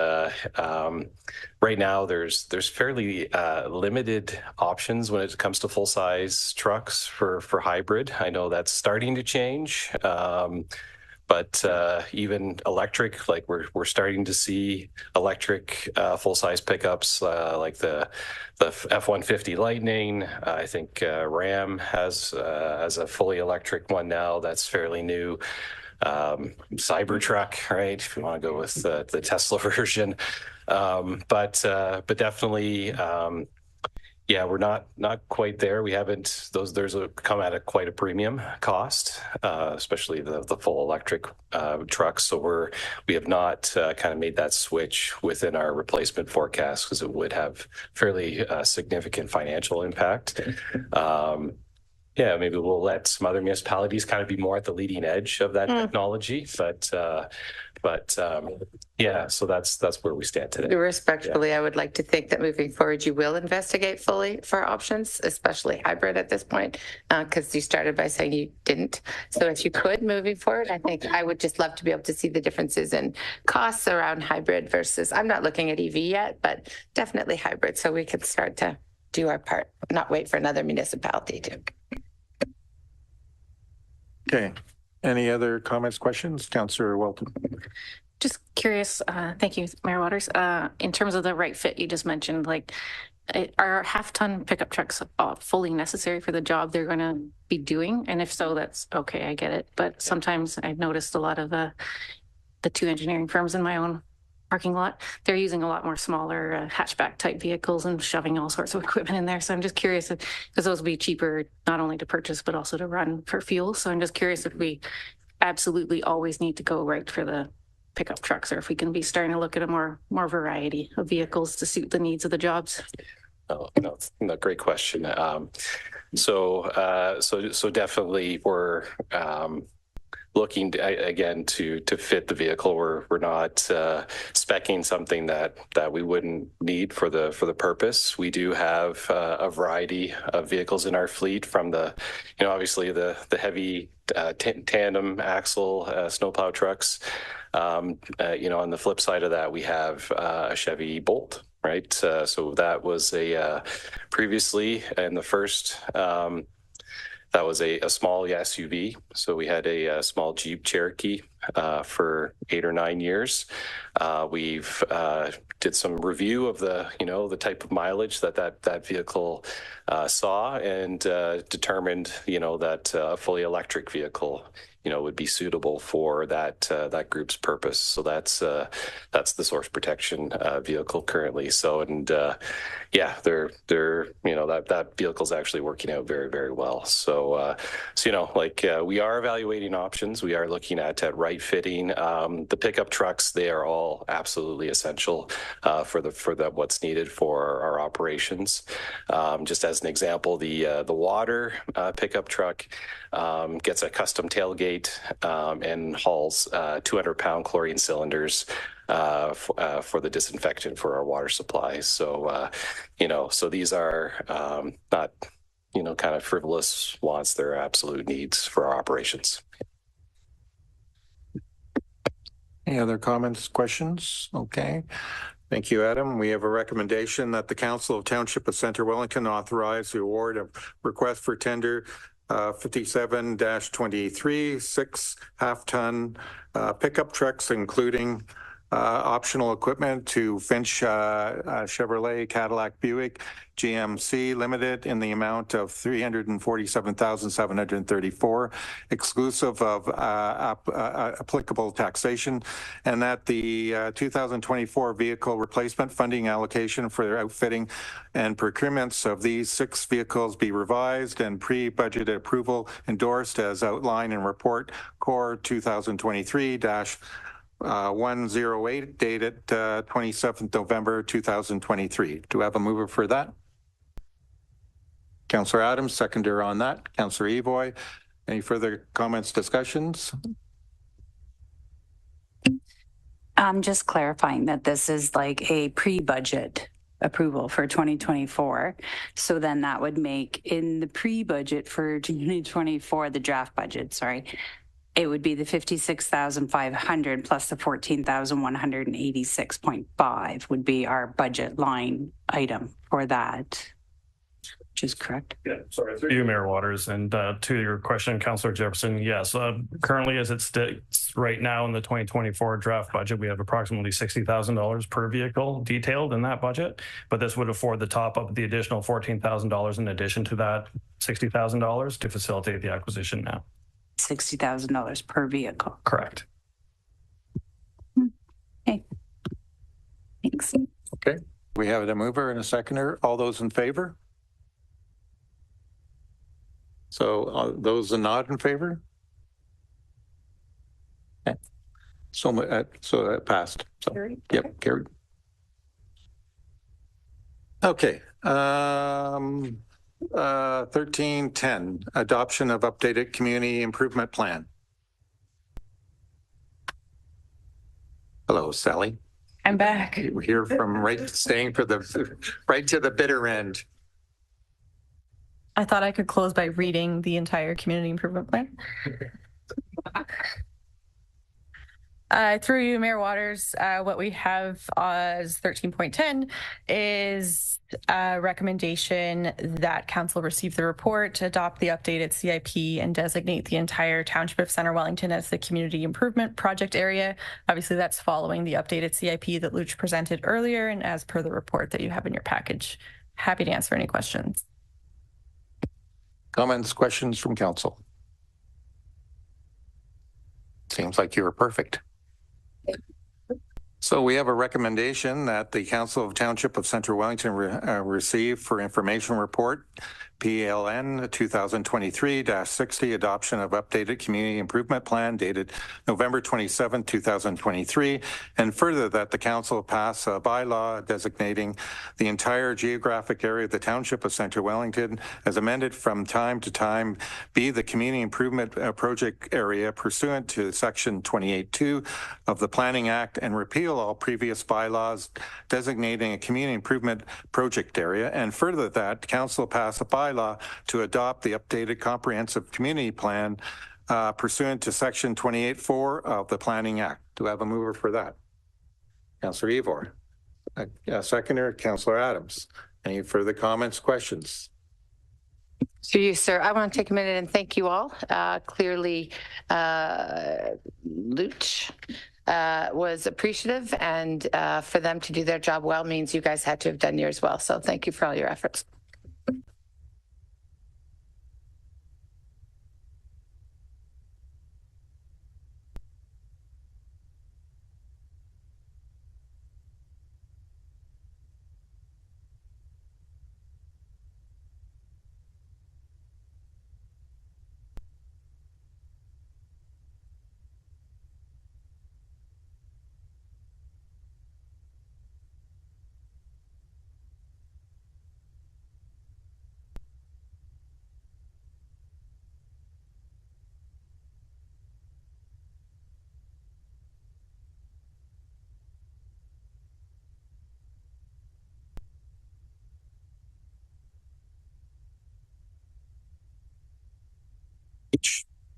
right now there's fairly limited options when it comes to full size trucks for hybrid. I know that's starting to change. But even electric, like we're starting to see electric full-size pickups like the F-150 Lightning. I think Ram has a fully electric one now that's fairly new. Cybertruck, right? If you want to go with the Tesla version, but definitely. Yeah, we're not quite there. We haven't. There's come at quite a premium cost, especially the full electric trucks. So we have not kind of made that switch within our replacement forecast because it would have fairly significant financial impact. Yeah, maybe we'll let some other municipalities kind of be more at the leading edge of that technology, but yeah, so that's where we stand today. Respectfully, I would like to think that moving forward, you will investigate fully for options, especially hybrid at this point, because you started by saying you didn't. So if you could, moving forward, I think I would just love to be able to see the differences in costs around hybrid versus, I'm not looking at EV yet, but definitely hybrid, so we could start to do our part, not wait for another municipality to. Okay. Any other comments, questions? Councillor Welton. Just curious, thank you, Mayor Waters. In terms of the right fit you just mentioned, like, are half-ton pickup trucks fully necessary for the job they're going to be doing? And if so, that's okay, I get it. But sometimes I've noticed a lot of the two engineering firms in my own parking lot, they're using a lot more smaller hatchback type vehicles and shoving all sorts of equipment in there. So I'm just curious because those would be cheaper not only to purchase but also to run for fuel. So I'm just curious if we absolutely always need to go right for the pickup trucks, or if we can be starting to look at a more variety of vehicles to suit the needs of the jobs. Oh, no, great question. So definitely we're looking again to fit the vehicle. We're not speccing something that we wouldn't need for the purpose. We do have a variety of vehicles in our fleet, from the, obviously the heavy tandem axle snowplow trucks. On the flip side of that, we have a Chevy Bolt, right? So that was previously in the first, that was a small SUV. So we had a small Jeep Cherokee for 8 or 9 years. We've did some review of the type of mileage that vehicle saw, and determined that a fully electric vehicle would be suitable for that group's purpose. So that's the source protection vehicle currently. So, and they're that vehicle's actually working out very, very well. So we are evaluating options. We are looking at right fitting. The pickup trucks, they are all absolutely essential for what's needed for our operations. Just as an example, the water pickup truck gets a custom tailgate and hauls 200-pound chlorine cylinders for the disinfectant for our water supply. So, so these are not, kind of frivolous wants. They're absolute needs for our operations. Any other comments, questions? Okay. Thank you, Adam. We have a recommendation that the Council of Township of Centre Wellington authorize the award of request for tender 57-23, 6 half-ton pickup trucks, including optional equipment, to Finch Chevrolet Cadillac Buick GMC Limited in the amount of $347,734, exclusive of applicable taxation, and that the 2024 vehicle replacement funding allocation for their outfitting and procurements of these 6 vehicles be revised and pre-budget approval endorsed as outlined in Report Core 2023-108 dated 27th November 2023. Do I have a mover for that? Councillor Adams, seconder on that. Councillor Evoy. Any further comments, discussions? I'm just clarifying that this is like a pre-budget approval for 2024. So then that would make, in the pre-budget for 2024, the draft budget, sorry, it would be the 56,500 plus the 14,186.5 would be our budget line item for that. Which is correct. Yeah, sorry. Through you, Mayor Waters, and to your question, Councillor Jefferson, yes, currently as it sits right now in the 2024 draft budget, we have approximately $60,000 per vehicle detailed in that budget, but this would afford the top up the additional $14,000 in addition to that $60,000 to facilitate the acquisition now. $60,000 per vehicle. Correct. Okay. Thanks. Okay. We have a mover and a seconder. All those in favor? So those are not in favor? Okay. So that passed. So, Carried. Yep, carried. Okay. 1310, adoption of updated community improvement plan. Hello, Sally. I'm back. We're here from staying for right to the bitter end. I thought I could close by reading the entire community improvement plan. Through you, Mayor Waters, what we have as 13.10 is a recommendation that council receive the report, adopt the updated CIP, and designate the entire township of Center Wellington as the community improvement project area. Obviously, that's following the updated CIP that Luch presented earlier and as per the report that you have in your package. Happy to answer any questions. Comments, questions from council? Seems like you were perfect. So we have a recommendation that the Council of Township of Central Wellington receive for information report, PLN 2023-60, adoption of updated community improvement plan dated November 27, 2023, and further that the council pass a bylaw designating the entire geographic area of the Township of Central Wellington as amended from time to time be the community improvement project area pursuant to section 28.2 of the Planning Act and repeal all previous bylaws designating a community improvement project area, and further that council pass a bylaw to adopt the updated comprehensive community plan pursuant to section 28.4 of the Planning Act. Do I have a mover for that? Councillor Ivor. Seconder, Councillor Adams. Any further comments, questions? To you, sir. I want to take a minute and thank you all. Clearly, Luch was appreciative, and for them to do their job well means you guys had to have done yours well. So thank you for all your efforts.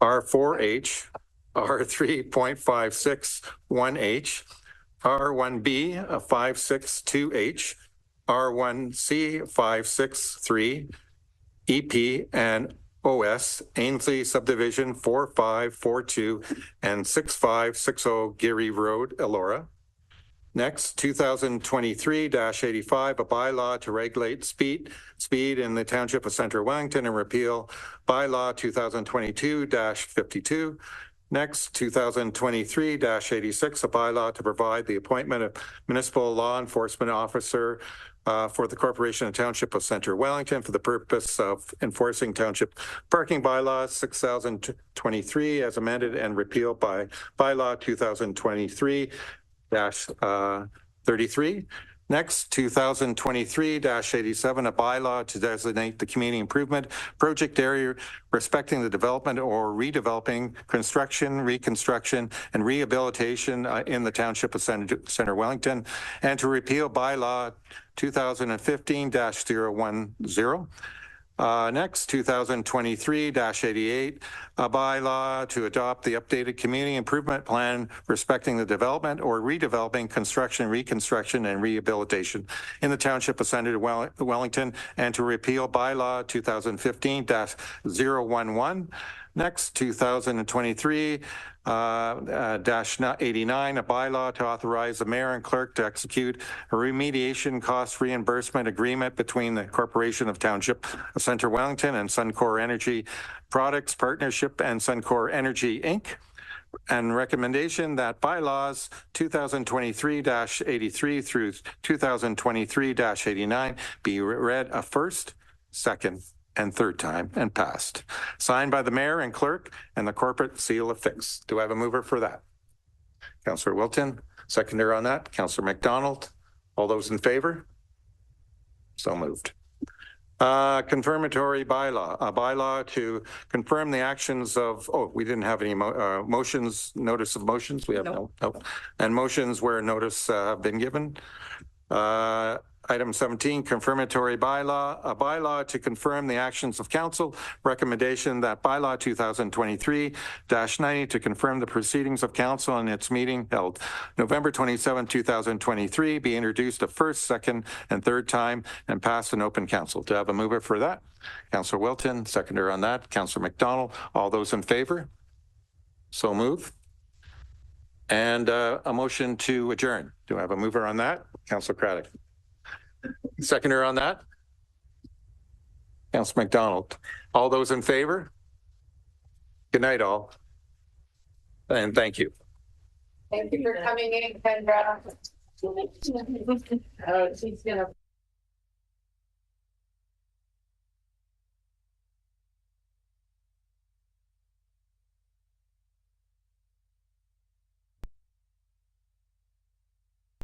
R4H, R3.561H, R1B 562H, R1C 563, EP and OS, Ainsley Subdivision 4542 and 6560 Geary Road, Elora. Next, 2023-85, a bylaw to regulate speed in the Township of Central Wellington and repeal bylaw 2022-52. Next, 2023-86, a bylaw to provide the appointment of municipal law enforcement officer for the Corporation and Township of Central Wellington for the purpose of enforcing township parking bylaws 6023 as amended and repealed by bylaw 2023-33. Next, 2023-87, a bylaw to designate the community improvement project area respecting the development or redeveloping, construction, reconstruction, and rehabilitation in the Township of Centre Wellington, and to repeal bylaw 2015-010. Next, 2023-88, a bylaw to adopt the updated community improvement plan respecting the development or redeveloping, construction, reconstruction, and rehabilitation in the Township of Centre Wellington, and to repeal bylaw 2015-011. Next, 2023-89, a bylaw to authorize the mayor and clerk to execute a remediation cost reimbursement agreement between the Corporation of Township of Centre Wellington and Suncor Energy Products Partnership and Suncor Energy Inc. And recommendation that bylaws 2023-83 through 2023-89 be read a first, second, and third time and passed. Signed by the mayor and clerk and the corporate seal affixed. Do I have a mover for that? Councillor Wilton, seconder on that. Councillor McDonald. All those in favor? So moved. Confirmatory bylaw, a bylaw to confirm the actions of, we didn't have any motions, notice of motions. We have no. And motions where notice have been given. Item 17, confirmatory bylaw, a bylaw to confirm the actions of council. Recommendation that bylaw 2023-90 to confirm the proceedings of council in its meeting held November 27, 2023 be introduced a first, second, and third time and passed in open council. Do I have a mover for that? Councillor Wilton, seconder on that. Councillor McDonald. All those in favor? So move. And a motion to adjourn. Do I have a mover on that? Councillor Craddock. Seconder on that? Councillor McDonald. All those in favor? Good night, all. And thank you. Thank you for coming in, Kendra. She's gonna